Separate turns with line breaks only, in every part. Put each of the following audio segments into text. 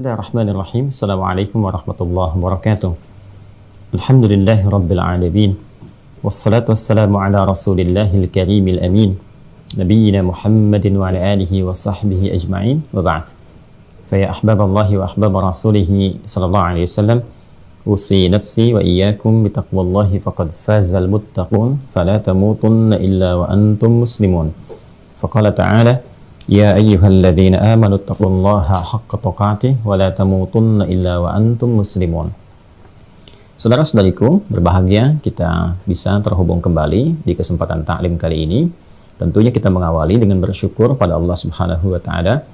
Bismillahirrahmanirrahim. Assalamualaikum warahmatullahi wabarakatuh. Alhamdulillahi rabbil alamin. Wassalatu wassalamu ala rasulillahil karimil amin. Nabiyyina Muhammadin wa ala alihi wa sahbihi ajma'in. Wa ba'd. Faya ahbaballahi wa ahbab rasulihi sallallahu alaihi wasallam. Usi nafsi wa iyyakum bitaqwallahi faqad fazal muttaqun. Fala tamutunna illa wa antum muslimun. Faqala ta'ala: Ya ayyuhalladzina amanu taqullaha haqqa tuqatih wa la tamutunna illa wa antum muslimun. Saudara-saudariku, berbahagia kita bisa terhubung kembali di kesempatan taklim kali ini. Tentunya kita mengawali dengan bersyukur pada Allah Subhanahu wa taala.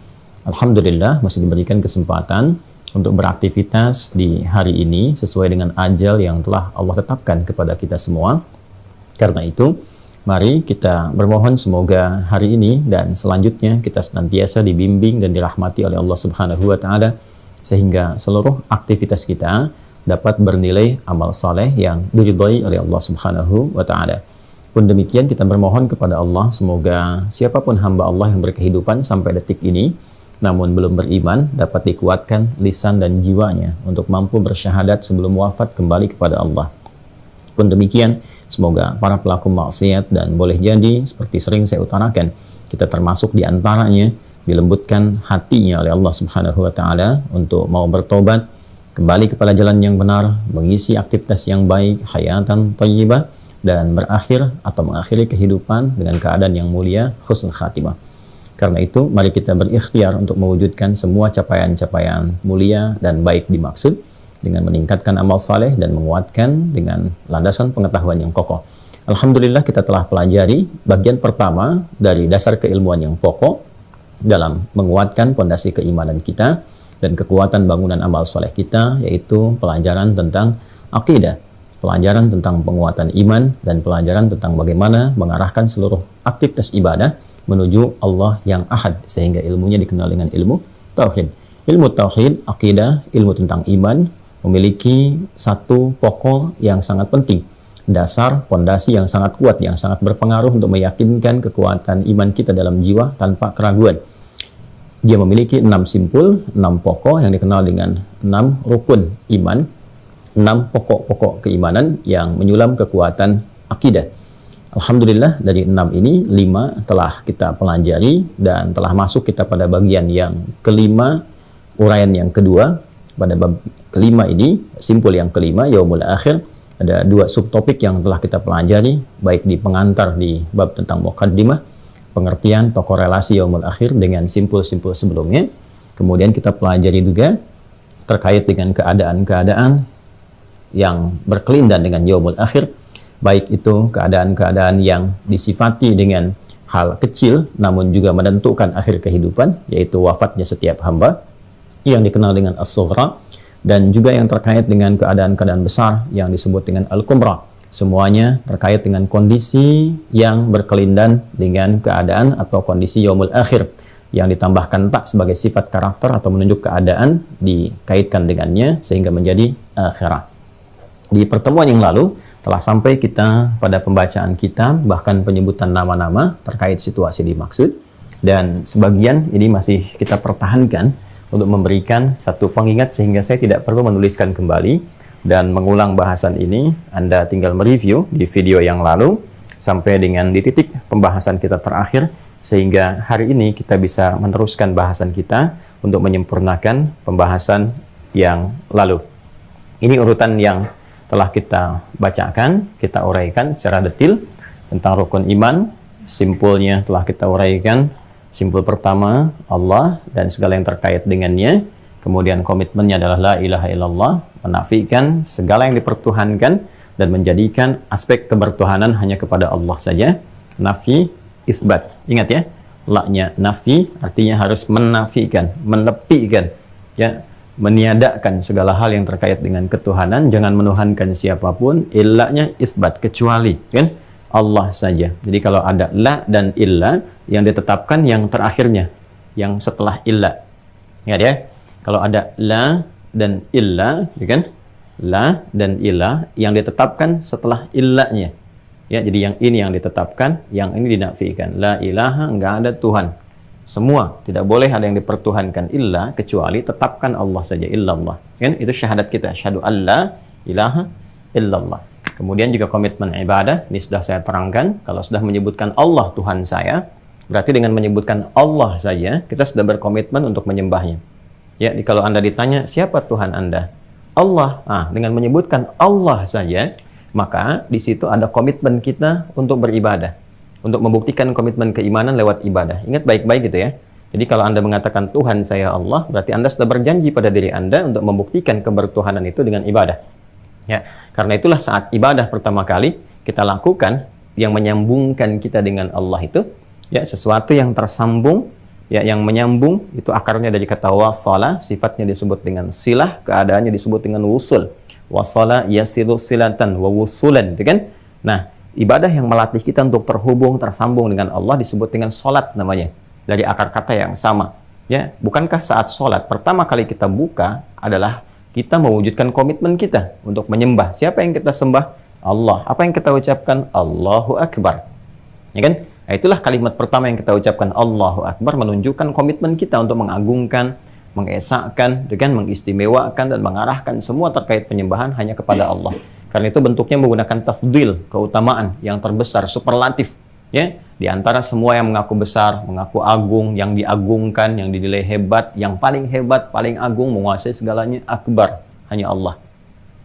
Alhamdulillah masih diberikan kesempatan untuk beraktivitas di hari ini sesuai dengan ajal yang telah Allah tetapkan kepada kita semua. Karena itu, mari kita bermohon semoga hari ini dan selanjutnya kita senantiasa dibimbing dan dirahmati oleh Allah Subhanahu wa taala sehingga seluruh aktivitas kita dapat bernilai amal saleh yang diridhai oleh Allah Subhanahu wa taala. Pun demikian kita bermohon kepada Allah semoga siapapun hamba Allah yang berkehidupan sampai detik ini namun belum beriman dapat dikuatkan lisan dan jiwanya untuk mampu bersyahadat sebelum wafat kembali kepada Allah. Pun demikian, semoga para pelaku maksiat dan boleh jadi seperti sering saya utarakan, kita termasuk di antaranya dilembutkan hatinya oleh Allah Subhanahu wa taala untuk mau bertobat, kembali kepada jalan yang benar, mengisi aktivitas yang baik, hayatan thayyibah, dan berakhir atau mengakhiri kehidupan dengan keadaan yang mulia, husnul khatimah. Karena itu, mari kita berikhtiar untuk mewujudkan semua capaian-capaian mulia dan baik dimaksud dengan meningkatkan amal saleh dan menguatkan dengan landasan pengetahuan yang kokoh. Alhamdulillah kita telah pelajari bagian pertama dari dasar keilmuan yang pokok dalam menguatkan pondasi keimanan kita dan kekuatan bangunan amal saleh kita, yaitu pelajaran tentang akidah, pelajaran tentang penguatan iman, dan pelajaran tentang bagaimana mengarahkan seluruh aktivitas ibadah menuju Allah yang ahad, sehingga ilmunya dikenal dengan ilmu tauhid. Ilmu tauhid, akidah, ilmu tentang iman memiliki satu pokok yang sangat penting, dasar, pondasi yang sangat kuat, yang sangat berpengaruh untuk meyakinkan kekuatan iman kita dalam jiwa tanpa keraguan. Dia memiliki 6 simpul, 6 pokok yang dikenal dengan 6 rukun iman, 6 pokok-pokok keimanan yang menyulam kekuatan akidah. Alhamdulillah dari 6 ini 5 telah kita pelajari dan telah masuk kita pada bagian yang kelima, uraian yang kedua. Pada bab kelima ini, simpul yang kelima, yaumul akhir, ada 2 subtopik yang telah kita pelajari, baik di pengantar di bab tentang muqaddimah, pengertian atau korelasi yaumul akhir dengan simpul-simpul sebelumnya. Kemudian kita pelajari juga terkait dengan keadaan-keadaan yang berkelindan dengan yaumul akhir, baik itu keadaan-keadaan yang disifati dengan hal kecil namun juga menentukan akhir kehidupan, yaitu wafatnya setiap hamba, yang dikenal dengan as-sughra, dan juga yang terkait dengan keadaan-keadaan besar yang disebut dengan al-kubra. Semuanya terkait dengan kondisi yang berkelindan dengan keadaan atau kondisi yaumul akhir yang ditambahkan tak sebagai sifat karakter atau menunjuk keadaan dikaitkan dengannya sehingga menjadi akhirat. Di pertemuan yang lalu telah sampai kita pada pembacaan kitab, bahkan penyebutan nama-nama terkait situasi dimaksud, dan sebagian ini masih kita pertahankan untuk memberikan satu pengingat sehingga saya tidak perlu menuliskan kembali dan mengulang bahasan ini. Anda tinggal mereview di video yang lalu sampai dengan di titik pembahasan kita terakhir, sehingga hari ini kita bisa meneruskan bahasan kita untuk menyempurnakan pembahasan yang lalu. Ini urutan yang telah kita bacakan, kita uraikan secara detail tentang rukun iman. Simpulnya telah kita uraikan. Simpul pertama, Allah dan segala yang terkait dengannya. Kemudian komitmennya adalah la ilaha illallah, menafikan segala yang dipertuhankan dan menjadikan aspek kebertuhanan hanya kepada Allah saja. Nafi, isbat. Ingat ya, la-nya nafi artinya harus menafikan, menepikan, ya, meniadakan segala hal yang terkait dengan ketuhanan, jangan menuhankan siapapun. Illa-nya isbat, kecuali, kan? Allah saja. Jadi kalau ada la dan illa, yang ditetapkan yang terakhirnya, yang setelah illa. Ingat ya, kalau ada la dan illa, ya kan? La dan illa yang ditetapkan setelah illanya. Ya, jadi yang ini yang ditetapkan, yang ini dinafikan. La ilaha, enggak ada Tuhan Semua, tidak boleh ada yang dipertuhankan illa, kecuali tetapkan Allah saja, illallah. Kan? Itu syahadat kita, syahadu alla ilaha illallah. Kemudian juga komitmen ibadah, ini sudah saya terangkan. Kalau sudah menyebutkan Allah Tuhan saya, berarti dengan menyebutkan Allah saja, kita sudah berkomitmen untuk menyembahnya. Ya, kalau Anda ditanya, siapa Tuhan Anda? Allah. Dengan menyebutkan Allah saja, maka di situ ada komitmen kita untuk beribadah. Untuk membuktikan komitmen keimanan lewat ibadah. Ingat baik-baik gitu ya. Jadi kalau Anda mengatakan Tuhan saya Allah, berarti Anda sudah berjanji pada diri Anda untuk membuktikan kebertuhanan itu dengan ibadah. Ya, karena itulah saat ibadah pertama kali kita lakukan yang menyambungkan kita dengan Allah itu, ya, sesuatu yang tersambung, ya, yang menyambung, itu akarnya dari kata wasala, sifatnya disebut dengan silah, keadaannya disebut dengan wusul. Wasala yasilu silatan wa wusulan, gitu kan? Nah, ibadah yang melatih kita untuk terhubung, tersambung dengan Allah disebut dengan sholat namanya. Dari akar kata yang sama. Ya, bukankah saat sholat pertama kali kita buka adalah kita mewujudkan komitmen kita untuk menyembah. Siapa yang kita sembah? Allah. Apa yang kita ucapkan? Allahu Akbar. Ya kan? Nah, itulah kalimat pertama yang kita ucapkan, Allahu Akbar, menunjukkan komitmen kita untuk mengagungkan, mengesahkan, dengan mengistimewakan dan mengarahkan semua terkait penyembahan hanya kepada Allah. Karena itu bentuknya menggunakan tafdil, keutamaan yang terbesar, superlatif. Ya, di antara semua yang mengaku besar, mengaku agung, yang diagungkan, yang dinilai hebat, yang paling hebat, paling agung, menguasai segalanya, akbar, hanya Allah.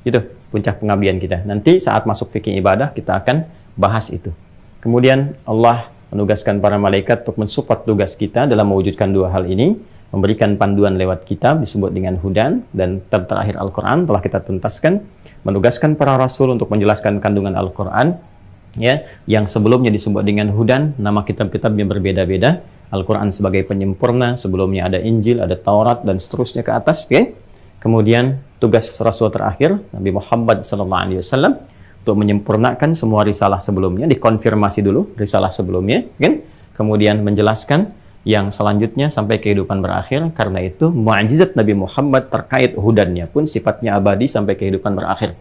Itu puncak pengabdian kita. Nanti saat masuk fikih ibadah, kita akan bahas itu. Kemudian Allah menugaskan para malaikat untuk mensupport tugas kita dalam mewujudkan dua hal ini, memberikan panduan lewat kitab, disebut dengan hudan, dan terakhir Al-Quran, telah kita tuntaskan, menugaskan para rasul untuk menjelaskan kandungan Al-Quran, ya, yang sebelumnya disebut dengan hudan, nama kitab-kitabnya berbeda-beda. Al-Quran sebagai penyempurna, sebelumnya ada Injil, ada Taurat, dan seterusnya ke atas. Ya. Kemudian tugas rasul terakhir, Nabi Muhammad SAW, untuk menyempurnakan semua risalah sebelumnya, dikonfirmasi dulu risalah sebelumnya, kan? Kemudian menjelaskan yang selanjutnya sampai kehidupan berakhir. Karena itu mukjizat Nabi Muhammad terkait hudannya pun sifatnya abadi sampai kehidupan berakhir.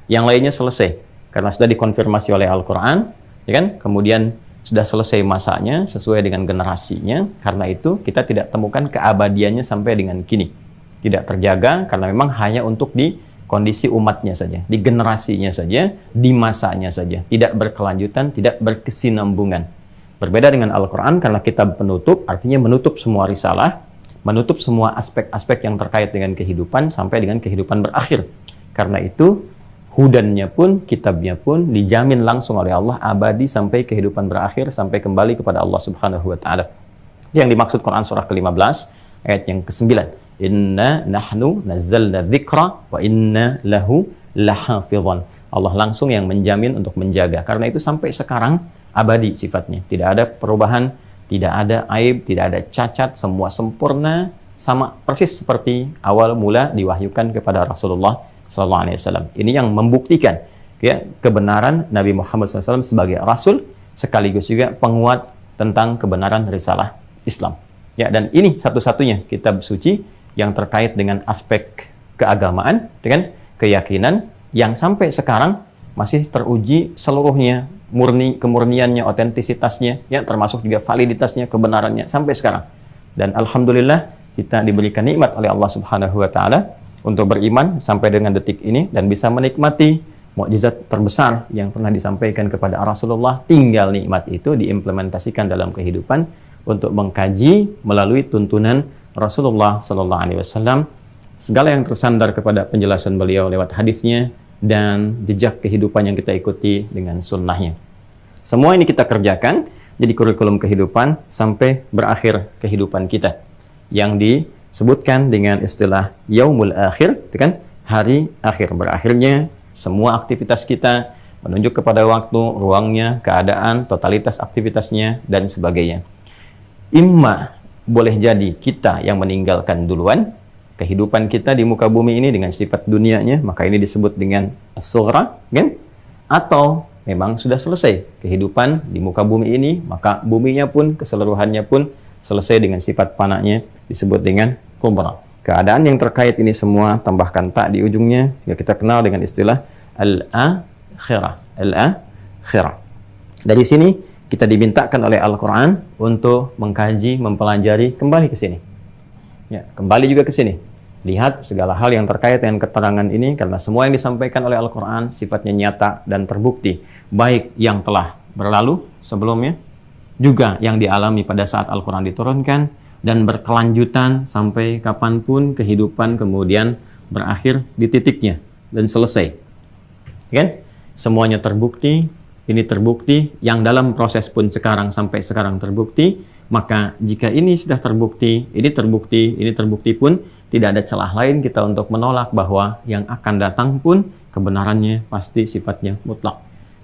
Yang lainnya selesai karena sudah dikonfirmasi oleh Al-Quran, ya kan? Kemudian sudah selesai masanya sesuai dengan generasinya. Karena itu kita tidak temukan keabadiannya sampai dengan kini. Tidak terjaga karena memang hanya untuk di kondisi umatnya saja, di generasinya saja, di masanya saja, tidak berkelanjutan, tidak berkesinambungan. Berbeda dengan Al-Quran, karena kitab penutup, artinya menutup semua risalah, menutup semua aspek-aspek yang terkait dengan kehidupan, sampai dengan kehidupan berakhir. Karena itu, hudannya pun, kitabnya pun, dijamin langsung oleh Allah, abadi sampai kehidupan berakhir, sampai kembali kepada Allah Subhanahu wa Ta'ala. Yang dimaksud Quran surah ke-15, ayat yang ke-9. Inna nahnu nazzalna dzikra wa inna lahu lahafidhan. Allah langsung yang menjamin untuk menjaga. Karena itu sampai sekarang, abadi sifatnya, tidak ada perubahan, tidak ada aib, tidak ada cacat, semua sempurna, sama persis seperti awal mula diwahyukan kepada Rasulullah SAW. Ini yang membuktikan, ya, kebenaran Nabi Muhammad SAW sebagai Rasul, sekaligus juga penguat tentang kebenaran risalah Islam. Ya, dan ini satu-satunya kitab suci yang terkait dengan aspek keagamaan, dengan keyakinan yang sampai sekarang masih teruji seluruhnya, murni, kemurniannya, otentisitasnya, ya, termasuk juga validitasnya, kebenarannya sampai sekarang. Dan alhamdulillah kita diberikan nikmat oleh Allah Subhanahu wa Ta'ala untuk beriman sampai dengan detik ini dan bisa menikmati mukjizat terbesar yang pernah disampaikan kepada Rasulullah. Tinggal nikmat itu diimplementasikan dalam kehidupan untuk mengkaji melalui tuntunan Rasulullah Sallallahu Alaihi Wasallam, segala yang tersandar kepada penjelasan beliau lewat hadisnya dan jejak kehidupan yang kita ikuti dengan sunnahnya. Semua ini kita kerjakan jadi kurikulum kehidupan sampai berakhir kehidupan kita, yang disebutkan dengan istilah yaumul akhir, itu kan hari akhir, berakhirnya semua aktivitas kita menunjuk kepada waktu, ruangnya, keadaan, totalitas aktivitasnya, dan sebagainya. Imma boleh jadi kita yang meninggalkan duluan kehidupan kita di muka bumi ini dengan sifat dunianya, maka ini disebut dengan as-sughra, kan? Atau memang sudah selesai kehidupan di muka bumi ini, maka buminya pun, keseluruhannya pun selesai dengan sifat panaknya, disebut dengan kubra. Keadaan yang terkait ini semua, tambahkan tak di ujungnya, yang kita kenal dengan istilah al-akhirah. Al-akhirah. Dari sini kita dimintakan oleh Al-Quran untuk mengkaji, mempelajari, kembali ke sini. Ya, kembali juga ke sini. Lihat segala hal yang terkait dengan keterangan ini, karena semua yang disampaikan oleh Al-Quran sifatnya nyata dan terbukti. Baik yang telah berlalu sebelumnya, juga yang dialami pada saat Al-Quran diturunkan, dan berkelanjutan sampai kapanpun kehidupan kemudian berakhir di titiknya dan selesai. Kan? Semuanya terbukti, ini terbukti, yang dalam proses pun sekarang sampai sekarang terbukti. Maka jika ini sudah terbukti, ini terbukti pun tidak ada celah lain kita untuk menolak bahwa yang akan datang pun kebenarannya pasti sifatnya mutlak.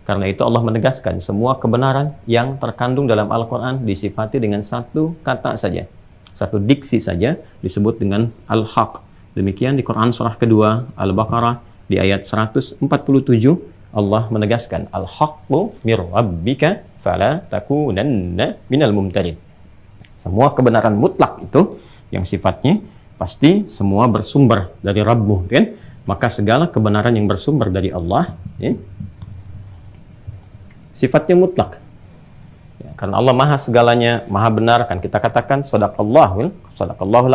Karena itu Allah menegaskan semua kebenaran yang terkandung dalam Al-Quran disifati dengan satu kata saja, satu diksi saja, disebut dengan Al-Haq. Demikian di Quran surah kedua Al-Baqarah di ayat 147 Allah menegaskan Al-Haqqu mir rabbika fala takunanna minal mumtarin. Semua kebenaran mutlak itu yang sifatnya pasti semua bersumber dari Rabbmu, kan? Maka segala kebenaran yang bersumber dari Allah, ya, sifatnya mutlak. Ya, karena Allah maha segalanya, maha benar, kan kita katakan sadaqallahul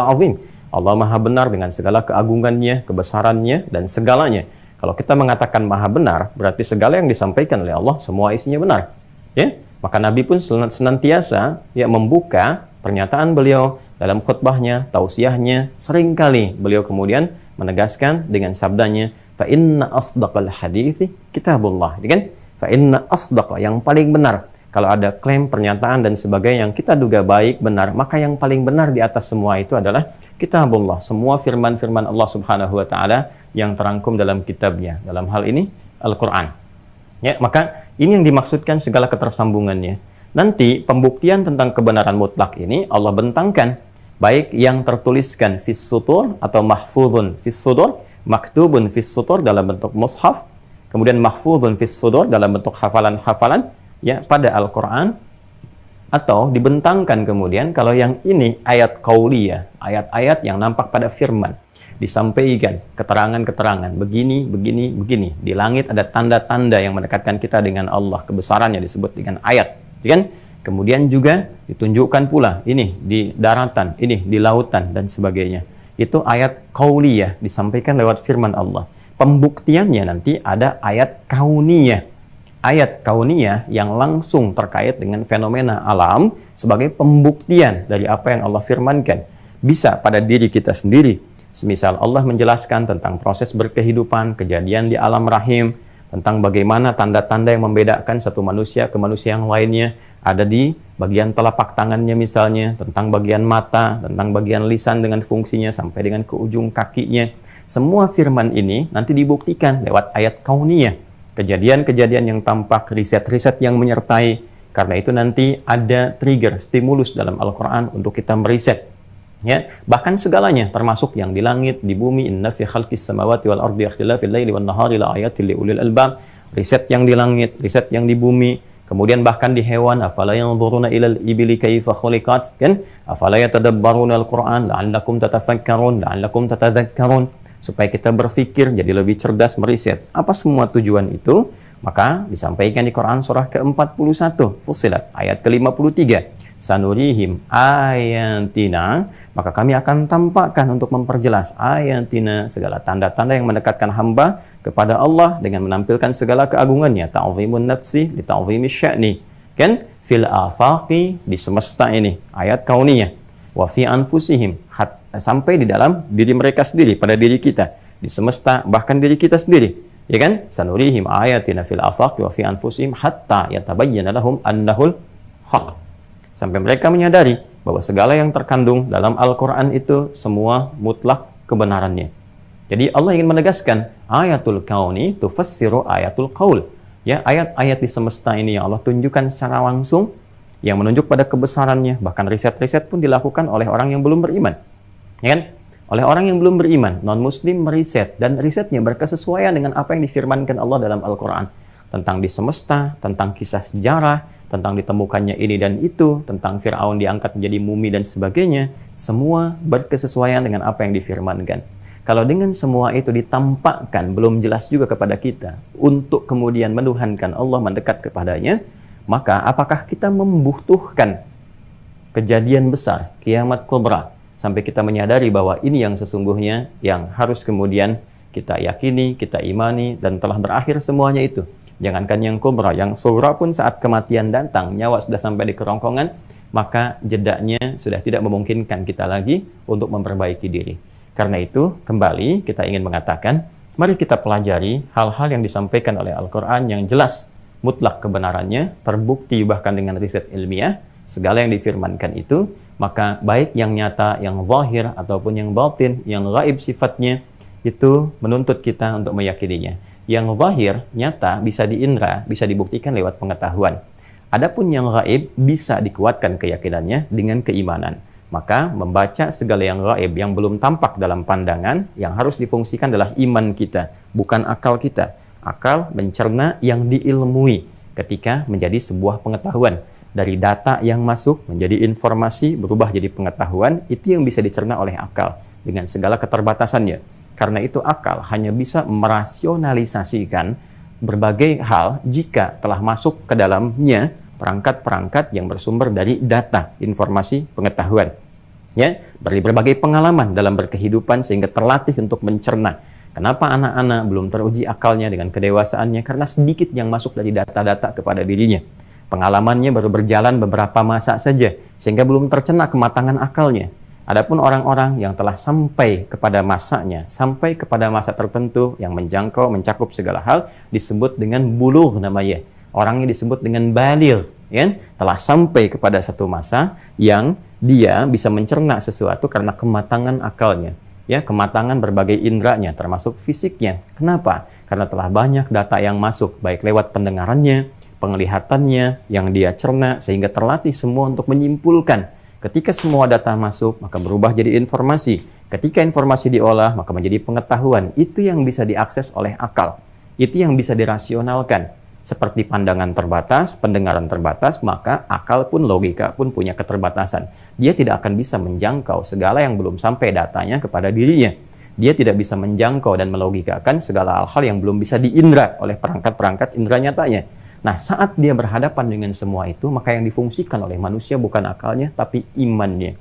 azim. Allah maha benar dengan segala keagungannya, kebesarannya, dan segalanya. Kalau kita mengatakan maha benar, berarti segala yang disampaikan oleh Allah semua isinya benar. Ya, maka Nabi pun senantiasa ya membuka pernyataan beliau dalam khutbahnya, tausiahnya, seringkali beliau kemudian menegaskan dengan sabdanya, fa inna asdaqal hadithi kitabullah. Ya kan? Fa inna asdaqa, yang paling benar. Kalau ada klaim, pernyataan dan sebagainya yang kita duga baik, benar, maka yang paling benar di atas semua itu adalah kitabullah. Semua firman-firman Allah Subhanahu wa taala yang terangkum dalam kitabnya. Dalam hal ini Al-Qur'an. Ya, maka ini yang dimaksudkan segala ketersambungannya. Nanti pembuktian tentang kebenaran mutlak ini Allah bentangkan, baik yang tertuliskan fis sutur atau mahfuzun fis sudur, maktubun fis sutur dalam bentuk mushaf, kemudian mahfuzun fis sudur dalam bentuk hafalan-hafalan ya pada Al-Qur'an, atau dibentangkan kemudian kalau yang ini ayat qauliyah, ayat-ayat yang nampak pada firman, disampaikan keterangan-keterangan begini, begini, begini. Di langit ada tanda-tanda yang mendekatkan kita dengan Allah, kebesarannya disebut dengan ayat, kan? Kemudian juga ditunjukkan pula ini di daratan, ini di lautan dan sebagainya. Itu ayat qauliyah, disampaikan lewat firman Allah. Pembuktiannya nanti ada ayat kauniyah. Ayat kauniyah yang langsung terkait dengan fenomena alam sebagai pembuktian dari apa yang Allah firmankan. Bisa pada diri kita sendiri. Semisal Allah menjelaskan tentang proses berkehidupan, kejadian di alam rahim, tentang bagaimana tanda-tanda yang membedakan satu manusia ke manusia yang lainnya, ada di bagian telapak tangannya misalnya, tentang bagian mata, tentang bagian lisan dengan fungsinya sampai dengan ke ujung kakinya. Semua firman ini nanti dibuktikan lewat ayat kauniyah. Kejadian-kejadian yang tampak, riset-riset yang menyertai. Karena itu nanti ada trigger, stimulus dalam Al-Quran untuk kita meriset. Ya, bahkan segalanya termasuk yang di langit, di bumi, inna fi khalqis samawati wal ardi ikhtilafil laili wan nahari la ayatil liulil albab. Riset yang di langit, riset yang di bumi, kemudian bahkan di hewan, afala yanzuruna ilal ibili kaifa khuliqat, kan? Afala yatadabbaruna al-Qur'an la'allakum tatafakkarun, la'allakum tatadzakkarun, supaya kita berpikir jadi lebih cerdas meriset. Apa semua tujuan itu? Maka disampaikan di Quran surah ke-41 Fussilat ayat ke-53. Sanurihim ayatina, maka kami akan tampakkan untuk memperjelas ayatina, segala tanda-tanda yang mendekatkan hamba kepada Allah dengan menampilkan segala keagungannya, ta'zimun nafsi li ta'zimi sya'ni, kan? Fil afaqi, di semesta ini, ayat kauniyah, wa fi anfusihim, sampai di dalam diri mereka sendiri, pada diri kita, di semesta, bahkan diri kita sendiri, ya kan? Sanurihim ayatina fil afaqi wa fi anfusihim hatta yatabayyana lahum annahul haq. Sampai mereka menyadari bahwa segala yang terkandung dalam Al-Quran itu semua mutlak kebenarannya. Jadi Allah ingin menegaskan ayatul kauni tufassiru ayatul qaul. Ya, ayat-ayat di semesta ini yang Allah tunjukkan secara langsung yang menunjuk pada kebesarannya. Bahkan riset-riset pun dilakukan oleh orang yang belum beriman. Ya kan? Oleh orang yang belum beriman, non-muslim meriset, dan risetnya berkesesuaian dengan apa yang difirmankan Allah dalam Al-Quran. Tentang di semesta, tentang kisah sejarah, tentang ditemukannya ini dan itu, tentang Fir'aun diangkat menjadi mumi dan sebagainya, semua berkesesuaian dengan apa yang difirmankan. Kalau dengan semua itu ditampakkan belum jelas juga kepada kita untuk kemudian menuhankan Allah, mendekat kepadanya, Maka apakah kita membutuhkan kejadian besar, kiamat kubra, sampai kita menyadari bahwa ini yang sesungguhnya yang harus kemudian kita yakini, kita imani, dan telah berakhir semuanya itu. Jangankan yang kubra, yang sughra pun saat kematian datang, nyawa sudah sampai di kerongkongan, maka jedaknya sudah tidak memungkinkan kita lagi untuk memperbaiki diri. Karena itu, kembali kita ingin mengatakan, mari kita pelajari hal-hal yang disampaikan oleh Al-Quran yang jelas, mutlak kebenarannya, terbukti bahkan dengan riset ilmiah, segala yang difirmankan itu, maka baik yang nyata, yang zahir, ataupun yang batin, yang gaib sifatnya, itu menuntut kita untuk meyakininya. Yang zahir, nyata, bisa diindra, bisa dibuktikan lewat pengetahuan. Adapun yang gaib bisa dikuatkan keyakinannya dengan keimanan. Maka membaca segala yang gaib yang belum tampak dalam pandangan, yang harus difungsikan adalah iman kita, bukan akal kita. Akal mencerna yang diilmui ketika menjadi sebuah pengetahuan. Dari data yang masuk menjadi informasi, berubah jadi pengetahuan, itu yang bisa dicerna oleh akal dengan segala keterbatasannya. Karena itu akal hanya bisa merasionalisasikan berbagai hal jika telah masuk ke dalamnya perangkat-perangkat yang bersumber dari data, informasi, pengetahuan. Ya, dari berbagai pengalaman dalam berkehidupan sehingga terlatih untuk mencerna. Kenapa anak-anak belum teruji akalnya dengan kedewasaannya? Karena sedikit yang masuk dari data-data kepada dirinya. Pengalamannya baru berjalan beberapa masa saja, sehingga belum tercerna kematangan akalnya. Adapun orang-orang yang telah sampai kepada masanya, sampai kepada masa tertentu yang menjangkau, mencakup segala hal, disebut dengan bulugh namanya. Orangnya disebut dengan baligh, ya, telah sampai kepada satu masa yang dia bisa mencerna sesuatu karena kematangan akalnya, ya, kematangan berbagai indranya, termasuk fisiknya. Kenapa? Karena telah banyak data yang masuk, baik lewat pendengarannya, penglihatannya, yang dia cerna, sehingga terlatih semua untuk menyimpulkan. Ketika semua data masuk, maka berubah jadi informasi. Ketika informasi diolah, maka menjadi pengetahuan. Itu yang bisa diakses oleh akal. Itu yang bisa dirasionalkan. Seperti pandangan terbatas, pendengaran terbatas, maka akal pun, logika pun punya keterbatasan. Dia tidak akan bisa menjangkau segala yang belum sampai datanya kepada dirinya. Dia tidak bisa menjangkau dan melogikakan segala hal-hal yang belum bisa diindra oleh perangkat-perangkat indera nyatanya. Nah, saat dia berhadapan dengan semua itu, maka yang difungsikan oleh manusia bukan akalnya, tapi imannya.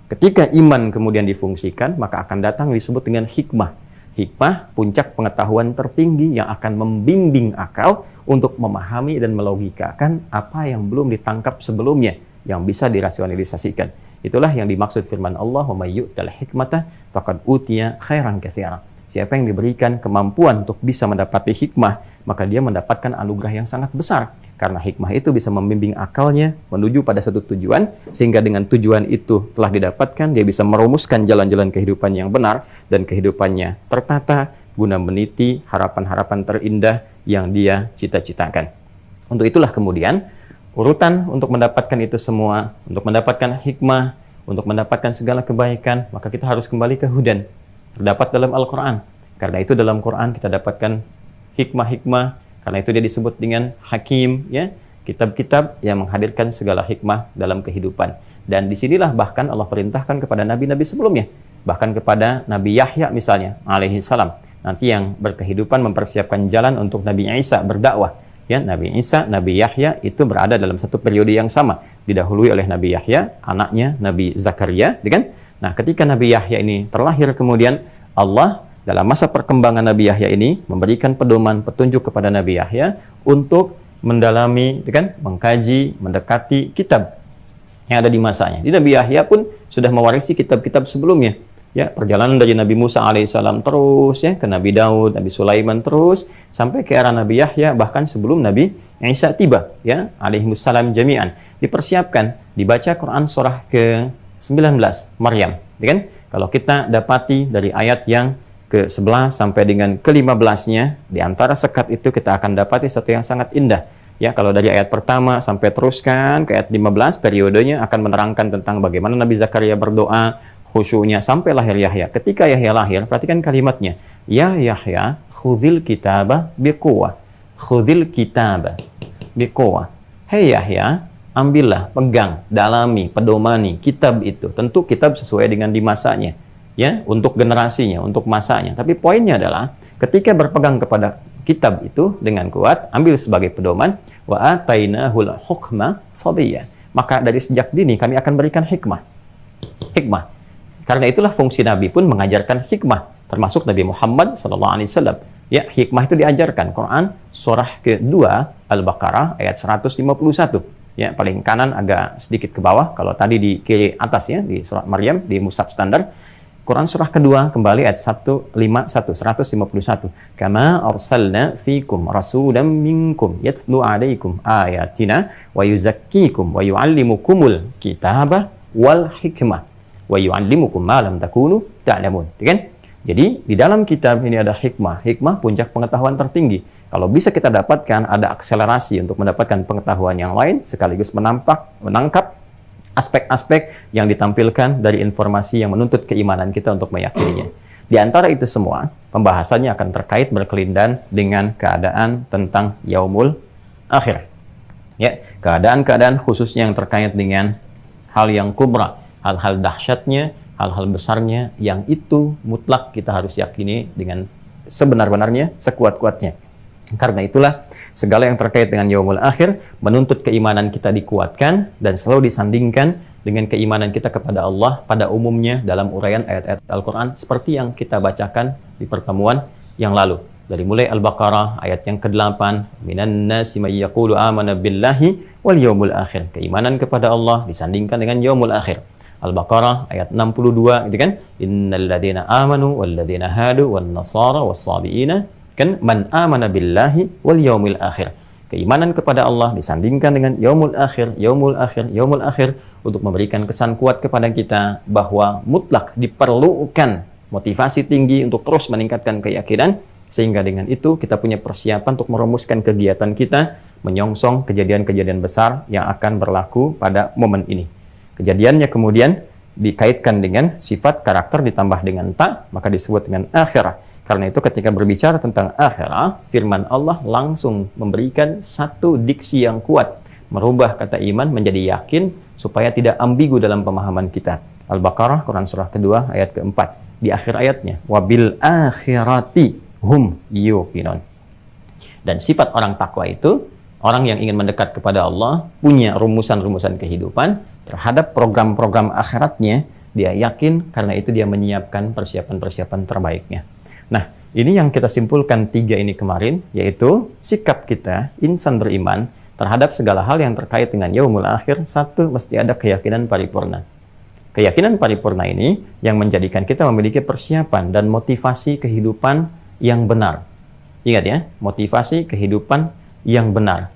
Ketika iman kemudian difungsikan, maka akan datang disebut dengan hikmah. Hikmah, puncak pengetahuan tertinggi yang akan membimbing akal untuk memahami dan melogikakan apa yang belum ditangkap sebelumnya, yang bisa dirasionalisasikan. Itulah yang dimaksud firman Allah, "Wa may yu'tal hikmata faqad utiya khairan katsira." Siapa yang diberikan kemampuan untuk bisa mendapati hikmah, maka dia mendapatkan anugerah yang sangat besar. Karena hikmah itu bisa membimbing akalnya menuju pada satu tujuan, sehingga dengan tujuan itu telah didapatkan, dia bisa merumuskan jalan-jalan kehidupan yang benar, dan kehidupannya tertata, guna meniti harapan-harapan terindah yang dia cita-citakan. Untuk itulah kemudian, urutan untuk mendapatkan itu semua, untuk mendapatkan hikmah, untuk mendapatkan segala kebaikan, maka kita harus kembali ke hudan. Terdapat dalam Al-Quran. Karena itu dalam Quran kita dapatkan hikmah-hikmah. Karena itu dia disebut dengan hakim, ya, kitab-kitab yang menghadirkan segala hikmah dalam kehidupan. Dan disinilah bahkan Allah perintahkan kepada nabi-nabi sebelumnya. Bahkan kepada Nabi Yahya misalnya, alaihi salam. Nanti yang berkehidupan mempersiapkan jalan untuk Nabi Isa berdakwah. Ya, Nabi Isa, Nabi Yahya itu berada dalam satu periode yang sama. Didahului oleh Nabi Yahya, anaknya Nabi Zakaria, kan? Nah, ketika Nabi Yahya ini terlahir, kemudian Allah dalam masa perkembangan Nabi Yahya ini memberikan pedoman, petunjuk kepada Nabi Yahya untuk mendalami, kan, mengkaji, mendekati kitab yang ada di masanya. Di Nabi Yahya pun sudah mewarisi kitab-kitab sebelumnya. Ya, perjalanan dari Nabi Musa alaihissalam terus, ya, ke Nabi Daud, Nabi Sulaiman terus sampai ke era Nabi Yahya, bahkan sebelum Nabi Isa tiba, ya, alaihissalam jami'an. Dipersiapkan, dibaca Quran surah ke-19 Maryam, kan? Kalau kita dapati dari ayat yang ke-11 sampai dengan ke-15-nya, di antara sekat itu kita akan dapati satu yang sangat indah. Ya, kalau dari ayat pertama sampai teruskan ke ayat 15, periodenya akan menerangkan tentang bagaimana Nabi Zakaria berdoa, khusyuknya sampai lahir Yahya. Ketika Yahya lahir, perhatikan kalimatnya. Ya Yahya, khudhil kitaba biquwwah. Khudhil kitaba biquwwah. Hei Yahya, ambillah, pegang, dalami, pedomani kitab itu. Tentu kitab sesuai dengan di masanya, ya, untuk generasinya, untuk masanya. Tapi poinnya adalah ketika berpegang kepada kitab itu dengan kuat, ambil sebagai pedoman, wa atainahul hukma sabiyya. Maka dari sejak dini kami akan berikan hikmah. Hikmah. Karena itulah fungsi Nabi pun mengajarkan hikmah, termasuk Nabi Muhammad SAW. Ya, hikmah itu diajarkan. Quran surah kedua Al-Baqarah ayat 151. Ya, paling kanan agak sedikit ke bawah. Kalau tadi di kiri atas ya, di surat Maryam di mushaf standar. Quran surah kedua kembali ayat 151. Kama arsalna fikum rasulan minkum yatlu alaikum ayatina wa yuzakkikum wa yuallimukumul kitaba wal hikmah wa yuallimukum ma lam takunu ta'lamun. Kan? Jadi di dalam kitab ini ada hikmah. Hikmah puncak pengetahuan tertinggi. Kalau bisa kita dapatkan, ada akselerasi untuk mendapatkan pengetahuan yang lain sekaligus menangkap aspek-aspek yang ditampilkan dari informasi yang menuntut keimanan kita untuk meyakininya. Di antara itu semua, pembahasannya akan terkait berkelindan dengan keadaan tentang yaumul akhir. Ya, keadaan-keadaan khususnya yang terkait dengan hal yang kubra, hal-hal dahsyatnya, hal-hal besarnya yang itu mutlak kita harus yakini dengan sebenar-benarnya, sekuat-kuatnya. Karena itulah segala yang terkait dengan yaumul akhir menuntut keimanan kita dikuatkan dan selalu disandingkan dengan keimanan kita kepada Allah pada umumnya dalam uraian ayat-ayat Al-Quran seperti yang kita bacakan di pertemuan yang lalu. Dari mulai Al-Baqarah ayat yang ke-8, minan nasi may yaqulu amana billahi wal yaumul akhir. Keimanan kepada Allah disandingkan dengan yaumul akhir. Al-Baqarah ayat 62 gitu kan, innal ladzina amanu wal ladzina hadu wan nasara was sabiina kan man amana billahi wal yaumil akhir. Keimanan kepada Allah disandingkan dengan yaumul akhir, yaumul akhir, yaumul akhir untuk memberikan kesan kuat kepada kita bahwa mutlak diperlukan motivasi tinggi untuk terus meningkatkan keyakinan, sehingga dengan itu kita punya persiapan untuk merumuskan kegiatan kita menyongsong kejadian-kejadian besar yang akan berlaku pada momen ini. Kejadiannya kemudian dikaitkan dengan sifat karakter ditambah dengan ta, maka disebut dengan akhirah. Karena itu ketika berbicara tentang akhirah, firman Allah langsung memberikan satu diksi yang kuat, merubah kata iman menjadi yakin supaya tidak ambigu dalam pemahaman kita. Al-Baqarah Quran surah kedua ayat keempat. Di akhir ayatnya, wabil akhirati hum yuqinun. Dan sifat orang takwa itu, orang yang ingin mendekat kepada Allah, punya rumusan-rumusan kehidupan, terhadap program-program akhiratnya, dia yakin, karena itu dia menyiapkan persiapan-persiapan terbaiknya. Nah, ini yang kita simpulkan 3 ini kemarin, yaitu sikap kita, insan beriman, terhadap segala hal yang terkait dengan yaumul akhir. 1, mesti ada keyakinan paripurna. Keyakinan paripurna ini yang menjadikan kita memiliki persiapan dan motivasi kehidupan yang benar. Ingat ya, motivasi kehidupan yang benar.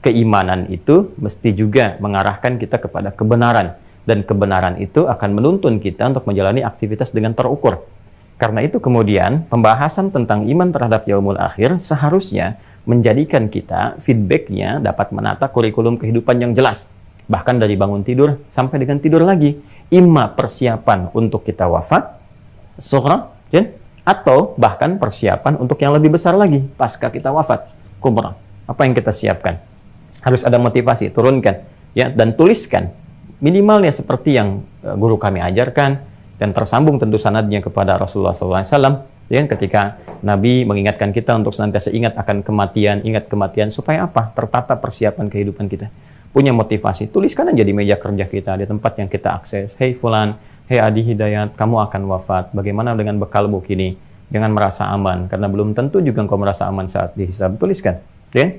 Keimanan itu mesti juga mengarahkan kita kepada kebenaran. Dan kebenaran itu akan menuntun kita untuk menjalani aktivitas dengan terukur. Karena itu kemudian pembahasan tentang iman terhadap yaumul akhir seharusnya menjadikan kita feedbacknya dapat menata kurikulum kehidupan yang jelas. Bahkan dari bangun tidur sampai dengan tidur lagi. Imma persiapan untuk kita wafat, sughra, ya? Atau bahkan persiapan untuk yang lebih besar lagi pasca kita wafat, kubra. Apa yang kita siapkan? Harus ada motivasi, turunkan ya, dan tuliskan minimalnya seperti yang guru kami ajarkan, dan tersambung tentu sanadnya kepada Rasulullah SAW ya, ketika Nabi mengingatkan kita untuk senantiasa ingat akan kematian, ingat kematian supaya apa? Tertata persiapan kehidupan kita. Punya motivasi, tuliskan aja di meja kerja kita, di tempat yang kita akses. Hei Fulan, hei Adi Hidayat, kamu akan wafat, bagaimana dengan bekalmu kini? Jangan merasa aman, karena belum tentu juga engkau merasa aman saat dihisab. Tuliskan ya.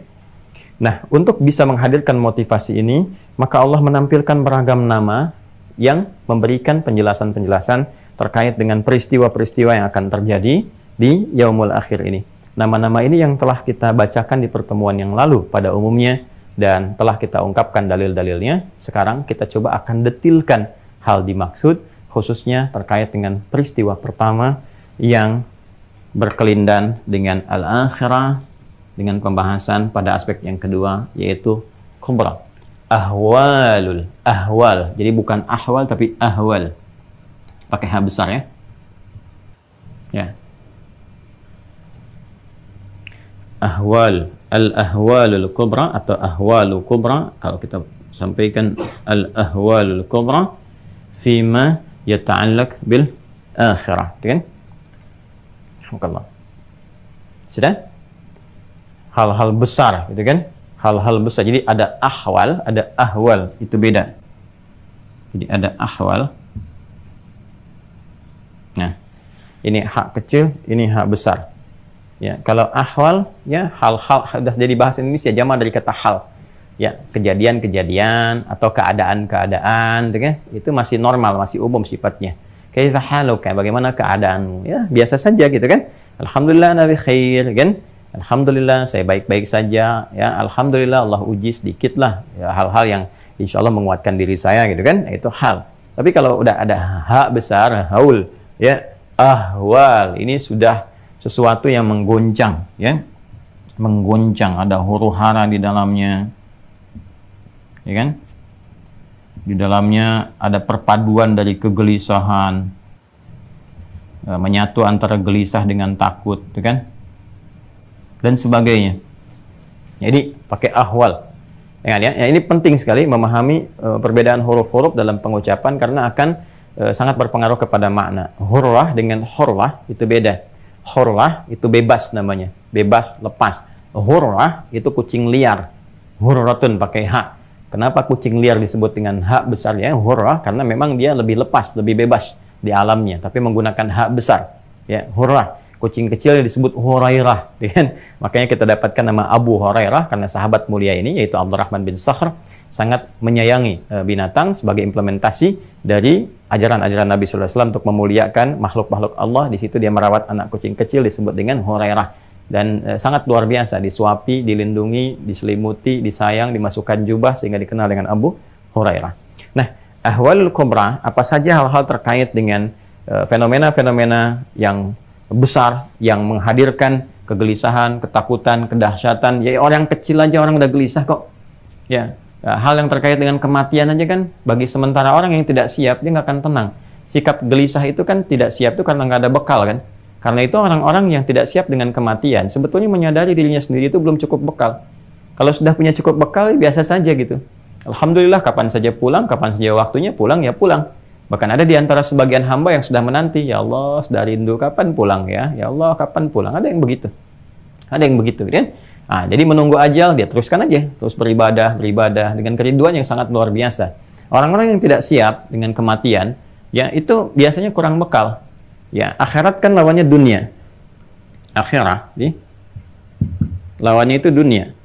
Nah, untuk bisa menghadirkan motivasi ini, maka Allah menampilkan beragam nama yang memberikan penjelasan-penjelasan terkait dengan peristiwa-peristiwa yang akan terjadi di yaumul akhir ini. Nama-nama ini yang telah kita bacakan di pertemuan yang lalu pada umumnya, dan telah kita ungkapkan dalil-dalilnya. Sekarang kita coba akan detilkan hal dimaksud, khususnya terkait dengan peristiwa pertama yang berkelindan dengan al-akhirah, dengan pembahasan pada aspek yang kedua, yaitu kubra. Ahwalul, ahwal. Jadi bukan ahwal, tapi ahwal. Pakai H besar ya. Ya. Ahwal. Al-ahwalul kubra atau ahwalul kubra. Kalau kita sampaikan al-ahwalul kubra, fima yata'allaq bil akhirah. Kan? Alhamdulillah. Sudah? hal-hal besar, gitu kan? Hal-hal besar. Jadi ada ahwal, ada ahwal, itu beda. Jadi ada ahwal. Nah, ini hak kecil, ini hak besar. Ya, kalau ahwal, ya hal-hal, sudah jadi bahasa Indonesia, jamak dari kata hal. Ya, kejadian-kejadian atau keadaan-keadaan, gitu kan? Itu masih normal, masih umum sifatnya. Kaifa haluka, bagaimana keadaanmu? Ya, biasa saja gitu kan? Alhamdulillah nabi khair, kan? Alhamdulillah saya baik-baik saja, ya. Alhamdulillah Allah uji sedikit lah, ya, hal-hal yang insya Allah menguatkan diri saya, gitu kan? Itu hal. Tapi kalau udah ada hak besar, haul, ya, ahwal, ini sudah sesuatu yang menggoncang, ya, menggoncang, ada huru-hara di dalamnya, ya kan? Di dalamnya ada perpaduan dari kegelisahan, menyatu antara gelisah dengan takut, ya kan? Dan sebagainya. Jadi pakai ahwal. Ya, ini penting sekali memahami perbedaan huruf-huruf dalam pengucapan karena akan sangat berpengaruh kepada makna. Hurrah dengan hurrah itu beda. Hurrah itu bebas namanya, bebas, lepas. Hurrah itu kucing liar. Hurratun pakai hak. Kenapa kucing liar disebut dengan hak besar ya? Hurrah karena memang dia lebih lepas, lebih bebas di alamnya, tapi menggunakan hak besar. Ya, hurrah. Kucing kecil yang disebut Hurairah, kan? Makanya kita dapatkan nama Abu Hurairah karena sahabat mulia ini yaitu Abdurrahman bin Sakhr sangat menyayangi binatang sebagai implementasi dari ajaran-ajaran Nabi sallallahu alaihi wasallam untuk memuliakan makhluk-makhluk Allah. Di situ dia merawat anak kucing kecil disebut dengan Hurairah dan sangat luar biasa, disuapi, dilindungi, diselimuti, disayang, dimasukkan jubah sehingga dikenal dengan Abu Hurairah. Nah, ahwalul kubra, apa saja hal-hal terkait dengan fenomena-fenomena yang besar yang menghadirkan kegelisahan, ketakutan, kedahsyatan. Ya orang kecil aja orang udah gelisah kok. Ya, hal yang terkait dengan kematian aja kan bagi sementara orang yang tidak siap dia nggak akan tenang. Sikap gelisah itu kan tidak siap itu karena nggak ada bekal kan. Karena itu orang-orang yang tidak siap dengan kematian sebetulnya menyadari dirinya sendiri itu belum cukup bekal. Kalau sudah punya cukup bekal biasa saja gitu. Alhamdulillah kapan saja pulang, kapan saja waktunya pulang ya pulang. Bahkan ada di antara sebagian hamba yang sudah menanti, ya Allah, sudah rindu kapan pulang ya? Ya Allah, kapan pulang? Ada yang begitu. Ada yang begitu, kan? Nah, jadi menunggu ajal, dia teruskan aja. Terus beribadah dengan kerinduan yang sangat luar biasa. Orang-orang yang tidak siap dengan kematian, ya itu biasanya kurang bekal. Ya, akhirat kan lawannya dunia. Akhirah, lawannya itu dunia.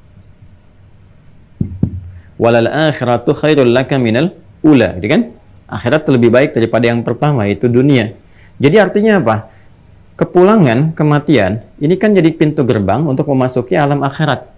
Walal akhiratu khairul laka minal ula, gitu kan? Akhirat lebih baik daripada yang pertama, yaitu dunia. Jadi artinya apa? Kepulangan, kematian, ini kan jadi pintu gerbang untuk memasuki alam akhirat.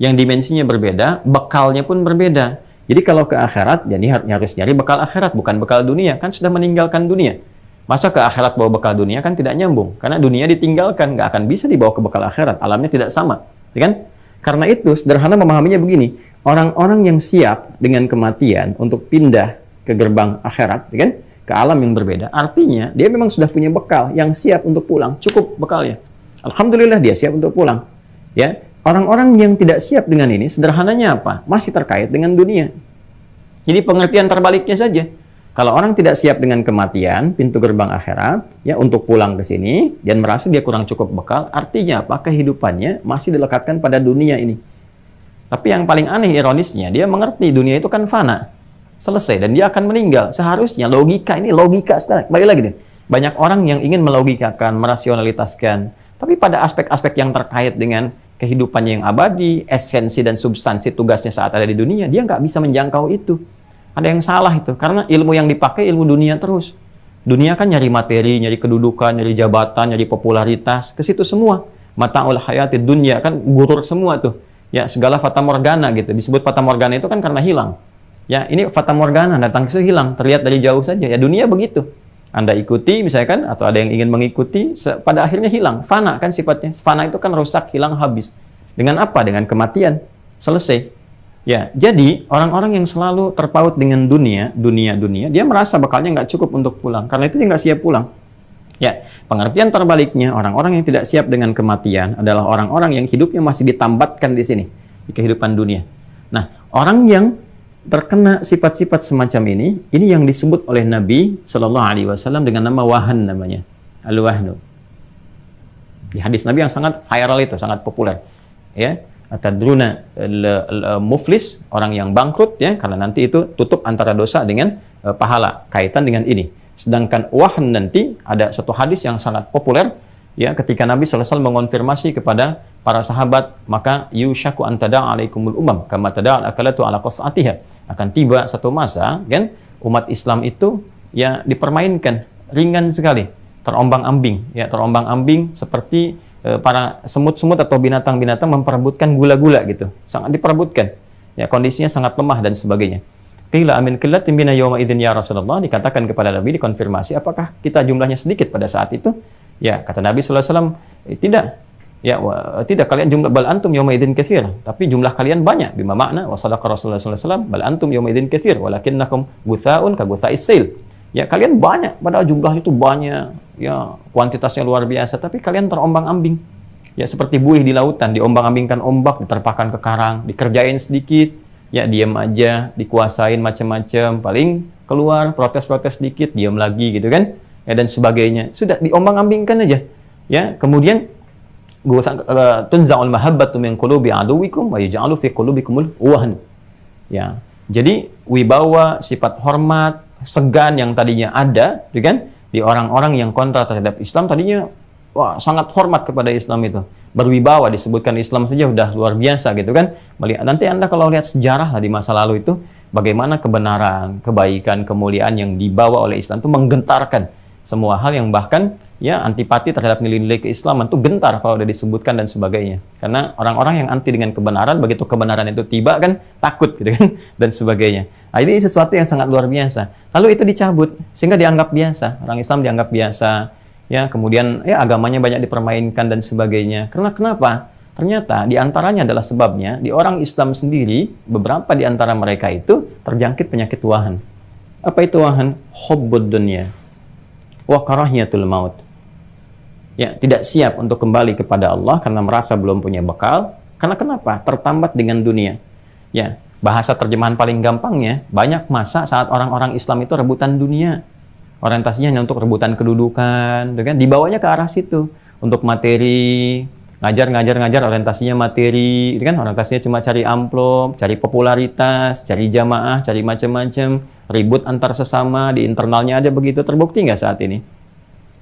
Yang dimensinya berbeda, bekalnya pun berbeda. Jadi kalau ke akhirat, jadi harus nyari bekal akhirat, bukan bekal dunia. Kan sudah meninggalkan dunia. Masa ke akhirat bawa bekal dunia kan tidak nyambung. Karena dunia ditinggalkan, nggak akan bisa dibawa ke bekal akhirat. Alamnya tidak sama. Ya kan? Karena itu, sederhana memahaminya begini. Orang-orang yang siap dengan kematian untuk pindah ke gerbang akhirat, kan? Ke alam yang berbeda. Artinya, dia memang sudah punya bekal yang siap untuk pulang. Cukup bekalnya. Alhamdulillah dia siap untuk pulang. Ya, orang-orang yang tidak siap dengan ini, sederhananya apa? Masih terkait dengan dunia. Jadi pengertian terbaliknya saja. Kalau orang tidak siap dengan kematian, pintu gerbang akhirat, ya untuk pulang ke sini, dan merasa dia kurang cukup bekal, artinya apa? Kehidupannya masih dilekatkan pada dunia ini. Tapi yang paling aneh, ironisnya, dia mengerti dunia itu kan fana. Selesai dan dia akan meninggal. Seharusnya logika ini logika sekali. Balik lagi deh. Banyak orang yang ingin melogikakan, merasionalitaskan, tapi pada aspek-aspek yang terkait dengan kehidupannya yang abadi, esensi dan substansi tugasnya saat ada di dunia, dia nggak bisa menjangkau itu. Ada yang salah itu, karena ilmu yang dipakai ilmu dunia terus. Dunia kan nyari materi, nyari kedudukan, nyari jabatan, nyari popularitas, ke situ semua. Mata'ul hayati dunia kan gurur semua tuh. Ya segala fata morgana gitu. Disebut fata morgana itu kan karena hilang. Ya, ini fata morgana, datang ke situ hilang, terlihat dari jauh saja. Ya, dunia begitu. Anda ikuti, misalkan, atau ada yang ingin mengikuti, pada akhirnya hilang. Fana kan sifatnya. Fana itu kan rusak, hilang, habis. Dengan apa? Dengan kematian. Selesai. Ya, jadi orang-orang yang selalu terpaut dengan dunia, dia merasa bekalnya nggak cukup untuk pulang. Karena itu dia nggak siap pulang. Ya, pengertian terbaliknya, orang-orang yang tidak siap dengan kematian adalah orang-orang yang hidupnya masih ditambatkan di sini, di kehidupan dunia. Nah, orang yang terkena sifat-sifat semacam ini yang disebut oleh Nabi Shallallahu Alaihi Wasallam dengan nama wahan namanya, al-wahnu. Di hadis Nabi yang sangat viral itu, sangat populer. Ya, Atadruna muflis, orang yang bangkrut ya, karena nanti itu tutup antara dosa dengan pahala, kaitan dengan ini. Sedangkan wahan nanti ada satu hadis yang sangat populer ya, ketika Nabi SAW mengonfirmasi kepada para sahabat, maka yushaku antada alaikumul umam kama tada akalatu ala qas'atiha, akan tiba satu masa kan umat Islam itu ya dipermainkan ringan sekali, terombang-ambing ya, terombang-ambing seperti para semut-semut atau binatang-binatang memperebutkan gula-gula gitu, sangat diperebutkan ya, kondisinya sangat lemah dan sebagainya. Qila amin qillatin bina yawma idzin ya Rasulullah, dikatakan kepada Nabi, dikonfirmasi, apakah kita jumlahnya sedikit pada saat itu? Ya, kata Nabi sallallahu alaihi wasallam, tidak. Ya, tidak, kalian jumlah bal antum yawma idzin katsir, tapi jumlah kalian banyak. Bima makna wa sadaqa Rasulullah sallallahu alaihi wasallam, bal antum yawma idzin katsir walakinnakum gutsaun ka gutsa'is sail. Ya, kalian banyak, padahal jumlah itu banyak, ya, kuantitasnya luar biasa, tapi kalian terombang-ambing. Ya, seperti buih di lautan, diombang-ambingkan ombak, diterpakan ke karang, dikerjain sedikit, ya diam aja, dikuasain macam-macam, paling keluar protes-protes sedikit, diam lagi gitu kan, ya, dan sebagainya. Sudah diombang-ambingkan aja. Ya, kemudian tunza'ul mahabbatu min qulubi aduwikum wa yaj'alu fi qulubikumul wahn. Ya. Jadi wibawa, sifat hormat, segan yang tadinya ada, kan, di orang-orang yang kontra terhadap Islam, tadinya wah sangat hormat kepada Islam itu, berwibawa, disebutkan Islam saja udah luar biasa gitu kan. Nanti Anda kalau lihat sejarah lah di masa lalu itu, bagaimana kebenaran, kebaikan, kemuliaan yang dibawa oleh Islam itu menggentarkan semua hal yang bahkan ya antipati terhadap nilai-nilai keislaman itu gentar kalau udah disebutkan dan sebagainya. Karena orang-orang yang anti dengan kebenaran, begitu kebenaran itu tiba kan takut gitu kan dan sebagainya. Nah, ini sesuatu yang sangat luar biasa. Lalu itu dicabut sehingga dianggap biasa. Orang Islam dianggap biasa. Ya, kemudian ya agamanya banyak dipermainkan dan sebagainya. Karena kenapa? Ternyata diantaranya adalah sebabnya di orang Islam sendiri, beberapa di antara mereka itu terjangkit penyakit wahan. Apa itu wahan? Hubbud dunya wa karahiyatul maut. Ya, tidak siap untuk kembali kepada Allah karena merasa belum punya bekal. Karena kenapa? Tertambat dengan dunia. Ya, bahasa terjemahan paling gampangnya, banyak masa saat orang-orang Islam itu rebutan dunia. Orientasinya hanya untuk rebutan kedudukan, kan? Dibawanya ke arah situ. Untuk materi, ngajar orientasinya materi, kan? Orientasinya cuma cari amplop, cari popularitas, cari jamaah, cari macam-macam, ribut antar sesama, di internalnya ada begitu. Terbukti nggak saat ini?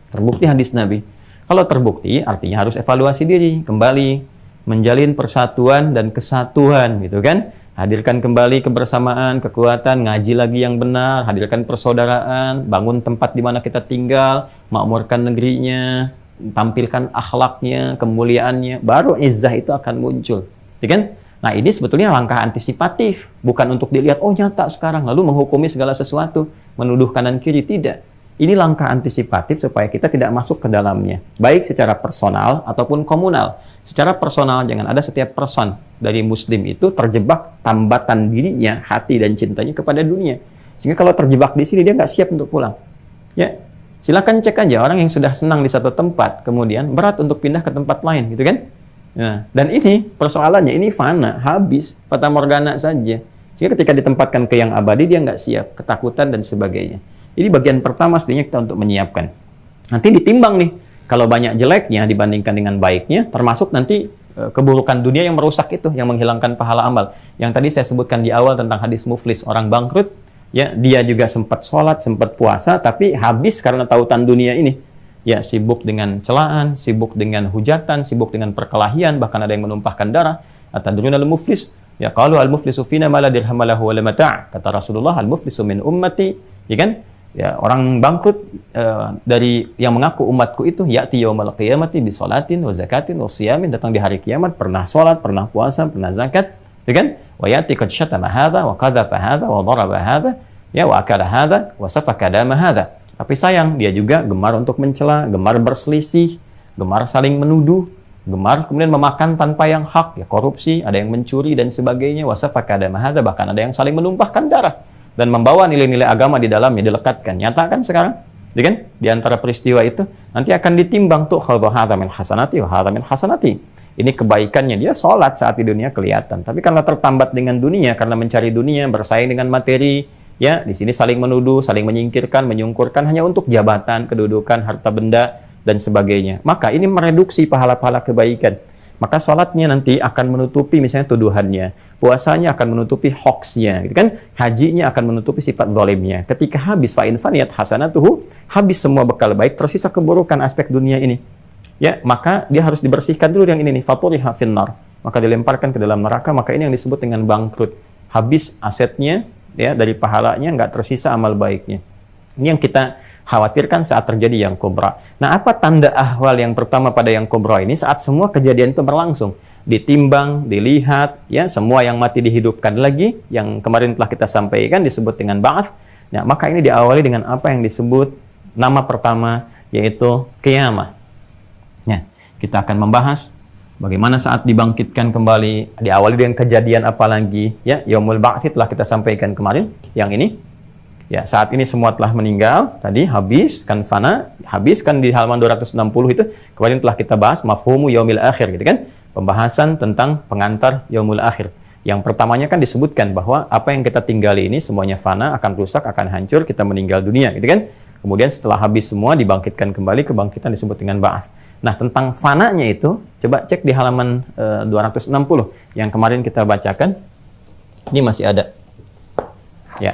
Terbukti hadis Nabi. Kalau terbukti, artinya harus evaluasi diri, kembali menjalin persatuan dan kesatuan, gitu kan? Hadirkan kembali kebersamaan, kekuatan, ngaji lagi yang benar, hadirkan persaudaraan, bangun tempat di mana kita tinggal, makmurkan negerinya, tampilkan akhlaknya, kemuliaannya, baru izzah itu akan muncul, gitu kan? Nah, ini sebetulnya langkah antisipatif, bukan untuk dilihat, oh nyata sekarang, lalu menghukumi segala sesuatu, menuduh kanan kiri, tidak. Ini langkah antisipatif supaya kita tidak masuk ke dalamnya, baik secara personal ataupun komunal. Secara personal, jangan ada setiap person dari muslim itu terjebak tambatan dirinya, hati dan cintanya kepada dunia. Sehingga kalau terjebak di sini, dia nggak siap untuk pulang. Ya, silakan cek aja orang yang sudah senang di satu tempat, kemudian berat untuk pindah ke tempat lain, gitu kan? Nah, dan ini persoalannya, ini fana, habis, fata morgana saja. Sehingga ketika ditempatkan ke yang abadi, dia nggak siap, ketakutan dan sebagainya. Ini bagian pertama sebenarnya kita untuk menyiapkan. Nanti ditimbang nih, kalau banyak jeleknya dibandingkan dengan baiknya, termasuk nanti keburukan dunia yang merusak itu, yang menghilangkan pahala amal. Yang tadi saya sebutkan di awal tentang hadis muflis, orang bangkrut, ya dia juga sempat sholat, sempat puasa, tapi habis karena tautan dunia ini. Ya, sibuk dengan celaan, sibuk dengan hujatan, sibuk dengan perkelahian, bahkan ada yang menumpahkan darah. Atadruna al-muflis, ya qalu al-muflisu fina ma la dirham lahu wa la mata'. Kata Rasulullah, al-muflisu min ummati, ya kan? Ya, orang bangkrut dari yang mengaku umatku itu ya'ti yaumal qiyamati bi sholatin wa zakatin wa siyamin, datang di hari kiamat pernah salat, pernah puasa, pernah zakat, ya kan? Wa ya'ti qad syatama hadza wa qadhafa hadza wa daraba hadza, ya wa akala hadza wa safaka dama hadza. Tapi sayang, dia juga gemar untuk mencela, gemar berselisih, gemar saling menuduh, gemar kemudian memakan tanpa yang hak, ya korupsi, ada yang mencuri dan sebagainya, wa safaka dama hadza, bahkan ada yang saling menumpahkan darah. Dan membawa nilai-nilai agama di dalamnya, dilekatkan. Nyata kan sekarang? Ya kan? Di antara peristiwa itu, nanti akan ditimbang tuh, khadha hadha min hasanati wa hadha min hasanati. Ini kebaikannya, dia sholat saat di dunia kelihatan. Tapi karena tertambat dengan dunia, karena mencari dunia, bersaing dengan materi, ya, di sini saling menuduh, saling menyingkirkan, menyungkurkan, hanya untuk jabatan, kedudukan, harta benda, dan sebagainya. Maka ini mereduksi pahala-pahala kebaikan. maka sholatnya nanti akan menutupi misalnya tuduhannya, puasanya akan menutupi hoaxnya, gitu kan? Hajinya akan menutupi sifat zalimnya. Ketika habis fa'in faniyat hasanatuhu, habis semua bekal baik, tersisa keburukan aspek dunia ini. Ya, maka dia harus dibersihkan dulu yang ini nih, faturiha finnar. Maka dilemparkan ke dalam neraka, maka ini yang disebut dengan bangkrut. Habis asetnya, ya, dari pahalanya nggak tersisa amal baiknya. Ini yang kita khawatirkan saat terjadi yang kubra. Nah, apa tanda ahwal yang pertama pada yang kubra ini? Saat semua kejadian itu berlangsung, ditimbang, dilihat, ya, semua yang mati dihidupkan lagi, yang kemarin telah kita sampaikan disebut dengan ba'ats. Nah, maka ini diawali dengan apa yang disebut nama pertama, yaitu qiyamah. Nah, kita akan membahas bagaimana saat dibangkitkan kembali, diawali dengan kejadian apa lagi, ya, yaumul ba'ats telah kita sampaikan kemarin, yang ini. Ya, saat ini semua telah meninggal, tadi habis, kan fana, habis kan di halaman 260 itu, kemarin telah kita bahas mafhumu yaumil akhir, gitu kan? Pembahasan tentang pengantar yaumul akhir. Yang pertamanya kan disebutkan bahwa apa yang kita tinggali ini semuanya fana, akan rusak, akan hancur, kita meninggal dunia, gitu kan? Kemudian setelah habis semua dibangkitkan kembali, kebangkitan disebut dengan ba'ats. Nah, tentang fananya itu, coba cek di halaman 260 yang kemarin kita bacakan. Ini masih ada. Ya.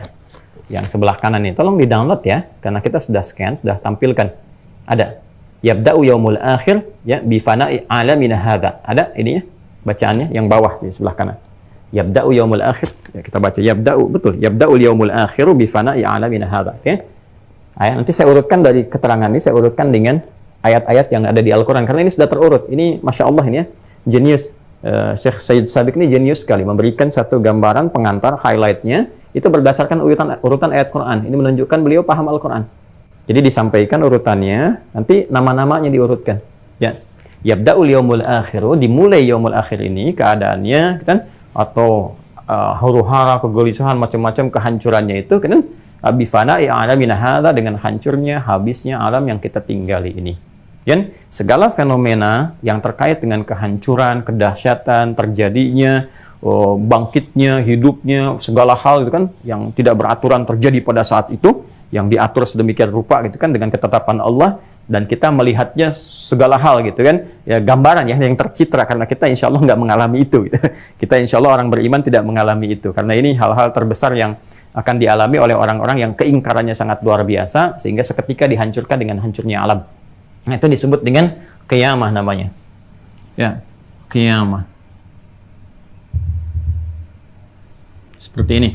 Yang sebelah kanan ini, tolong di-download ya, karena kita sudah scan, sudah tampilkan. Ada. Yabda'u yaumul akhir, ya, bifana'i alamina hadha. Ada ininya, bacaannya, yang bawah di sebelah kanan. Yabda'u yaumul akhir, ya, kita baca yabda'u, betul. Yabda'u yaumul akhiru bifana'i alamina hadha. Oke? Nanti saya urutkan dari keterangan ini, saya urutkan dengan ayat-ayat yang ada di Al-Quran. Karena ini sudah terurut. Ini, Masya Allah ini ya, jenius. Syekh Sayyid Sabiq ini jenius sekali, memberikan satu gambaran pengantar, highlight-nya, itu berdasarkan urutan ayat Quran. Ini menunjukkan beliau paham Al-Quran. Jadi disampaikan urutannya, nanti nama-namanya diurutkan. Ya, yabda'ul yaumul akhiru, dimulai yaumul akhir ini keadaannya, kan, atau huru-hara, kegelisahan, macam-macam kehancurannya itu, kan, bifana'i alamina hadza, dengan hancurnya, habisnya alam yang kita tinggali ini. Dan segala fenomena yang terkait dengan kehancuran, kedahsyatan, terjadinya, bangkitnya, hidupnya, segala hal itu kan yang tidak beraturan terjadi pada saat itu, yang diatur sedemikian rupa gitu kan dengan ketetapan Allah, dan kita melihatnya segala hal gitu kan, ya, gambaran ya yang tercitra, karena kita insya Allah nggak mengalami itu gitu. Kita insya Allah orang beriman tidak mengalami itu, karena ini hal-hal terbesar yang akan dialami oleh orang-orang yang keingkarannya sangat luar biasa, sehingga seketika dihancurkan dengan hancurnya alam. Nah, itu disebut dengan qiyamah namanya. Ya, qiyamah. Seperti ini.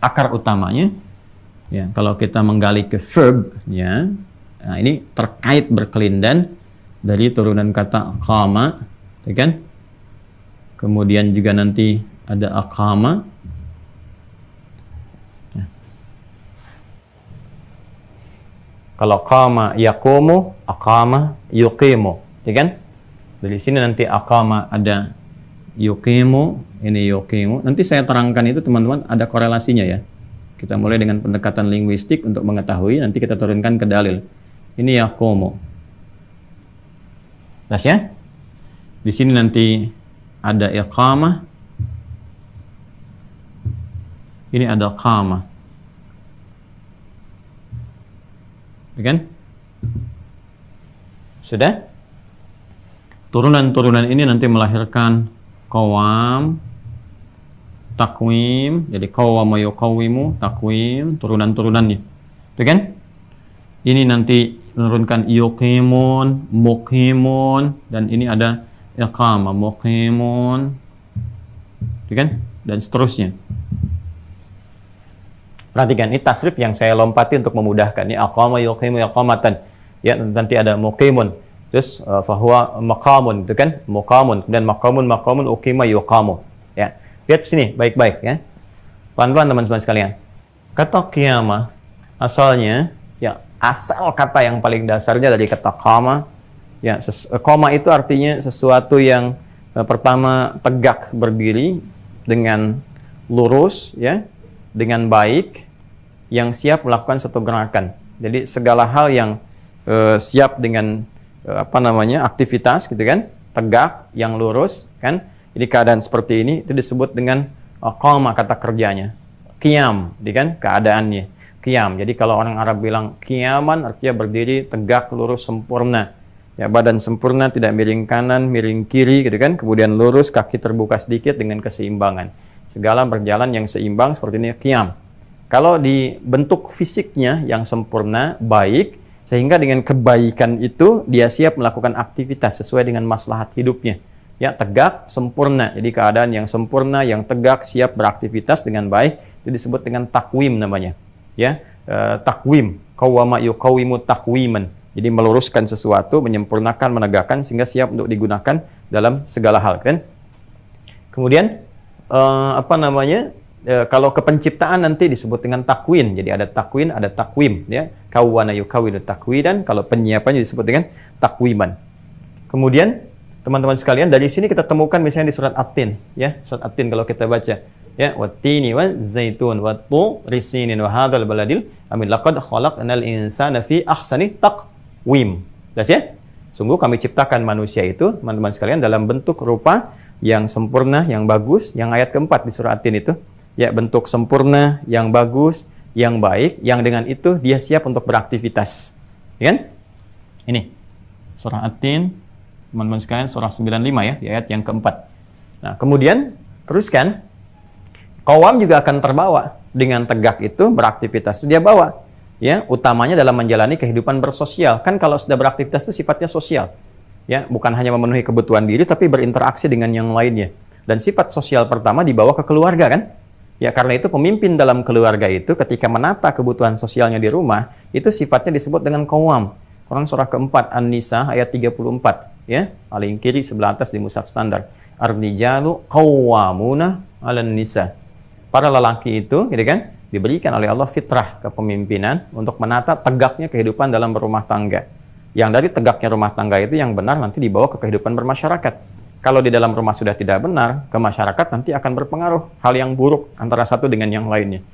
Akar utamanya. Ya, kalau kita menggali ke verb-nya, nah ini terkait berkelindan dari turunan kata aqama, ya kan? Kemudian juga nanti ada aqama. Kalau qama yaqumu, aqama yuqimu, ya kan? Dari sini nanti aqama ada yuqimu, ini yuqimu. Nanti saya terangkan itu teman-teman, ada korelasinya ya. Kita mulai dengan pendekatan linguistik untuk mengetahui, nanti kita turunkan ke dalil. Ini yaqumu. Jelas ya? Di sini nanti ada iqamah. Ini ada qamah. Kan? Sudah? Turunan-turunan ini nanti melahirkan qawam, takwim. Jadi qawama yuqawimu, takwim, turunan-turunannya. Itu kan? Ini nanti menurunkan yuqimun, muqimun, dan ini ada iqamah, muqimun. Itu kan? Dan seterusnya. Perhatikan, ini tasrif yang saya lompati untuk memudahkan. Ini aqama yuqimu iqamatan. Ya, nanti ada muqimun. Terus fahuwa maqamun, itu kan? Muqamun. Dan maqamun uqima yuqamu. Ya. Lihat sini baik-baik ya. Pelan-pelan teman-teman sekalian. Kata qiyamah asalnya, ya, asal kata yang paling dasarnya dari kata qama. Ya, qama itu artinya sesuatu yang pertama tegak berdiri dengan lurus, ya, dengan baik, yang siap melakukan satu gerakan. Jadi segala hal yang siap dengan aktivitas gitu kan, tegak, yang lurus kan. Jadi keadaan seperti ini itu disebut dengan qama, kata kerjanya. Qiyam, jadi kan keadaannya. Qiyam. Jadi kalau orang Arab bilang qiyaman artinya berdiri tegak, lurus, sempurna. Ya, badan sempurna, tidak miring kanan, miring kiri gitu kan. Kemudian lurus, kaki terbuka sedikit dengan keseimbangan. Segala berjalan yang seimbang seperti ini qiyam. Kalau di bentuk fisiknya yang sempurna, baik, sehingga dengan kebaikan itu dia siap melakukan aktivitas sesuai dengan maslahat hidupnya. Ya, tegak, sempurna. Jadi keadaan yang sempurna, yang tegak, siap beraktivitas dengan baik, itu disebut dengan takwim namanya. Ya, takwim, qawwama yuqawwimu takwiman. Jadi meluruskan sesuatu, menyempurnakan, menegakkan sehingga siap untuk digunakan dalam segala hal, kan? Kemudian kalau kepenciptaan nanti disebut dengan takwin. Jadi ada takwin, ada takwim, ya. Kawwana yukawwinu takwidan, kalau penyiapannya disebut dengan takwiman. Kemudian teman-teman sekalian, dari sini kita temukan misalnya di surat At-Tin, ya. Surat At-Tin kalau kita baca, ya, wattini wa zaitun wa turi sinin wa hadzal baladil amin laqad khalaqnal insana fi ahsani taqwim. Jelas ya? Sungguh kami ciptakan manusia itu, teman-teman sekalian, dalam bentuk rupa yang sempurna, yang bagus, yang ayat keempat di surah At-Tin itu, ya, bentuk sempurna, yang bagus, yang baik, yang dengan itu dia siap untuk beraktivitas. Ya kan? Ini surah At-Tin, teman-teman sekalian, surah 95 ya, di ayat yang keempat. Nah, kemudian teruskan, qawam juga akan terbawa dengan tegak itu beraktivitas. Dia bawa, ya, utamanya dalam menjalani kehidupan bersosial. Kan kalau sudah beraktivitas itu sifatnya sosial. Ya, bukan hanya memenuhi kebutuhan diri tapi berinteraksi dengan yang lainnya. Dan sifat sosial pertama dibawa ke keluarga, kan? Ya, karena itu pemimpin dalam keluarga itu ketika menata kebutuhan sosialnya di rumah, itu sifatnya disebut dengan qawam. Quran surah keempat An-Nisa ayat 34, ya, paling kiri sebelah atas di mushaf standar. Ar-rijalu qawwamuna 'alan nisa. Para lelaki itu, gitu kan, diberikan oleh Allah fitrah kepemimpinan untuk menata tegaknya kehidupan dalam berumah tangga. Yang dari tegaknya rumah tangga itu yang benar nanti dibawa ke kehidupan bermasyarakat. Kalau di dalam rumah sudah tidak benar, ke masyarakat nanti akan berpengaruh hal yang buruk antara satu dengan yang lainnya.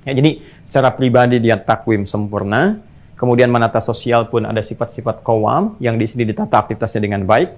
Ya, jadi secara pribadi dia takwim sempurna, kemudian menata sosial pun ada sifat-sifat qawam yang di sini ditata aktivitasnya dengan baik.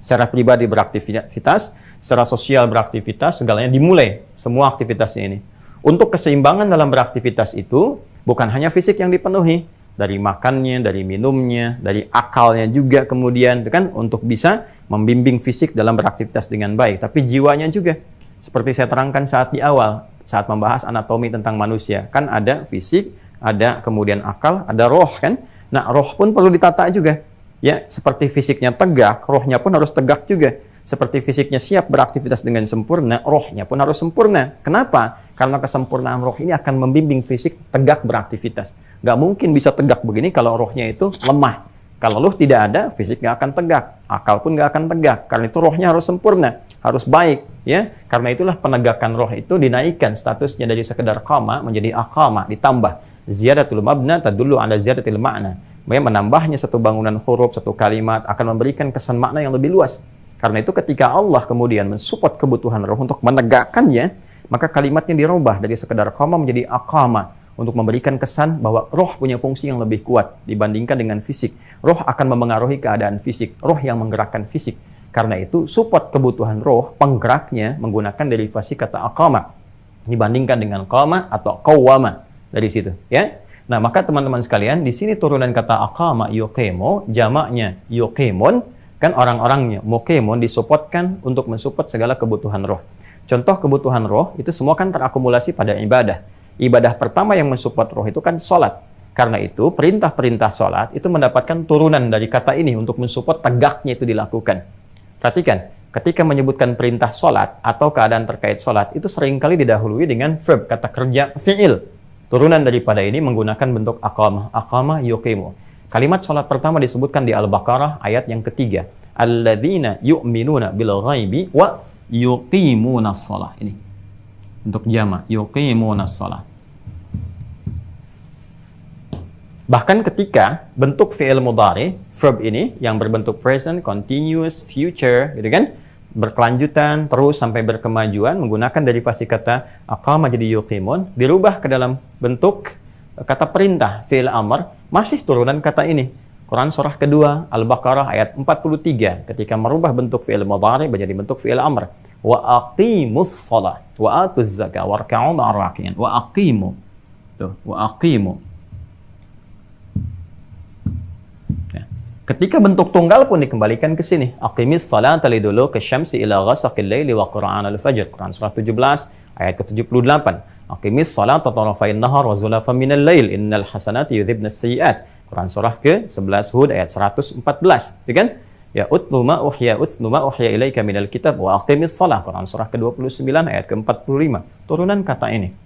Secara pribadi beraktivitas, secara sosial beraktivitas, segalanya dimulai, semua aktivitasnya ini. Untuk keseimbangan dalam beraktivitas itu, bukan hanya fisik yang dipenuhi, dari makannya, dari minumnya, dari akalnya juga kemudian, kan, untuk bisa membimbing fisik dalam beraktivitas dengan baik, tapi jiwanya juga. Seperti saya terangkan saat di awal, saat membahas anatomi tentang manusia, kan ada fisik, ada kemudian akal, ada roh, kan. Nah, roh pun perlu ditata juga. Ya, seperti fisiknya tegak, rohnya pun harus tegak juga. Seperti fisiknya siap beraktivitas dengan sempurna, rohnya pun harus sempurna. Kenapa? Karena kesempurnaan roh ini akan membimbing fisik tegak beraktivitas. Nggak mungkin bisa tegak begini kalau rohnya itu lemah. Kalau roh tidak ada, fisik nggak akan tegak. Akal pun nggak akan tegak. Karena itu rohnya harus sempurna, harus baik. Ya, karena itulah penegakan roh itu dinaikkan statusnya dari sekedar qama menjadi aqama, ditambah. Ziyadatul mabna tadullu ala ziyadatil ma'na. Menambahnya satu bangunan huruf, satu kalimat akan memberikan kesan makna yang lebih luas. Karena itu ketika Allah kemudian mensupport kebutuhan roh untuk menegakkannya, maka kalimatnya dirubah dari sekedar qama menjadi aqama untuk memberikan kesan bahwa roh punya fungsi yang lebih kuat dibandingkan dengan fisik. Roh akan memengaruhi keadaan fisik, roh yang menggerakkan fisik. Karena itu support kebutuhan roh, penggeraknya menggunakan derivasi kata aqama dibandingkan dengan qama atau qawwama dari situ, ya. Nah, maka teman-teman sekalian, di sini turunan kata aqama yuqimo, jamaknya yuqimun, kan orang-orangnya muqimun disupportkan untuk mensupport segala kebutuhan roh. Contoh kebutuhan roh itu semua kan terakumulasi pada ibadah. Ibadah pertama yang mensupport roh itu kan sholat. Karena itu perintah-perintah sholat itu mendapatkan turunan dari kata ini untuk mensupport tegaknya itu dilakukan. Perhatikan, ketika menyebutkan perintah sholat atau keadaan terkait sholat itu seringkali didahului dengan verb, kata kerja fi'il. Turunan daripada ini menggunakan bentuk aqamah, aqamah yuqimu. Kalimat sholat pertama disebutkan di Al-Baqarah ayat yang ketiga. Alladzina yu'minuna bil ghaibi wa yuqimunas shalah. Ini untuk jama, yuqimunas shalah. Bahkan ketika bentuk fi'il mudhari, verb ini yang berbentuk present, continuous, future, gitu kan? Berkelanjutan terus sampai berkemajuan menggunakan derivasi kata aqama jadi yuqimun, dirubah ke dalam bentuk kata perintah fi'il amr, masih turunan kata ini. Quran surah kedua Al-Baqarah ayat 43 ketika merubah bentuk fi'il mudhari menjadi bentuk fi'il amr. Wa aqimus shalah wa atuz zakah warka'u ma'ar raki'in. Wa aqimu. Tuh, wa aqimu. Ketika bentuk tunggal pun dikembalikan ke sini. Aqimis salata liduluki syamsi ila ghasaqil laili wa qur'anal fajr. Quran surah 17 ayat ke-78. Aqimis salata tarafain nahar wa zulafan minal lail innal hasanati yudhibnas sayyi'at. Quran surah ke-11 Hud ayat 114. Ya kan? Ya utlu ma uhya ilaika minal kitab wa aqimis salah. Quran surah ke-29 ayat ke-45. Turunan kata ini.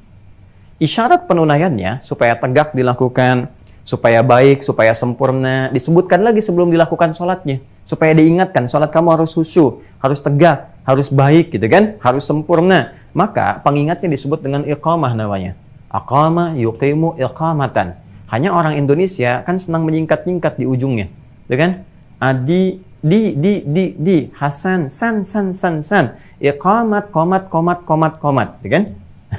Isyarat penunaiannya supaya tegak dilakukan, supaya baik, supaya sempurna, disebutkan lagi sebelum dilakukan sholatnya. Supaya diingatkan, sholat kamu harus khusyuk, harus tegak, harus baik gitu kan, harus sempurna. Maka pengingatnya disebut dengan iqamah namanya. Aqama yuqimu iqamatan. Hanya orang Indonesia kan senang menyingkat-nyingkat di ujungnya. Gitu kan? Hasan, san. Iqamat, komat. Gitu kan?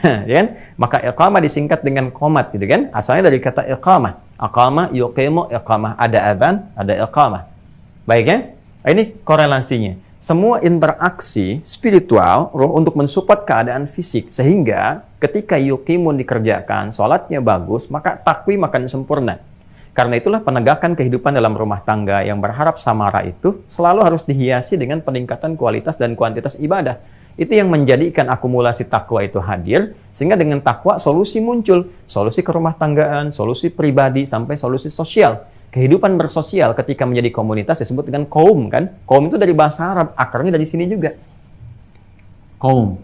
Ya kan? Maka iqamah disingkat dengan komat gitu kan? Asalnya dari kata iqamah. Aqama yuqimu iqamah. Ada adzan, ada iqamah. Baik ya? Ini korelasinya. Semua interaksi spiritual roh untuk mensupport keadaan fisik sehingga ketika yuqimun dikerjakan, sholatnya bagus, maka takwim akan sempurna. Karena itulah penegakan kehidupan dalam rumah tangga yang berharap samara itu selalu harus dihiasi dengan peningkatan kualitas dan kuantitas ibadah. Itu yang menjadikan akumulasi takwa itu hadir, sehingga dengan takwa solusi muncul. Solusi kerumah tanggaan, solusi pribadi, sampai solusi sosial. Kehidupan bersosial ketika menjadi komunitas disebut dengan kaum kan? Kaum itu dari bahasa Arab, akarnya dari sini juga. Kaum.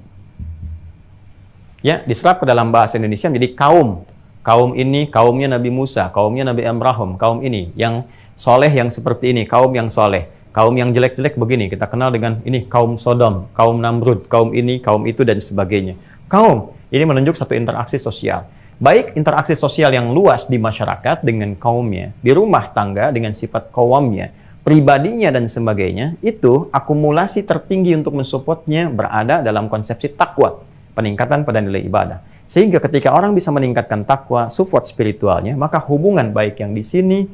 Ya, diserap ke dalam bahasa Indonesia menjadi kaum. Kaum ini, kaumnya Nabi Musa, kaumnya Nabi Ibrahim, kaum ini. Yang soleh yang seperti ini, kaum yang soleh. Kaum yang jelek-jelek begini, kita kenal dengan ini kaum Sodom, kaum Namrud, kaum ini, kaum itu, dan sebagainya. Kaum, ini menunjuk satu interaksi sosial. Baik interaksi sosial yang luas di masyarakat dengan kaumnya, di rumah tangga dengan sifat kaumnya, pribadinya, dan sebagainya, itu akumulasi tertinggi untuk mensupportnya berada dalam konsepsi takwa, peningkatan pada nilai ibadah. Sehingga ketika orang bisa meningkatkan takwa, support spiritualnya, maka hubungan baik yang di sini,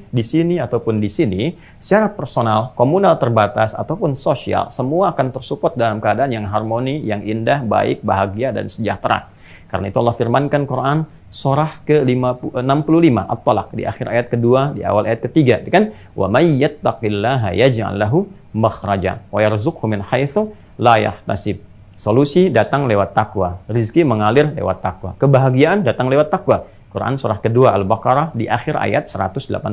ataupun di sini, secara personal, komunal terbatas, ataupun sosial, semua akan tersupport dalam keadaan yang harmoni, yang indah, baik, bahagia, dan sejahtera. Karena itu Allah firmankan Quran, surah ke-65, At-Talaq, di akhir ayat kedua, di awal ayat ketiga. Kan? وَمَنْ يَتَّقِ اللَّهَ يَجْعَلْ لَهُ مَخْرَجًا وَيَرْزُقْهُ مِنْ حَيْثُ لَا يَحْتَسِبُ. Solusi datang lewat takwa, rizki mengalir lewat takwa, kebahagiaan datang lewat takwa. Quran surah kedua Al-Baqarah di akhir ayat 189.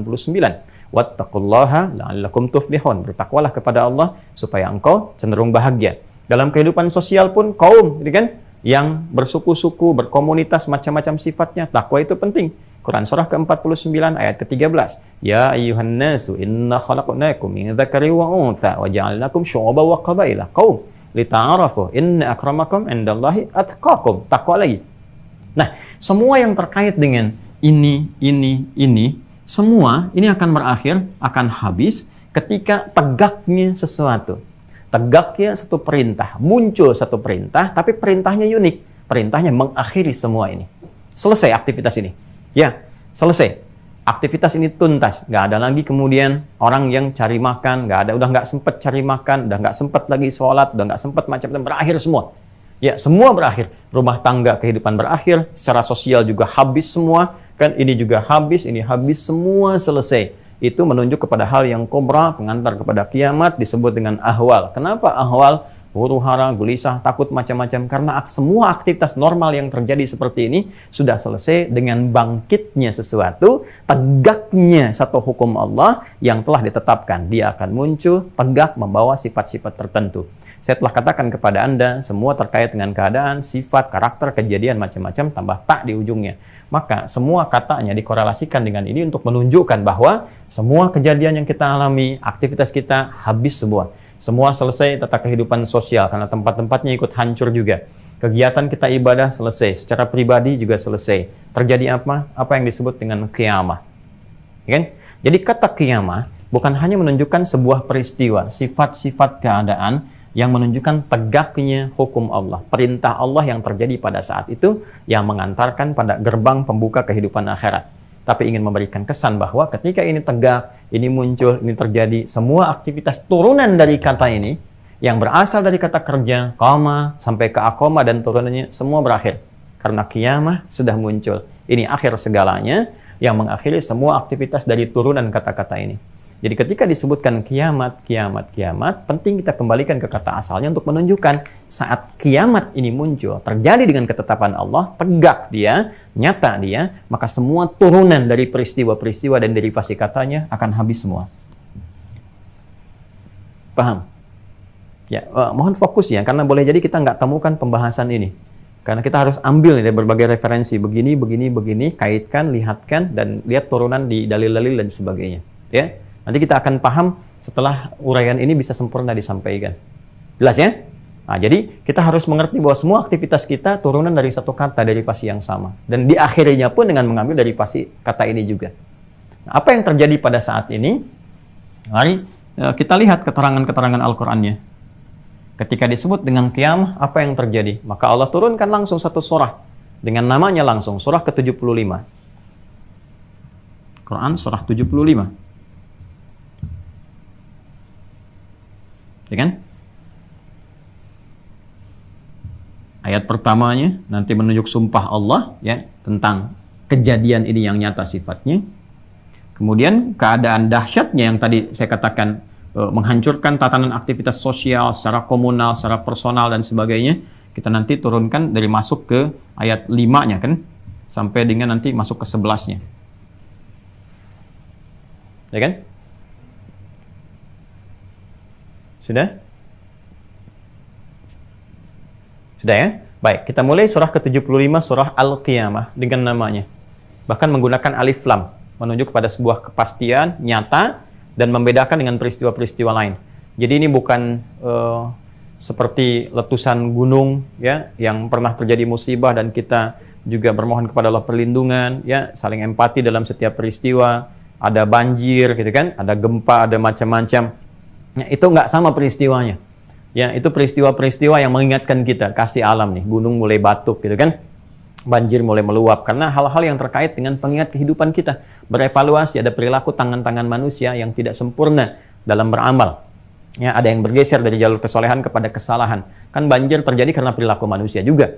Wattaqullaha la'allakum tuflihun. Bertakwalah kepada Allah supaya engkau cenderung bahagia. Dalam kehidupan sosial pun kaum, gitu kan? Yang bersuku-suku, berkomunitas, macam-macam sifatnya, takwa itu penting. Quran surah ke-49 ayat ke-13. Ya ayyuhan nasu inna khalaqnakum min dzakari wa untha wa ja'alnakum syu'uban wa qabaila. Qaum lita'arafu inna akramakum indallahi atqakum. Takwa lagi. Nah, semua yang terkait dengan ini, semua ini akan berakhir, akan habis ketika tegaknya sesuatu. Tegaknya satu perintah, muncul satu perintah, tapi perintahnya unik. Perintahnya mengakhiri semua ini. Selesai aktivitas ini. Ya, selesai. Aktivitas ini tuntas, nggak ada lagi kemudian orang yang cari makan, udah nggak sempet cari makan, udah nggak sempet lagi sholat, udah nggak sempet macam-macam, berakhir semua. Ya, semua berakhir. Rumah tangga, kehidupan berakhir, secara sosial juga habis semua, kan ini juga habis, ini habis, semua selesai. Itu menunjuk kepada hal yang kubra, pengantar kepada kiamat, disebut dengan ahwal. Kenapa ahwal? Huru-hara, gelisah, takut, macam-macam. Karena semua aktivitas normal yang terjadi seperti ini sudah selesai dengan bangkitnya sesuatu, tegaknya satu hukum Allah yang telah ditetapkan. Dia akan muncul, tegak, membawa sifat-sifat tertentu. Saya telah katakan kepada Anda, semua terkait dengan keadaan, sifat, karakter, kejadian, macam-macam, tambah tak di ujungnya. Maka semua katanya dikorelasikan dengan ini untuk menunjukkan bahwa semua kejadian yang kita alami, aktivitas kita habis semua. Semua selesai tata kehidupan sosial karena tempat-tempatnya ikut hancur juga. Kegiatan kita ibadah selesai, secara pribadi juga selesai. Terjadi apa? Apa yang disebut dengan qiyamah. Kan? Jadi kata qiyamah bukan hanya menunjukkan sebuah peristiwa, sifat-sifat keadaan yang menunjukkan tegaknya hukum Allah, perintah Allah yang terjadi pada saat itu yang mengantarkan pada gerbang pembuka kehidupan akhirat. Tapi ingin memberikan kesan bahwa ketika ini tegak, ini muncul, ini terjadi, semua aktivitas turunan dari kata ini, yang berasal dari kata kerja, qama, sampai ke aqama dan turunannya, semua berakhir. Karena qiyamah sudah muncul. Ini akhir segalanya, yang mengakhiri semua aktivitas dari turunan kata-kata ini. Jadi ketika disebutkan kiamat, kiamat, kiamat, penting kita kembalikan ke kata asalnya untuk menunjukkan saat kiamat ini muncul, terjadi dengan ketetapan Allah, tegak dia, nyata dia, maka semua turunan dari peristiwa-peristiwa dan derivasi katanya akan habis semua. Paham? Ya, mohon fokus ya, karena boleh jadi kita nggak temukan pembahasan ini. Karena kita harus ambil dari berbagai referensi, begini, begini, begini, kaitkan, lihatkan, dan lihat turunan di dalil-dalil dan sebagainya. Ya. Nanti kita akan paham setelah uraian ini bisa sempurna disampaikan. Jelas ya? Nah, jadi kita harus mengerti bahwa semua aktivitas kita turunan dari satu kata derivasi yang sama. Dan diakhirinya pun dengan mengambil derivasi kata ini juga. Nah, apa yang terjadi pada saat ini? Mari kita lihat keterangan-keterangan Al-Qur'annya. Ketika disebut dengan qiyamah, apa yang terjadi? Maka Allah turunkan langsung satu surah dengan namanya langsung, surah ke-75. Quran surah 75. Ya kan? Ayat pertamanya nanti menunjuk sumpah Allah ya tentang kejadian ini yang nyata sifatnya. Kemudian keadaan dahsyatnya yang tadi saya katakan menghancurkan tatanan aktivitas sosial secara komunal, secara personal dan sebagainya. Kita nanti turunkan dari masuk ke ayat 5-nya kan sampai dengan nanti masuk ke 11-nya. Ya kan? Sudah? Sudah ya? Baik, kita mulai surah ke-75, surah Al-Qiyamah dengan namanya. Bahkan menggunakan alif lam, menunjuk kepada sebuah kepastian, nyata, dan membedakan dengan peristiwa-peristiwa lain. Jadi ini bukan seperti letusan gunung, ya, yang pernah terjadi musibah dan kita juga bermohon kepada Allah perlindungan, ya, saling empati dalam setiap peristiwa, ada banjir, gitu kan, ada gempa, ada macam-macam. Ya, itu nggak sama peristiwanya. Ya, itu peristiwa-peristiwa yang mengingatkan kita, kasih alam nih, gunung mulai batuk gitu kan, banjir mulai meluap, karena hal-hal yang terkait dengan pengingat kehidupan kita, berevaluasi, ada perilaku tangan-tangan manusia yang tidak sempurna dalam beramal. Ya, ada yang bergeser dari jalur kesolehan kepada kesalahan. Kan banjir terjadi karena perilaku manusia juga.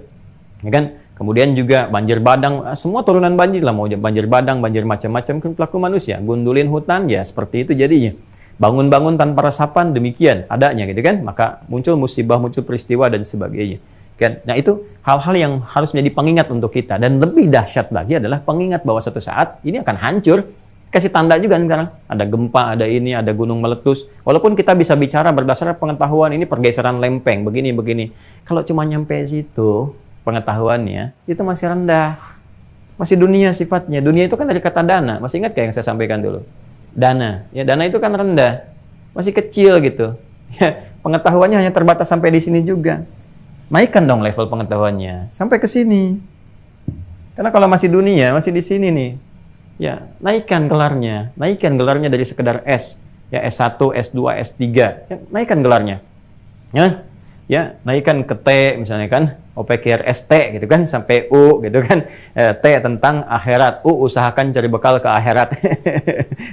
Ya kan? Kemudian juga banjir badang, semua turunan banjir lah, mau banjir badang, banjir macam-macam, kan perilaku manusia. Gundulin hutan, ya seperti itu jadinya. Bangun-bangun tanpa resapan, demikian adanya gitu kan, maka muncul musibah, muncul peristiwa dan sebagainya kan. Nah, itu hal-hal yang harus menjadi pengingat untuk kita, dan lebih dahsyat lagi adalah pengingat bahwa suatu saat ini akan hancur. Kasih tanda juga sekarang, ada gempa, ada ini, ada gunung meletus. Walaupun kita bisa bicara berdasarkan pengetahuan ini pergeseran lempeng begini. Kalau cuma nyampe situ pengetahuannya, itu masih rendah, masih dunia sifatnya. Dunia itu kan dari kata dana, masih ingat kayak yang saya sampaikan dulu? Dana, ya dana itu kan rendah, masih kecil gitu. Ya, pengetahuannya hanya terbatas sampai di sini juga. Naikkan dong level pengetahuannya sampai ke sini. Karena kalau masih dunia, masih di sini nih. Ya, naikkan gelarnya dari sekedar S, ya S1, S2, S3. Ya, naikkan gelarnya. Ya, naikkan ke T misalnya kan, OPQR ST gitu kan, sampai U gitu kan, T tentang akhirat, U usahakan cari bekal ke akhirat,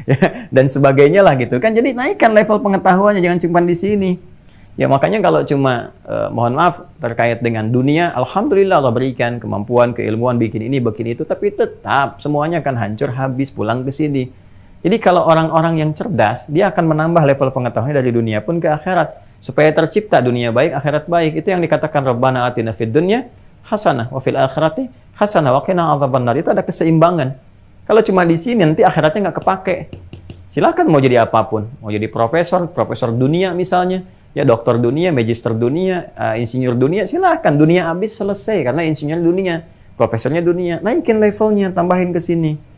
ya, dan sebagainya lah gitu kan. Jadi naikkan level pengetahuannya, jangan cuma di sini. Ya, makanya kalau cuma mohon maaf terkait dengan dunia, alhamdulillah Allah berikan kemampuan, keilmuan, bikin ini, bikin itu, tapi tetap semuanya akan hancur habis pulang ke sini. Jadi kalau orang-orang yang cerdas, dia akan menambah level pengetahuannya dari dunia pun ke akhirat. Supaya tercipta dunia baik, akhirat baik. Itu yang dikatakan Rabbana atina fid dunya hasanah wa fil akhirati hasanah wa qina adzabannar. Itu ada keseimbangan. Kalau cuma di sini nanti akhiratnya nggak kepake. Silakan mau jadi apapun, mau jadi profesor dunia misalnya, ya dokter dunia, magister dunia, insinyur dunia, silakan. Dunia habis selesai karena insinyur dunia, profesornya dunia. Naikin levelnya, tambahin ke sini.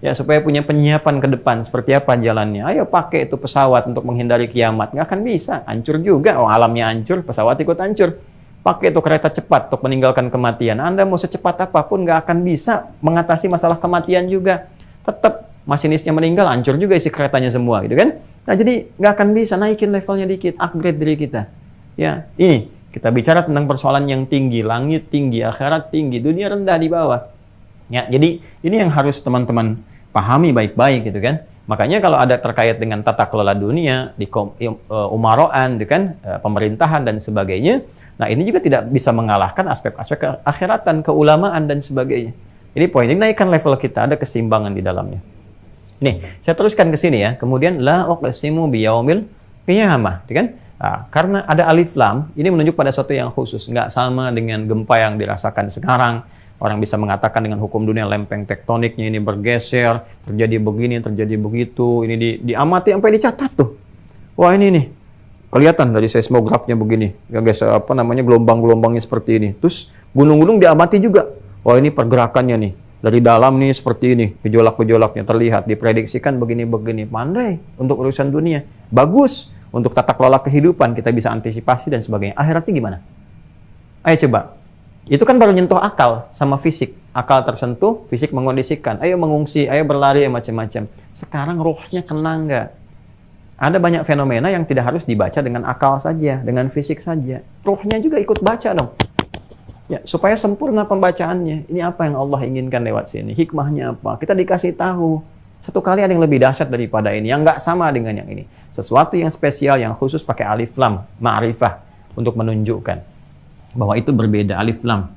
Ya, supaya punya penyiapan ke depan, seperti apa jalannya. Ayo pakai itu pesawat untuk menghindari kiamat. Nggak akan bisa, hancur juga. Oh, alamnya hancur, pesawat ikut hancur. Pakai itu kereta cepat untuk meninggalkan kematian. Anda mau secepat apapun nggak akan bisa mengatasi masalah kematian juga. Tetap masinisnya meninggal, hancur juga isi keretanya semua, gitu kan? Nah, jadi nggak akan bisa, naikin levelnya dikit, upgrade diri kita. Ya, ini kita bicara tentang persoalan yang tinggi, langit tinggi, akhirat tinggi, dunia rendah di bawah. Ya, jadi ini yang harus teman-teman pahami baik-baik gitu kan. Makanya kalau ada terkait dengan tata kelola dunia, di umaroan, gitu kan, pemerintahan dan sebagainya. Nah, ini juga tidak bisa mengalahkan aspek-aspek keakhiratan, keulamaan dan sebagainya. Ini poin, ini naikkan level kita, ada keseimbangan di dalamnya. Nih, saya teruskan ke sini ya. Kemudian la uqsimu biyaumil qiyamah, kan? Nah, karena ada alif lam, ini menunjuk pada sesuatu yang khusus, nggak sama dengan gempa yang dirasakan sekarang. Orang bisa mengatakan dengan hukum dunia lempeng tektoniknya ini bergeser, terjadi begini, terjadi begitu, ini diamati sampai dicatat tuh. Wah, ini nih kelihatan dari seismografnya begini, ya guys, apa namanya, gelombang-gelombangnya seperti ini. Terus gunung-gunung diamati juga. Wah, ini pergerakannya nih dari dalam nih seperti ini, gejolak-gejolaknya terlihat, diprediksikan begini-begini. Pandai untuk urusan dunia, bagus untuk tata kelola kehidupan, kita bisa antisipasi dan sebagainya. Akhiratnya gimana? Ayo coba, itu kan baru nyentuh akal sama fisik. Akal tersentuh, fisik mengondisikan. Ayo mengungsi, ayo berlari, macam-macam. Sekarang rohnya kena nggak? Ada banyak fenomena yang tidak harus dibaca dengan akal saja, dengan fisik saja. Rohnya juga ikut baca dong. Ya, supaya sempurna pembacaannya. Ini apa yang Allah inginkan lewat sini? Hikmahnya apa? Kita dikasih tahu. Satu kali ada yang lebih dahsyat daripada ini, yang nggak sama dengan yang ini. Sesuatu yang spesial, yang khusus pakai alif lam, ma'rifah, untuk menunjukkan bahwa itu berbeda, alif lam.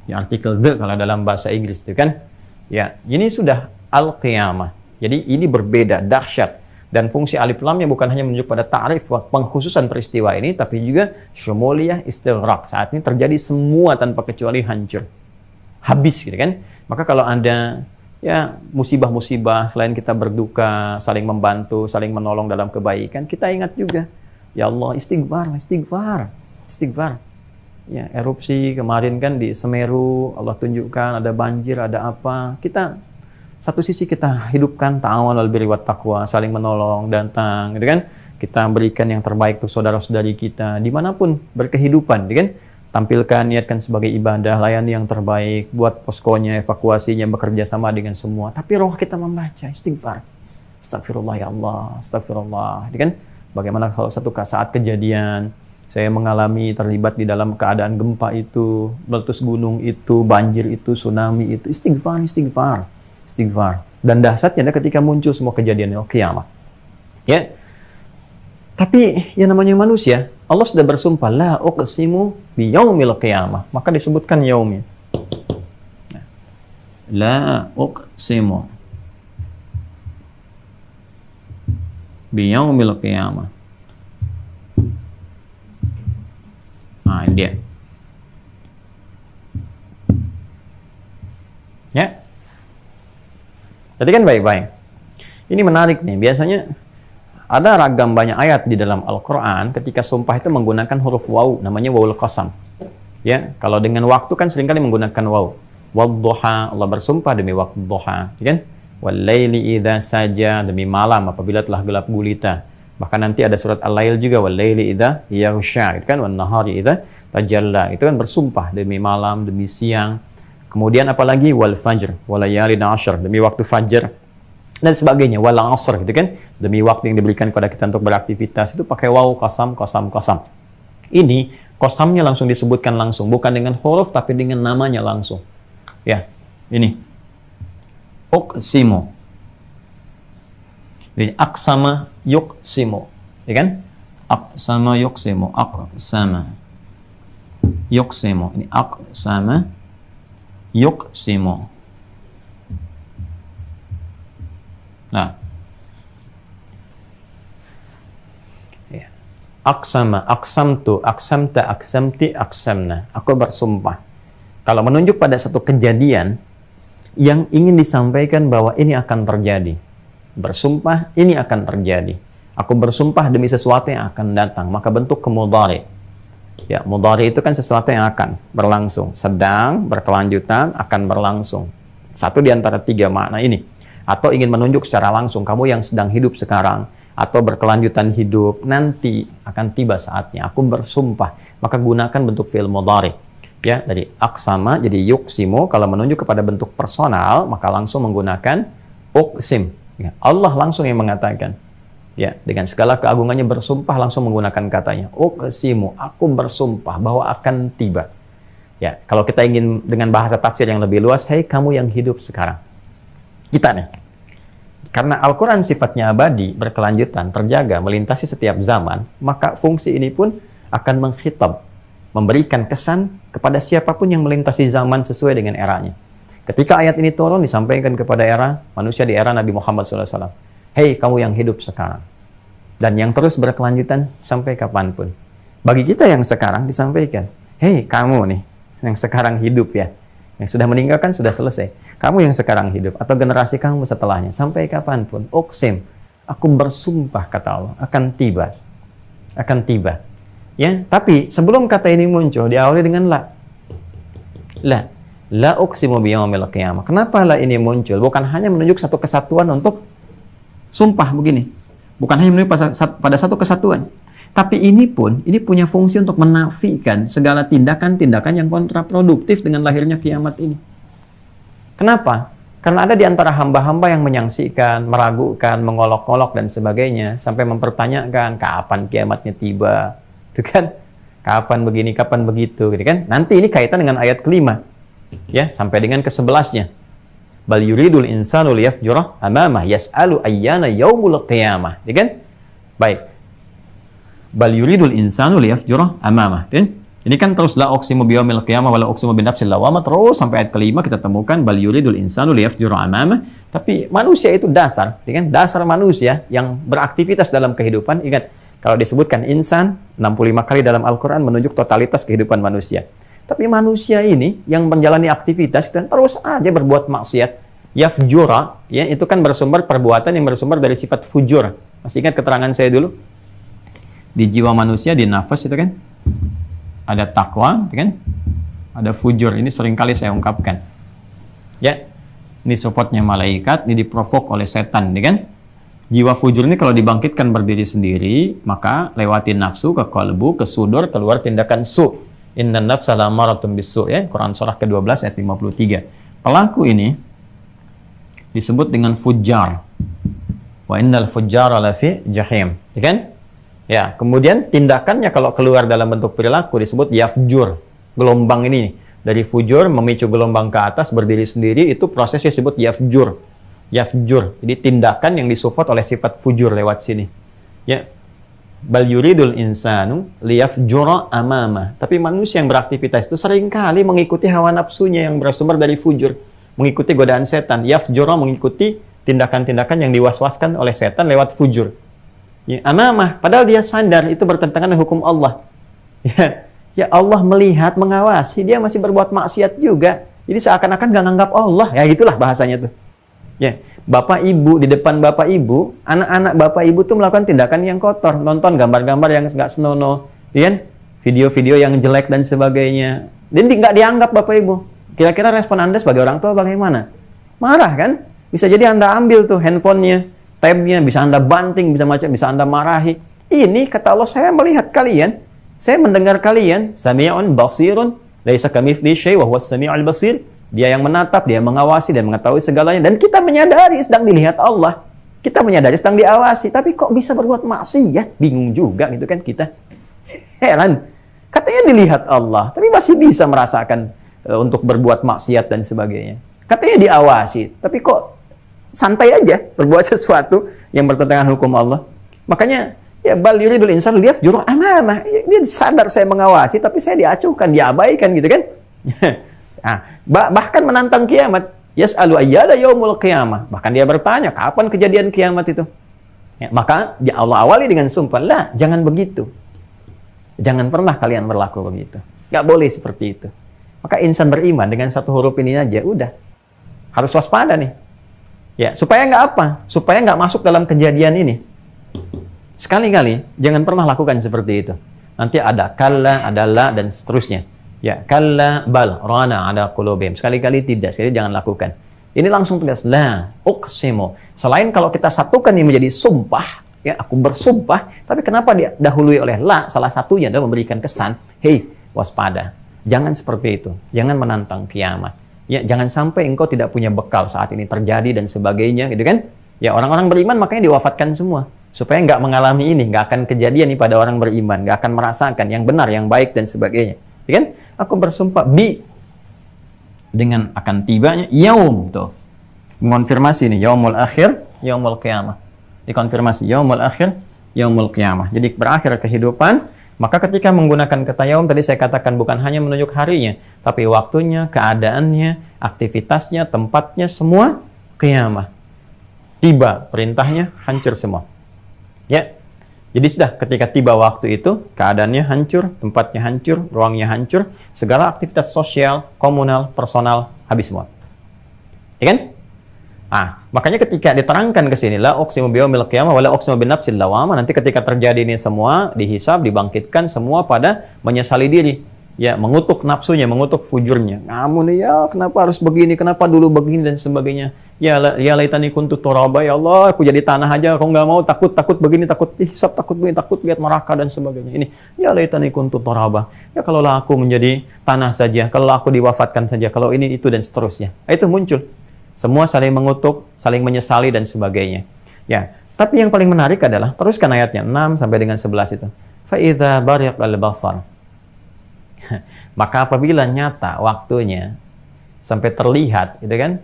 Ya, artikel the kalau dalam bahasa Inggris itu kan. Ya, ini sudah al-qiyamah. Jadi ini berbeda, dahsyat. Dan fungsi alif lamnya bukan hanya menunjuk pada ta'rif, pengkhususan peristiwa ini, tapi juga syumuliyah istighraq. Saat ini terjadi semua tanpa kecuali hancur. Habis gitu kan. Maka kalau ada ya musibah-musibah, selain kita berduka, saling membantu, saling menolong dalam kebaikan, kita ingat juga, ya Allah, istighfar, istighfar, istighfar. Ya, erupsi kemarin kan di Semeru, Allah tunjukkan ada banjir, ada apa. Kita satu sisi kita hidupkan ta'awanul birri wat taqwa, saling menolong, datang, gitu kan? Kita berikan yang terbaik untuk saudara-saudari kita dimanapun berkehidupan, gitu kan? Tampilkan, niatkan sebagai ibadah, layani yang terbaik, buat poskonya, evakuasinya, bekerja sama dengan semua. Tapi roh kita membaca istighfar. Astagfirullah ya Allah, astagfirullah, gitu kan? Bagaimana kalau satu saat kejadian saya mengalami terlibat di dalam keadaan gempa itu, meletus gunung itu, banjir itu, tsunami itu, istighfar, istighfar. Istighfar. Dan dahsyatnya ketika muncul semua kejadian kiamat. Ya. Tapi yang namanya manusia, Allah sudah bersumpah la uqsimu biyaumil qiyamah. Maka disebutkan yaumnya. La uqsimu biyaumil qiyamah. Nah, ini dia. Ya. Tadi kan baik-baik. Ini menarik nih. Biasanya ada ragam banyak ayat di dalam Al-Quran ketika sumpah itu menggunakan huruf waw, namanya wawul qasam. Ya, kalau dengan waktu kan seringkali menggunakan waw. Wadduha, Allah bersumpah demi waktu duha, ya kan? Wal-laili idza saja, demi malam apabila telah gelap gulita. Bahkan nanti ada surat Al-Lail juga, wal-laili idza yaghsha, gitu kan? Wan-nahari idza tajalla. Itu kan bersumpah demi malam, demi siang. Kemudian apalagi wal fajr, walayalin ashr, demi waktu fajar dan sebagainya, wal asr, gitu kan, demi waktu yang diberikan kepada kita untuk beraktivitas, itu pakai waw, qasam, qasam, qasam. Ini qasamnya langsung disebutkan langsung, bukan dengan huruf tapi dengan namanya langsung. Ya, ini uqsimu. Jadi aqsama yuqsimu, ya kan? Aqsama yuqsimu, aqsama yuqsimu. Ini aqsama yuqsimu. Nah, ya. Aqsama, aqsamtu, aqsamta, aqsamti, aqsamna. Aku bersumpah. Kalau menunjuk pada satu kejadian yang ingin disampaikan bahwa ini akan terjadi. Bersumpah, ini akan terjadi. Aku bersumpah demi sesuatu yang akan datang. Maka bentuk ke mudhari. Ya, mudhari itu kan sesuatu yang akan berlangsung, sedang, berkelanjutan, akan berlangsung. Satu di antara tiga makna ini. Atau ingin menunjuk secara langsung, kamu yang sedang hidup sekarang, atau berkelanjutan hidup, nanti akan tiba saatnya. Aku bersumpah, maka gunakan bentuk fi'il mudhari. Ya, dari aqsama, jadi yuqsimu, kalau menunjuk kepada bentuk personal, maka langsung menggunakan uqsim. Ya, Allah langsung yang mengatakan. Ya, dengan segala keagungannya bersumpah langsung menggunakan katanya. Uqsimu, aku bersumpah bahwa akan tiba. Ya, kalau kita ingin dengan bahasa tafsir yang lebih luas, hei kamu yang hidup sekarang. Kita nih. Karena Al-Quran sifatnya abadi, berkelanjutan, terjaga, melintasi setiap zaman, maka fungsi ini pun akan mengkhitab, memberikan kesan kepada siapapun yang melintasi zaman sesuai dengan eranya. Ketika ayat ini turun disampaikan kepada manusia di era Nabi Muhammad SAW. Hei kamu yang hidup sekarang. Dan yang terus berkelanjutan sampai kapanpun. Bagi kita yang sekarang disampaikan. Hei kamu nih, yang sekarang hidup ya. Yang sudah meninggalkan sudah selesai. Kamu yang sekarang hidup. Atau generasi kamu setelahnya. Sampai kapanpun. Uqsim. Aku bersumpah kata Allah. Akan tiba. Akan tiba. Ya, tapi sebelum kata ini muncul, diawali dengan la. La uqsimu biyaumil qiyamah. Kenapa la ini muncul? Bukan hanya menunjuk satu kesatuan untuk sumpah begini. Bukan hanya menunjuk pada satu kesatuan. Tapi ini punya fungsi untuk menafikan segala tindakan-tindakan yang kontraproduktif dengan lahirnya kiamat ini. Kenapa? Karena ada di antara hamba-hamba yang menyaksikan, meragukan, mengolok-olok dan sebagainya, sampai mempertanyakan kapan kiamatnya tiba. Itu kan? Kapan begini, kapan begitu, gitu kan? Nanti ini kaitan dengan ayat kelima. Ya, sampai dengan ke-11-nya. Bal yuridul insanu liyafjura amamah yas'alu ayyana yaumul qiyamah. Ya kan? Baik. Bal yuridul insanu liyafjura amamah. Ini kan terus la uqsimu biyaumil qiyamah wa la uqsimu binafsil lawamah, terus sampai ayat kelima kita temukan bal yuridul insanu liyafjura amamah. Tapi manusia itu dasar, ya kan? Dasar manusia yang beraktivitas dalam kehidupan. Ingat, kalau disebutkan insan 65 kali dalam Al-Qur'an menunjuk totalitas kehidupan manusia. Tapi manusia ini yang menjalani aktivitas dan terus aja berbuat maksiat. Yafjura, ya, itu kan bersumber perbuatan yang bersumber dari sifat fujur. Masih ingat keterangan saya dulu? Di jiwa manusia, di nafas itu kan ada takwa, kan? Ada fujur. Ini seringkali saya ungkapkan. Ya, ini supportnya malaikat, ini diprovok oleh setan, kan? Jiwa fujur ini kalau dibangkitkan berdiri sendiri, maka lewati nafsu ke qalbu, ke sudur, keluar tindakan su. Innan nafsa la'amaratun bisu, ya. Quran surah ke-12 ayat 53. Pelaku ini disebut dengan fujar. Wa innal fujjara lafi jahim, ya kan? Ya, kemudian tindakannya kalau keluar dalam bentuk perilaku disebut yafjur. Gelombang ini dari fujur memicu gelombang ke atas berdiri sendiri, itu prosesnya disebut yafjur. Yafjur. Jadi tindakan yang disupport oleh sifat fujur lewat sini. Ya. Bal yuridul insanu liyafjura amama. Tapi manusia yang beraktivitas itu seringkali mengikuti hawa nafsunya yang bersumber dari fujur, mengikuti godaan setan. Yafjura mengikuti tindakan-tindakan yang diwaswaskan oleh setan lewat fujur. Ya, amamah, padahal dia sadar itu bertentangan dengan hukum Allah. Ya, Allah melihat, mengawasi, dia masih berbuat maksiat juga. Jadi seakan-akan gak nganggap Allah. Ya, itulah bahasanya tuh. Ya, bapak ibu, di depan bapak ibu, anak-anak bapak ibu tuh melakukan tindakan yang kotor, nonton gambar-gambar yang gak senonoh, ya, video-video yang jelek dan sebagainya. Dan gak dianggap bapak ibu. Kira-kira respon Anda sebagai orang tua bagaimana? Marah kan? Bisa jadi Anda ambil tuh handphonenya, tabnya, bisa Anda banting, bisa Anda marahi. Ini kata Allah, saya melihat kalian, saya mendengar kalian, sami'un basirun, laisa kamitslihi syai' wa huwas sami'ul basir. Dia yang menatap, dia yang mengawasi dan mengetahui segalanya, dan kita menyadari sedang dilihat Allah. Kita menyadari sedang diawasi, tapi kok bisa berbuat maksiat? Bingung juga gitu kan kita. Heran. Katanya dilihat Allah, tapi masih bisa merasakan untuk berbuat maksiat dan sebagainya. Katanya diawasi, tapi kok santai aja berbuat sesuatu yang bertentangan hukum Allah. Makanya ya bal yuridul insan liyafjura amamah. Dia sadar saya mengawasi tapi saya diacuhkan, diabaikan gitu kan. Nah, bahkan menantang kiamat. Yas'alu ayyana yaumul qiyamah. Bahkan dia bertanya kapan kejadian kiamat itu. Ya, maka ya Allah awali dengan sumpah, lah jangan begitu. Jangan pernah kalian berlaku begitu. Gak boleh seperti itu. Maka insan beriman dengan satu huruf ini aja udah harus waspada nih. Ya, supaya nggak apa? Supaya nggak masuk dalam kejadian ini. Sekali-kali, jangan pernah lakukan seperti itu. Nanti ada kalla, ada la, dan seterusnya. Ya, kalla bal rana ada qulubihim. Sekali-kali tidak, sekali jangan lakukan. Ini langsung tegas, la uqsimu. Selain kalau kita satukan ini menjadi sumpah, ya aku bersumpah, tapi kenapa didahului oleh la? Salah satunya adalah memberikan kesan, hei, waspada. Jangan seperti itu. Jangan menantang kiamat. Ya, jangan sampai engkau tidak punya bekal saat ini terjadi dan sebagainya, gitu kan? Ya, orang-orang beriman makanya diwafatkan semua. Supaya nggak mengalami ini, nggak akan kejadian nih pada orang beriman, nggak akan merasakan yang benar, yang baik dan sebagainya. Ya kan? Aku bersumpah dengan akan tibanya yaum tuh. Mengonfirmasi nih, yaumul akhir, yaumul qiyamah. Dikonfirmasi, yaumul akhir, yaumul qiyamah. Jadi berakhir kehidupan. Maka ketika menggunakan kata yaum tadi saya katakan bukan hanya menunjuk harinya, tapi waktunya, keadaannya, aktivitasnya, tempatnya, semua qiyamah. Tiba perintahnya, hancur semua. Ya. Jadi sudah ketika tiba waktu itu, keadaannya hancur, tempatnya hancur, ruangnya hancur, segala aktivitas sosial, komunal, personal, habis semua. Ya kan? Makanya ketika diterangkan ke sini, la uqsimu biyaumil qiyamah wa la uqsimu binafsil lawamah, nanti ketika terjadi ini semua, dihisab, dibangkitkan semua pada menyesali diri. Ya, mengutuk nafsunya, mengutuk fujurnya. Kamu nih ya, kenapa harus begini? Kenapa dulu begini dan sebagainya? Ya laitani kuntu turaba, ya Allah, aku jadi tanah aja, aku nggak mau, takut begini, takut hisab, takut begini, takut lihat neraka dan sebagainya. Ini, ya laitani kuntu turaba. Ya kalaulah aku menjadi tanah saja, kalau aku diwafatkan saja, kalau ini itu dan seterusnya. Itu muncul. Semua saling mengutuk, saling menyesali dan sebagainya. Ya, tapi yang paling menarik adalah teruskan ayatnya 6 sampai dengan 11 itu. Fa idza bariqal basar. Maka apabila nyata waktunya sampai terlihat, gitu kan?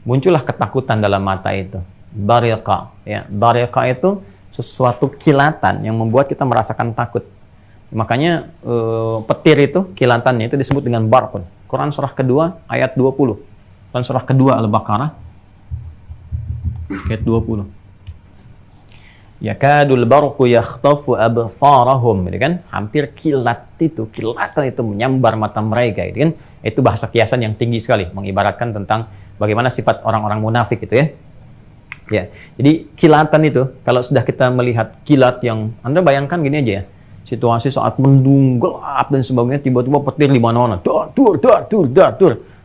Muncullah ketakutan dalam mata itu. Bariqa, ya. Bariqa itu sesuatu kilatan yang membuat kita merasakan takut. Makanya petir itu, kilatannya itu disebut dengan barqun. Quran surah kedua ayat 20. Quran surah kedua Al-Baqarah ayat 20. Yakadul barqu yakhtafu absarahum, gitu kan? Hampir kilatan itu menyambar mata mereka, gitu kan? Itu bahasa kiasan yang tinggi sekali, mengibaratkan tentang bagaimana sifat orang-orang munafik itu ya. Ya. Jadi kilatan itu, kalau sudah kita melihat kilat yang Anda bayangkan gini aja ya. Situasi saat mendung, gelap dan sebagainya, tiba-tiba petir di mana-mana. Dar.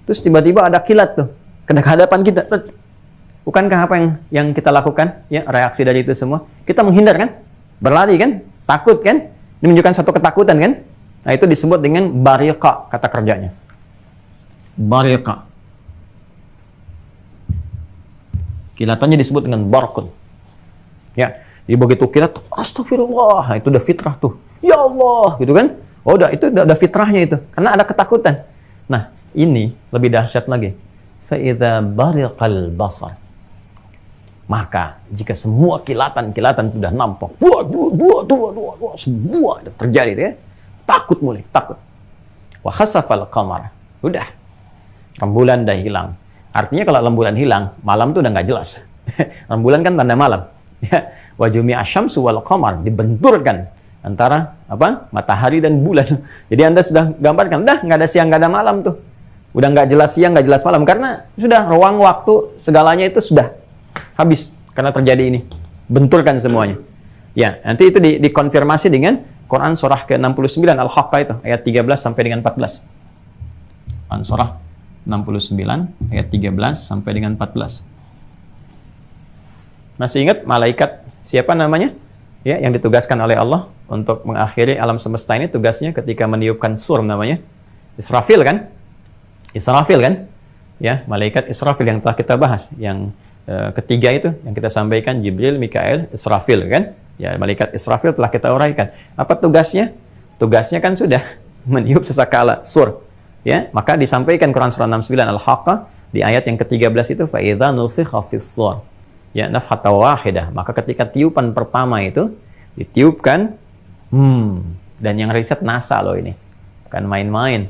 Terus tiba-tiba ada kilat tuh ke hadapan kita. Bukankah apa yang kita lakukan? Ya, reaksi dari itu semua. Kita menghindar kan? Berlari kan? Takut kan? Ini menunjukkan satu ketakutan kan? Nah, itu disebut dengan bariqa, kata kerjanya. Bariqa. Kilatannya disebut dengan barqun. Ya, jadi begitu kilat, astagfirullah, itu udah fitrah tuh. Ya Allah, gitu kan? Oh, itu udah fitrahnya itu. Karena ada ketakutan. Nah, ini lebih dahsyat lagi. Fa idza bariqal basar. Maka jika semua kilatan sudah nampak, semua terjadi ya, takut mulai, takut. Wa khasafal qamar. Udah. Rembulan dah hilang. Artinya kalau rembulan hilang, malam tuh udah nggak jelas. Rembulan kan tanda malam. Ya. Wa jumi'a syamsu wal qamar, dibenturkan antara apa? Matahari dan bulan. Jadi Anda sudah gambarkan, udah nggak ada siang, nggak ada malam tuh. Udah nggak jelas siang, nggak jelas malam, karena sudah ruang waktu segalanya itu sudah habis karena terjadi ini. Benturkan semuanya. Ya, nanti itu dikonfirmasi dengan Quran surah ke-69 Al-Haqqah itu ayat 13 sampai dengan 14. Quran surah 69 ayat 13 sampai dengan 14. Masih ingat malaikat siapa namanya? Ya, yang ditugaskan oleh Allah untuk mengakhiri alam semesta ini, tugasnya ketika meniupkan sur namanya Israfil kan? Israfil kan? Ya, malaikat Israfil yang telah kita bahas, yang ketiga itu yang kita sampaikan, Jibril, Mikael, Israfil kan? Ya, malaikat Israfil telah kita uraikan. Apa tugasnya? Tugasnya kan sudah meniup sesakala sur. Ya, maka disampaikan Quran surah 69 Al-Haqqah di ayat yang ke-13 itu fa idza nufikha fis-sur. Ya, nafhatan wahidah. Maka ketika tiupan pertama itu ditiupkan, dan yang riset NASA loh ini. Bukan main-main.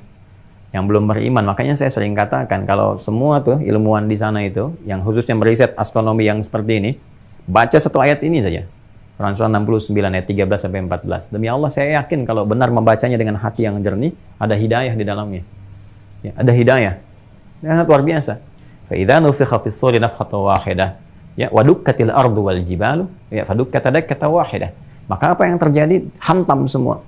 Yang belum beriman. Makanya saya sering katakan kalau semua tuh ilmuwan di sana itu yang khususnya meriset astronomi yang seperti ini, baca satu ayat ini saja. Quran surah 69 ayat 13 sampai 14. Demi Allah saya yakin kalau benar membacanya dengan hati yang jernih, ada hidayah di dalamnya. Ya, ada hidayah. Sangat luar biasa. Fa idza nufikha fis-suri nafkhatan wahidah. Ya, wa dukkatil ardu wal jibalu, ya fadukkata dakkatan wahidah. Maka apa yang terjadi? Hantam semua.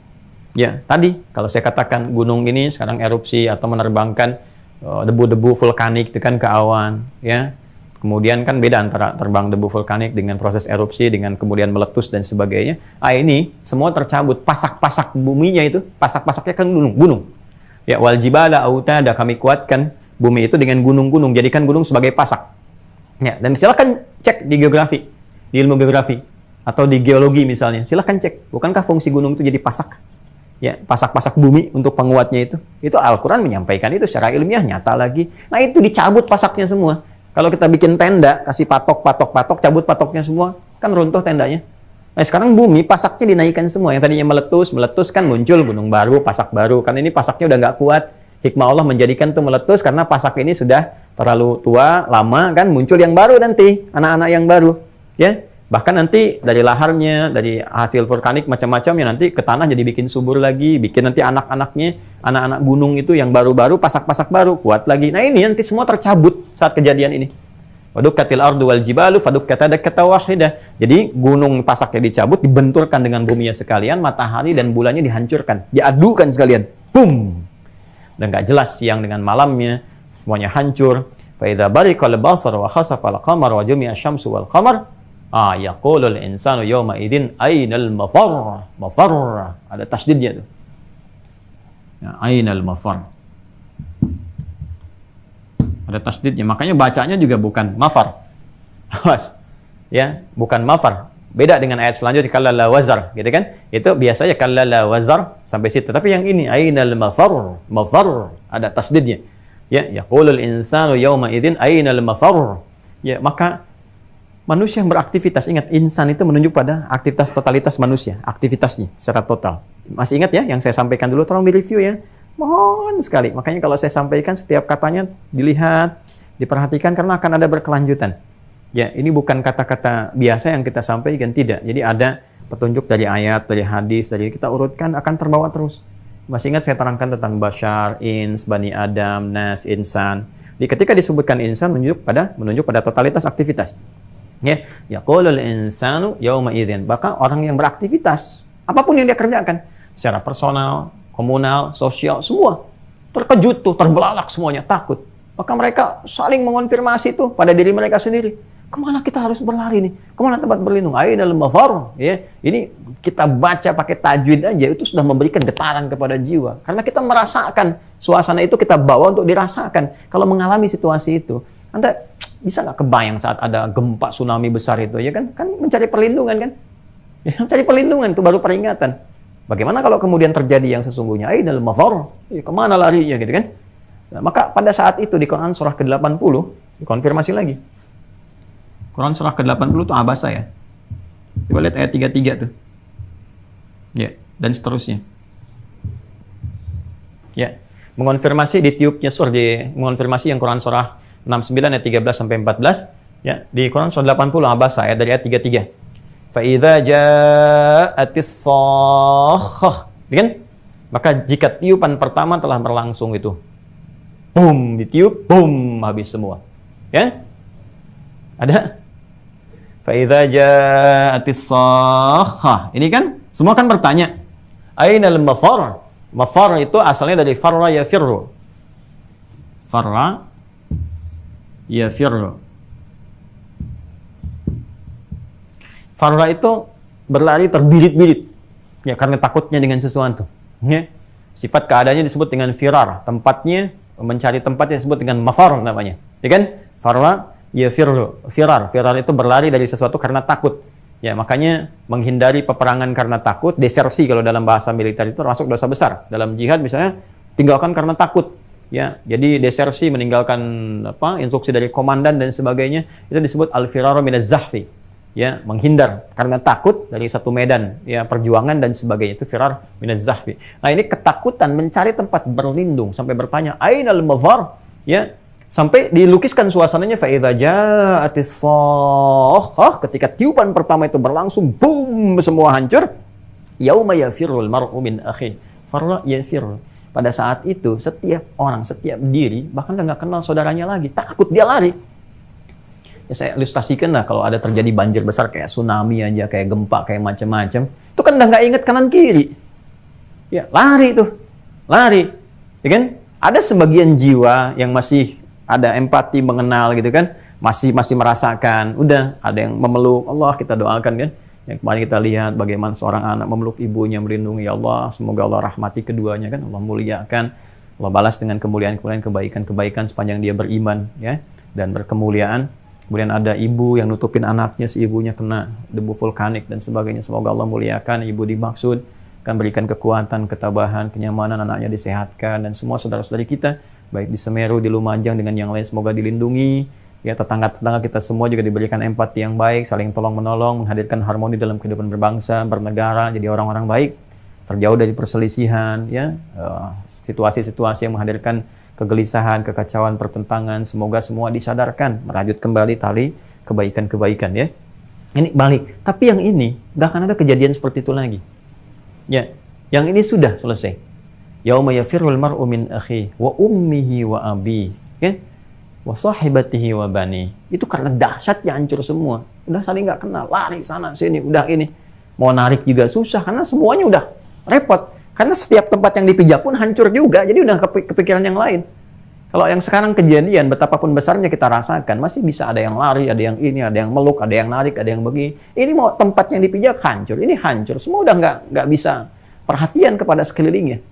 Ya, tadi kalau saya katakan gunung ini sekarang erupsi atau menerbangkan debu-debu vulkanik itu kan ke awan, ya. Kemudian kan beda antara terbang debu vulkanik dengan proses erupsi dengan kemudian meletus dan sebagainya. Ini semua tercabut, pasak-pasak buminya itu, pasak-pasaknya kan gunung. Ya, wal jibala autada, kami kuatkan bumi itu dengan gunung-gunung, jadikan gunung sebagai pasak. Ya, dan silakan cek di geografi, di ilmu geografi atau di geologi misalnya. Silakan cek, bukankah fungsi gunung itu jadi pasak? Ya, pasak-pasak bumi untuk penguatnya itu. Itu Al-Quran menyampaikan itu secara ilmiah, nyata lagi. Nah, itu dicabut pasaknya semua. Kalau kita bikin tenda, kasih patok, cabut patoknya semua, kan runtuh tendanya. Nah, sekarang bumi, pasaknya dinaikkan semua. Yang tadinya meletus kan muncul gunung baru, pasak baru. Kan ini pasaknya udah nggak kuat. hikmah Allah menjadikan itu meletus karena pasak ini sudah terlalu tua, lama kan, muncul yang baru nanti, anak-anak yang baru. Ya, bahkan nanti dari laharnya, dari hasil vulkanik macam-macamnya nanti ke tanah jadi bikin subur lagi, bikin nanti anak-anaknya, anak-anak gunung itu yang baru-baru, pasak-pasak baru, kuat lagi. Nah ini nanti semua tercabut saat kejadian ini. Wadukkatil ardu wal jibalu fadukkata dakkata wahidah. Jadi gunung pasaknya dicabut, dibenturkan dengan buminya sekalian, matahari dan bulannya dihancurkan, diadukan sekalian. Boom. Dan nggak jelas siang dengan malamnya, semuanya hancur. Fa idza bariqal basar wa khasafa al-qamar wa jumi'a asy-syamsu wal qamar, yaqulul insanu yawma idzin ainal mafar. Mafar ada tasdidnya tuh. Ya, ainal mafar. Ada tasdidnya, makanya bacanya juga bukan mafar. Awas. Ya, bukan mafar. Beda dengan ayat selanjutnya kallala wazar, gitu kan? Itu biasanya kallala wazar sampai situ. Tapi yang ini ainal mafar. Mafar ada tasdidnya. Ya, yaqulul insanu yawma idzin ainal mafar. Ya, maka manusia yang beraktivitas, ingat insan itu menunjuk pada aktivitas totalitas manusia, aktivitasnya secara total. Masih ingat ya yang saya sampaikan dulu, tolong direview ya. Mohon sekali. Makanya kalau saya sampaikan setiap katanya dilihat, diperhatikan karena akan ada berkelanjutan. Ya, ini bukan kata-kata biasa yang kita sampaikan, tidak. Jadi ada petunjuk dari ayat, dari hadis, dari kita urutkan akan terbawa terus. Masih ingat saya terangkan tentang Bashar, Ins, Bani Adam, Nas, Insan. Jadi ketika disebutkan insan menunjuk pada totalitas aktivitas. Ya, yaqulul insanu yauma idzin. Maka orang yang beraktivitas, apapun yang dia kerjakan, secara personal, komunal, sosial, semua terkejut tuh, terbelalak semuanya, takut. Maka mereka saling mengonfirmasi tuh pada diri mereka sendiri. Kemana kita harus berlari nih? Kemana tempat berlindung? Ainal mafar. Ya, ini kita baca pakai tajwid aja itu sudah memberikan getaran kepada jiwa. Karena kita merasakan suasana itu, kita bawa untuk dirasakan. Kalau mengalami situasi itu, Anda bisa nggak kebayang saat ada gempa tsunami besar itu, ya kan? Kan mencari perlindungan kan? Ya, mencari perlindungan itu baru peringatan. Bagaimana kalau kemudian terjadi yang sesungguhnya? Ainal mafar. Ya, kemana larinya gitu kan? Nah, maka pada saat itu di Quran surah ke-80 dikonfirmasi lagi. Quran surah ke-80 itu abasa ya. Coba lihat ayat 33 tuh. Ya, dan seterusnya. Ya, mengonfirmasi di tiupnya surah, mengonfirmasi yang Quran surah 69 ayat 13 sampai 14, ya. Di Quran surah 80 abasa ayat dari ayat 33. Fa idza ja'atis shakhah, kan? Maka jika tiupan pertama telah berlangsung itu, boom, ditiup, boom, habis semua. Ya? Ada? Fa idza ja'atis shakhah. Ini kan semua kan bertanya, ainal mafar? Mafar itu asalnya dari farra yafirru. Farra yafirru. Farra itu berlari terbirit-birit, ya, karena takutnya dengan sesuatu. Ya. Sifat keadaannya disebut dengan firar, tempatnya mencari tempat yang disebut dengan mafar namanya, ya kan? Farra yafirru, firar itu berlari dari sesuatu karena takut. Ya, makanya menghindari peperangan karena takut, desersi kalau dalam bahasa militer itu termasuk dosa besar. Dalam jihad misalnya tinggalkan karena takut. Ya, jadi desersi, meninggalkan instruksi dari komandan dan sebagainya, itu disebut al-firaru minaz zahfi. Ya, menghindar karena takut dari satu medan, ya, perjuangan dan sebagainya, itu firar minaz zahfi. Nah, ini ketakutan mencari tempat berlindung sampai bertanya ainal mafar, ya, sampai dilukiskan suasananya fa idza ja'atis shakhah, ketika tiupan pertama itu berlangsung, boom, semua hancur. Yauma yafirrul mar'u min akhi farra yasir. Pada saat itu setiap orang, setiap diri bahkan udah nggak kenal saudaranya lagi, takut, dia lari. Ya, saya ilustrasikan lah, kalau ada terjadi banjir besar kayak tsunami aja, kayak gempa, kayak macam-macam, itu kan udah nggak inget kanan kiri. Ya, lari tuh, lari. Ya kan? Ada sebagian jiwa yang masih ada empati, mengenal gitu kan, masih merasakan. Udah ada yang memeluk, Allah kita doakan kan. Yang kemarin kita lihat bagaimana seorang anak memeluk ibunya, melindungi, ya Allah, semoga Allah rahmati keduanya kan, Allah muliakan, Allah balas dengan kemuliaan-kemuliaan, kebaikan-kebaikan sepanjang dia beriman, ya, dan berkemuliaan. Kemudian ada ibu yang nutupin anaknya, si ibunya kena debu vulkanik dan sebagainya. Semoga Allah muliakan, ibu dimaksud, akan berikan kekuatan, ketabahan, kenyamanan, anaknya disehatkan, dan semua saudara-saudari kita, baik di Semeru, di Lumajang, dengan yang lain, semoga dilindungi. Ya, tetangga-tetangga kita semua juga diberikan empati yang baik, saling tolong-menolong, menghadirkan harmoni dalam kehidupan berbangsa, bernegara, jadi orang-orang baik. terjauh dari perselisihan, ya, situasi-situasi yang menghadirkan kegelisahan, kekacauan, pertentangan. Semoga semua disadarkan, merajut kembali tali kebaikan-kebaikan, ya. Ini balik. Tapi yang ini nggak akan ada kejadian seperti itu lagi. Ya, yang ini sudah selesai. Yauma yafirrul mar'u min akhihi wa ummihi wa abihi, ya, wa sahibatihi wa bani. Itu karena dahsyatnya hancur semua. Udah saling nggak kenal, lari sana sini, udah ini. Mau narik juga susah karena semuanya udah repot. Karena setiap tempat yang dipijak pun hancur juga, jadi udah kepikiran yang lain. Kalau yang sekarang kejadian, betapapun besarnya kita rasakan, masih bisa ada yang lari, ada yang ini, ada yang meluk, ada yang narik, ada yang begini. Ini mau tempat yang dipijak hancur, ini hancur. Semua udah nggak bisa perhatian kepada sekelilingnya.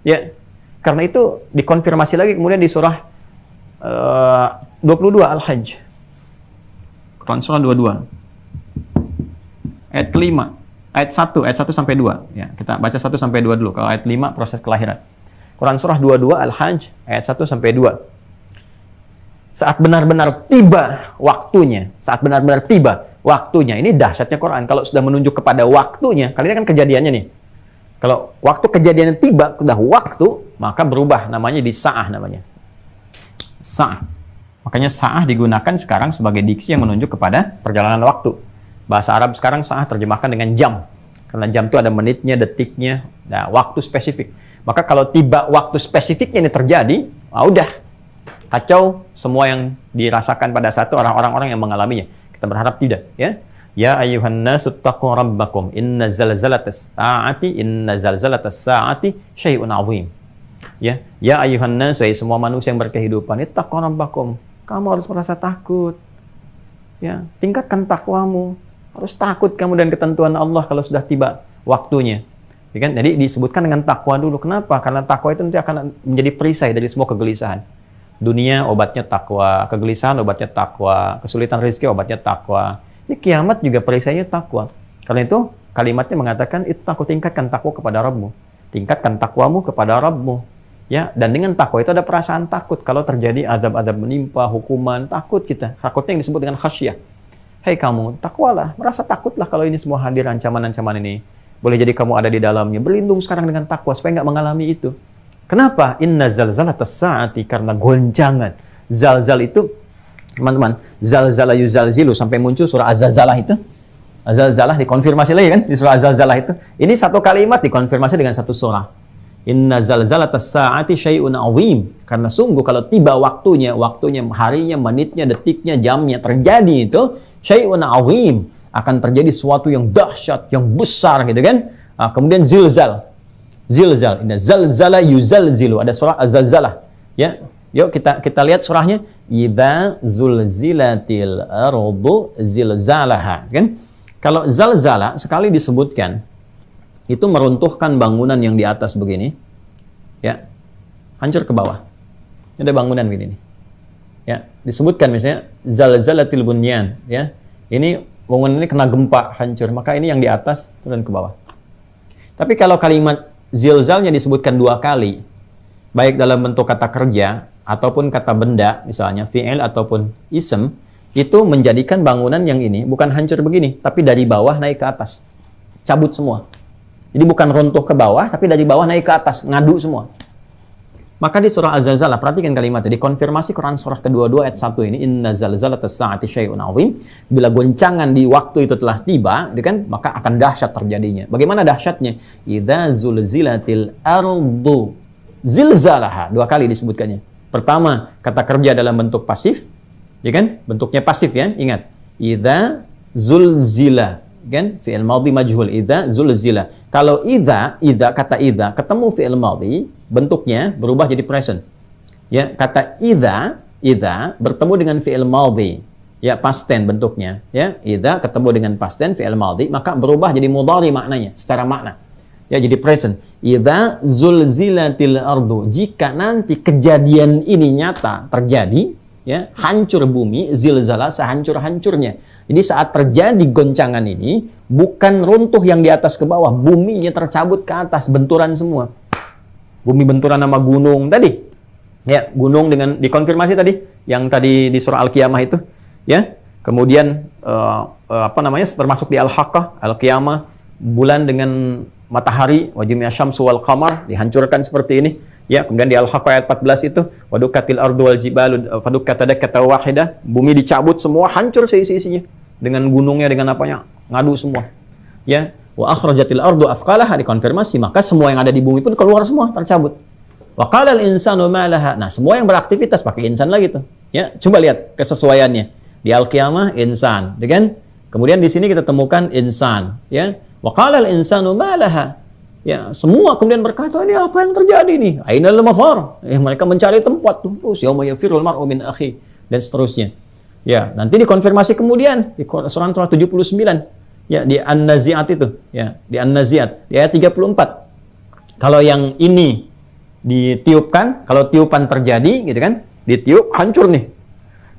Ya, karena itu dikonfirmasi lagi kemudian di surah 22 Al-Hajj. Quran surah 22. Ayat kelima. Ayat 1 sampai 2. Ya, kita baca 1 sampai 2 dulu. Kalau ayat 5 proses kelahiran. Quran surah 22 Al-Hajj ayat 1 sampai 2. Saat benar-benar tiba waktunya, ini dahsyatnya Quran. Kalau sudah menunjuk kepada waktunya, kali ini kan kejadiannya nih. Kalau waktu kejadiannya tiba, sudah waktu, maka berubah namanya di sa'ah namanya. Sa'ah. Makanya sa'ah digunakan sekarang sebagai diksi yang menunjuk kepada perjalanan waktu. Bahasa Arab sekarang sa'ah terjemahkan dengan jam. Karena jam itu ada menitnya, detiknya, nah, waktu spesifik. Maka kalau tiba waktu spesifiknya ini terjadi, udah kacau semua yang dirasakan pada satu orang-orang yang mengalaminya. Kita berharap tidak, ya. Ya ayyuhan nasu taqu rabbakum inna zalzalatas saati syai'un 'azim. Ya ayyuhan nasu, semua manusia yang berkehidupan, ittaqu rabbakum. Kamu harus merasa takut. Ya, tingkatkan takwamu. Harus takut kamu dan ketentuan Allah kalau sudah tiba waktunya. Ya kan? Jadi disebutkan dengan takwa dulu. Kenapa? Karena takwa itu nanti akan menjadi perisai dari semua kegelisahan. Dunia obatnya takwa, kegelisahan obatnya takwa, kesulitan rezeki obatnya takwa. Ini kiamat juga perisainya takwa. Karena itu kalimatnya mengatakan ittaqu, tingkatkan takwa kepada Rabbmu. Tingkatkan takwamu kepada Rabbmu. Ya, dan dengan takwa itu ada perasaan takut kalau terjadi azab-azab menimpa, hukuman, takut kita. Takutnya yang disebut dengan khasyah. Hei kamu, takwalah, merasa takutlah kalau ini semua hadir ancaman-ancaman ini. Boleh jadi kamu ada di dalamnya. Berlindung sekarang dengan takwa supaya nggak mengalami itu. Kenapa? Inna zalzalatas saati, karena goncangan. Zalzal itu, teman-teman, zalzala yuzalzilu sampai muncul surah Az-Zalzalah itu. Az-Zalzalah dikonfirmasi lagi kan di surah Az-Zalzalah itu. Ini satu kalimat dikonfirmasi dengan satu surah. Inna zalzalatas saati syai'un 'azim. Karena sungguh kalau tiba waktunya, harinya, menitnya, detiknya, jamnya terjadi itu syai'un 'azim. Akan terjadi sesuatu yang dahsyat, yang besar gitu kan. Kemudian zilzal. Inna zalzala yuzalzilu. Ada surah Az-Zalzalah. Ya. Yuk kita lihat surahnya. Idza zulzilatil ardu zilzalaha, kan? Kalau zalzala sekali disebutkan itu meruntuhkan bangunan yang di atas begini. Ya. Hancur ke bawah. Ini ada bangunan begini nih. Ya, disebutkan misalnya zalzalatil bunyan, ya. Ini bangunan ini kena gempa, hancur. Maka ini yang di atas turun ke bawah. Tapi kalau kalimat zilzalnya disebutkan dua kali, baik dalam bentuk kata kerja ataupun kata benda, misalnya fi'il ataupun ism, itu menjadikan bangunan yang ini bukan hancur begini, tapi dari bawah naik ke atas. Cabut semua. Jadi bukan runtuh ke bawah, tapi dari bawah naik ke atas, ngadu semua. Maka di surah Az-Zalzalah, perhatikan kalimatnya, dikonfirmasi Quran surah ke-22 ayat 1 ini, inna zalzalatas saati syai'un 'azim. Bila goncangan di waktu itu telah tiba, kan, maka akan dahsyat terjadinya. Bagaimana dahsyatnya? Idza zulzilatil ardu zilzalaha. Dua kali disebutkannya. Pertama, kata kerja dalam bentuk pasif, ya kan? Bentuknya pasif ya, ingat. Idza zulzila, kan? Fi'il madhi majhul, idza zulzila. Kalau idza kata idza ketemu fi'il madhi, bentuknya berubah jadi present. Ya, kata idza bertemu dengan fi'il madhi, ya, past tense bentuknya, ya. Idza ketemu dengan past tense fi'il madhi, maka berubah jadi mudhari maknanya, secara makna. Ya, jadi present. Idza zulzilatil ardu, jika nanti kejadian ini nyata terjadi, ya, hancur bumi, zilzala sehancur-hancurnya. Jadi saat terjadi goncangan ini, bukan runtuh yang di atas ke bawah, buminya tercabut ke atas, benturan semua. Bumi benturan sama gunung tadi. Ya, gunung dengan dikonfirmasi tadi, yang tadi di surah Al-Qiyamah itu, ya. Kemudian termasuk di Al-Haqqah, Al-Qiyamah, bulan dengan matahari, wa jumi'a syamsu wal qamar, dihancurkan seperti ini. Ya, kemudian di Al-Haqqah ayat 14 itu, wa dukkatil ardu wal jibalu fadukkata dakkatan wahidah, bumi dicabut semua, hancur seisi-isinya. Dengan gunungnya, dengan apanya, ngadu semua. Ya, wa akhrajatil ardu athqalaha, dikonfirmasi, maka semua yang ada di bumi pun keluar semua, tercabut. Wa qalal insanu ma laha. Nah, semua yang beraktivitas pakai insan lagi tuh. Ya, coba lihat kesesuaiannya. Di Al-Qiyamah insan, ya kan? Kemudian di sini kita temukan insan, ya. Wa qalal insanu ma laha. Ya, semua kemudian berkata, ini apa yang terjadi nih? Ainal mafar. Mereka mencari tempat tuh. Terus yauma yafirul mar'u min akhi dan seterusnya. Ya, nanti dikonfirmasi kemudian di surah 79. Ya, di An-Nazi'at itu, ya, di An-Nazi'at, di ayat 34. Kalau yang ini ditiupkan, kalau tiupan terjadi gitu kan, ditiup hancur nih.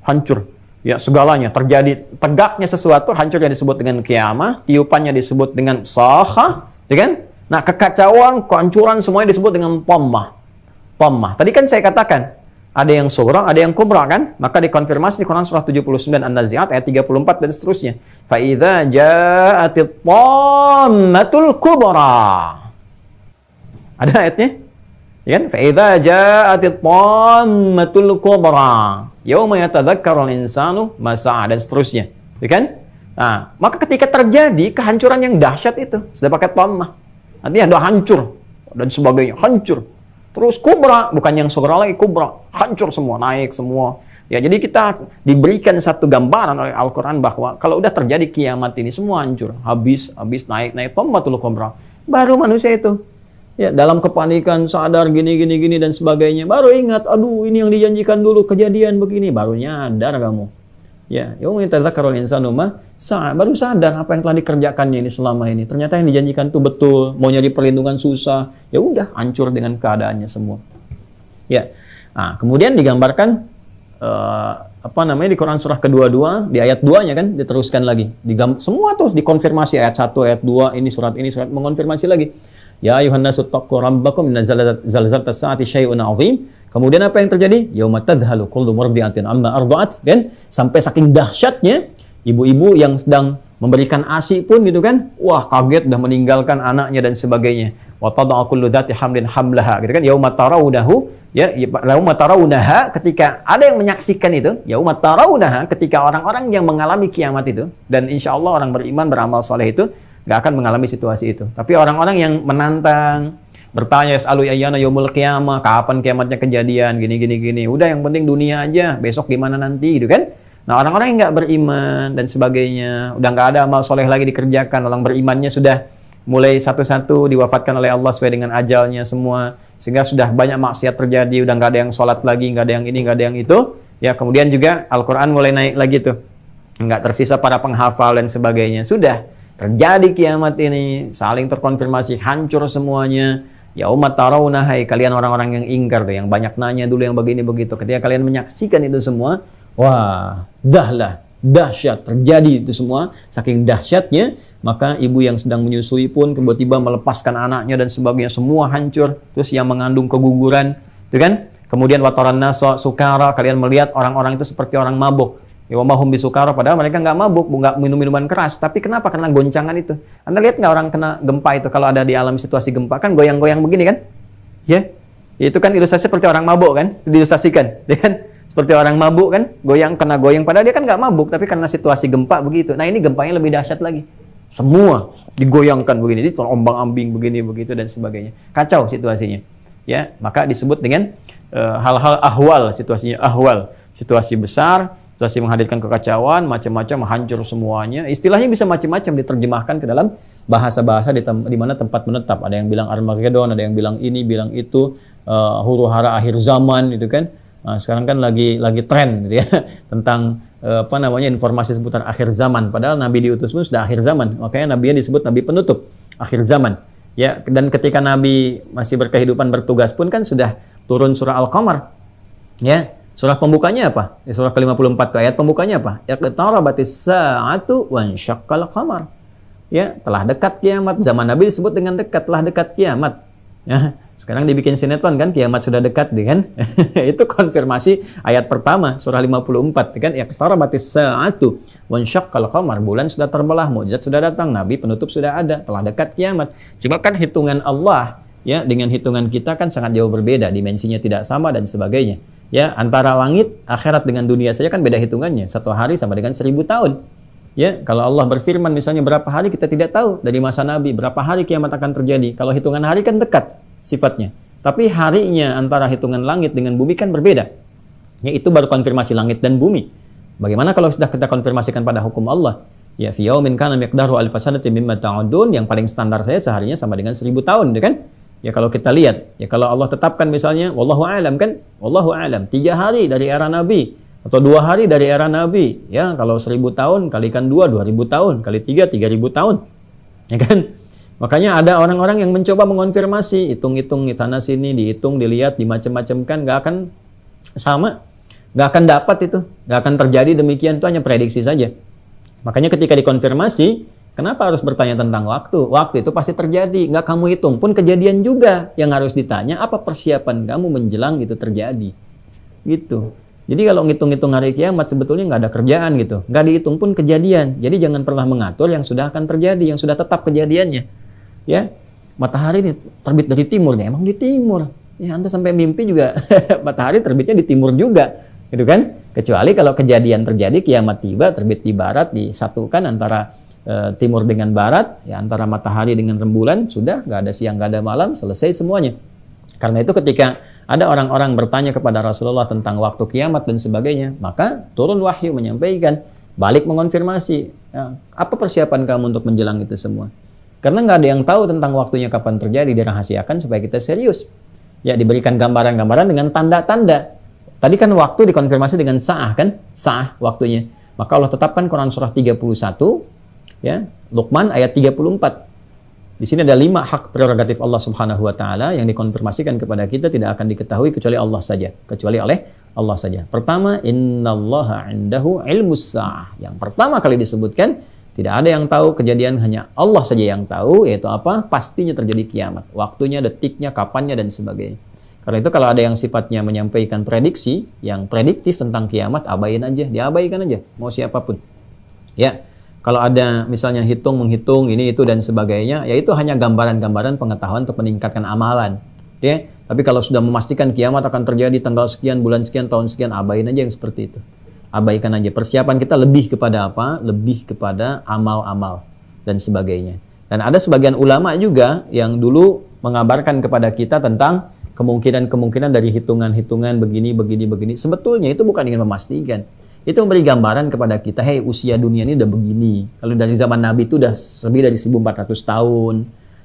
Hancur. Ya, segalanya terjadi, tegaknya sesuatu hancur, yang disebut dengan kiamah, tiupannya disebut dengan sahah, ya kan? Nah, kekacauan, kehancuran semuanya disebut dengan dhammah. Dhammah. Tadi kan saya katakan, ada yang sughra, ada yang kubra kan? Maka dikonfirmasi di Quran surah 79 An-Nazi'at ayat 34 dan seterusnya. Fa idza ja'atit dhammatul kubra. Ada ayatnya? Ya kan? Fa idza ja'atit dhammatul kubra. Yauma yatadzakkarul insanu ma sa'a dan seterusnya. Ya kan? Nah, maka ketika terjadi kehancuran yang dahsyat itu, sudah pakai dhammah. Nanti ada hancur dan sebagainya, hancur. Terus kubra, bukan yang sughra lagi, kubra, hancur semua, naik semua. Ya, jadi kita diberikan satu gambaran oleh Al-Quran bahwa kalau udah terjadi kiamat ini semua hancur, habis naik dhammatul kubra. Baru manusia itu, ya, dalam kepanikan sadar gini dan sebagainya. Baru ingat, aduh ini yang dijanjikan dulu kejadian begini, baru nyadar kamu. Ya, yauma yatadzakkarul insanu ma sa'a, baru sadar apa yang telah dikerjakannya ini selama ini. Ternyata yang dijanjikan itu betul, mau nyari perlindungan susah. Ya udah, hancur dengan keadaannya semua. Ya. Nah, kemudian digambarkan di Quran surah kedua-dua, di ayat 2-nya kan diteruskan lagi. Semua tuh dikonfirmasi ayat 1, ayat 2, ini surat mengonfirmasi lagi. Ya ayuhan nasu taqu rabbakum inna zalzalatas saati syai'un 'azim. Kemudian apa yang terjadi? Yauma tadhalu kullu murdi'atin amma arda'at, kan? Sampai saking dahsyatnya ibu-ibu yang sedang memberikan ASI pun gitu kan, wah kaget udah meninggalkan anaknya dan sebagainya. Wa tada'u kullu dzati hamlin hamlaha, gitu kan? Yauma tarawunahu, ya, yauma tarawunaha, ketika ada yang menyaksikan itu, yauma tarawunaha, ketika orang-orang yang mengalami kiamat itu, dan insya Allah orang beriman beramal soleh itu nggak akan mengalami situasi itu. Tapi orang-orang yang menantang, bertanya, "Yas'alu ayyana yaumul qiyamah," kapan kiamatnya kejadian, gini. Udah yang penting dunia aja, besok gimana nanti, gitu kan? Nah, orang-orang yang nggak beriman dan sebagainya, udah nggak ada amal soleh lagi dikerjakan, orang berimannya sudah mulai satu-satu diwafatkan oleh Allah sesuai dengan ajalnya semua, sehingga sudah banyak maksiat terjadi, udah nggak ada yang sholat lagi, nggak ada yang ini, nggak ada yang itu. Ya, kemudian juga Al-Quran mulai naik lagi tuh, nggak tersisa para penghafal dan sebagainya. Sudah terjadi kiamat ini, saling terkonfirmasi, hancur semuanya. Ya umat tarawunah, hai kalian orang-orang yang ingkar tuh, yang banyak nanya dulu yang begini begitu. Ketika kalian menyaksikan itu semua, wah, dahsyat terjadi itu semua. Saking dahsyatnya, maka ibu yang sedang menyusui pun tiba-tiba melepaskan anaknya dan sebagainya, semua hancur. Terus yang mengandung keguguran, itu kan? Kemudian wataran nasa sukara, kalian melihat orang-orang itu seperti orang mabuk. Ya mahum bisukara, padahal mereka nggak mabuk, nggak minum minuman keras. Tapi kenapa? Karena goncangan itu. Anda lihat nggak orang kena gempa itu, kalau ada di alam situasi gempa kan goyang-goyang begini kan? Ya, itu kan ilustrasi seperti orang mabuk kan? Itu diilustrasikan, ya kan? Seperti orang mabuk kan? Kena goyang, padahal dia kan nggak mabuk, tapi karena situasi gempa begitu. Nah ini gempanya lebih dahsyat lagi. Semua digoyangkan begini, ombang-ambing begini begitu dan sebagainya. Kacau situasinya. Ya, maka disebut dengan hal-hal ahwal, situasinya ahwal, situasi besar. Situasi menghadirkan kekacauan, macam-macam, hancur semuanya. Istilahnya bisa macam-macam diterjemahkan ke dalam bahasa-bahasa di mana tempat menetap. Ada yang bilang Armageddon, ada yang bilang ini, bilang itu, huru-hara akhir zaman, gitu kan. Nah, sekarang kan lagi tren, gitu ya, tentang informasi seputar akhir zaman. Padahal Nabi diutus pun sudah akhir zaman. Makanya Nabinya disebut Nabi penutup akhir zaman. Ya, dan ketika Nabi masih berkehidupan bertugas pun kan sudah turun surah Al-Qamar. Ya. Surah pembukanya apa? Surah ke-54 itu ayat pembukanya apa? Iqtarabatis sa'atu wansyaqqal qamar. Ya, telah dekat kiamat. Zaman Nabi disebut dengan dekat, telah dekat kiamat. Ya, Sekarang dibikin sinetron kan, kiamat sudah dekat, kan? Itu konfirmasi ayat pertama surah 54, kan? Iqtarabatis sa'atu wansyaqqal qamar, bulan sudah terbelah, mukjizat sudah datang, nabi penutup sudah ada, telah dekat kiamat. Cuma kan hitungan Allah ya dengan hitungan kita kan sangat jauh berbeda, dimensinya tidak sama dan sebagainya. Ya, antara langit, akhirat dengan dunia saja kan beda hitungannya. Satu hari sama dengan 1000 tahun. Ya, kalau Allah berfirman misalnya berapa hari kita tidak tahu dari masa Nabi, berapa hari kiamat akan terjadi. Kalau hitungan hari kan dekat sifatnya. Tapi harinya antara hitungan langit dengan bumi kan berbeda. Ya, itu baru konfirmasi langit dan bumi. Bagaimana kalau sudah kita konfirmasikan pada hukum Allah? Ya, fi yaumin kana miqdaruhu alfa sanatin mimma ta'udun, yang paling standar saya seharinya sama dengan 1000 tahun, ya kan? Ya kalau kita lihat, ya kalau Allah tetapkan misalnya wallahu a'lam kan? Wallahu a'lam, 3 hari dari era Nabi atau 2 hari dari era Nabi. Ya, kalau 1000 tahun kalikan 2, 2000 tahun, kali 3, 3000 tahun. Ya kan? Makanya ada orang-orang yang mencoba mengonfirmasi, hitung-hitung sana sini, dihitung, dilihat, dimacam-macamkan, nggak akan sama, nggak akan dapat itu, nggak akan terjadi demikian, itu hanya prediksi saja. Makanya ketika dikonfirmasi, kenapa harus bertanya tentang waktu? Waktu itu pasti terjadi, nggak kamu hitung pun kejadian juga. Yang harus ditanya, apa persiapan kamu menjelang itu terjadi? Gitu. Jadi kalau ngitung-ngitung hari kiamat sebetulnya nggak ada kerjaan gitu, nggak dihitung pun kejadian. Jadi jangan pernah mengatur yang sudah akan terjadi, yang sudah tetap kejadiannya. Ya, matahari ini terbit dari timur, ya emang di timur. Ya, Anda sampai mimpi juga matahari terbitnya di timur juga, gitu kan? Kecuali kalau kejadian terjadi, kiamat tiba, terbit di barat, disatukan antara timur dengan barat, ya antara matahari dengan rembulan, sudah nggak ada siang, nggak ada malam, selesai semuanya. Karena itu ketika ada orang-orang bertanya kepada Rasulullah tentang waktu kiamat dan sebagainya, maka turun wahyu menyampaikan, balik mengonfirmasi, ya, apa persiapan kamu untuk menjelang itu semua? Karena nggak ada yang tahu tentang waktunya kapan terjadi, dirahasiakan supaya kita serius. Ya, diberikan gambaran-gambaran dengan tanda-tanda. Tadi kan waktu dikonfirmasi dengan sa'ah kan? Sa'ah waktunya. Maka Allah tetapkan Quran surah 31, ya, Luqman ayat 34. Di sini ada 5 hak prerogatif Allah Subhanahu wa taala yang dikonfirmasikan kepada kita, tidak akan diketahui kecuali Allah saja, kecuali oleh Allah saja. Pertama, innallaha 'indahu ilmus sa'ah. Yang pertama kali disebutkan, tidak ada yang tahu kejadian, hanya Allah saja yang tahu, yaitu apa? Pastinya terjadi kiamat. Waktunya, detiknya, kapannya, dan sebagainya. Karena itu kalau ada yang sifatnya menyampaikan prediksi, yang prediktif tentang kiamat, abain aja, diabaikan aja, mau siapapun. Ya, kalau ada misalnya menghitung, ini, itu, dan sebagainya, ya itu hanya gambaran-gambaran pengetahuan untuk meningkatkan amalan. Ya, tapi kalau sudah memastikan kiamat akan terjadi tanggal sekian, bulan sekian, tahun sekian, abain aja yang seperti itu. Abaikan aja. Persiapan kita lebih kepada apa? Lebih kepada amal-amal dan sebagainya. Dan ada sebagian ulama juga yang dulu mengabarkan kepada kita tentang kemungkinan-kemungkinan dari hitungan-hitungan begini. Sebetulnya itu bukan ingin memastikan. Itu memberi gambaran kepada kita, hey, usia dunia ini udah begini. Kalau dari zaman Nabi itu udah lebih dari 1400 tahun.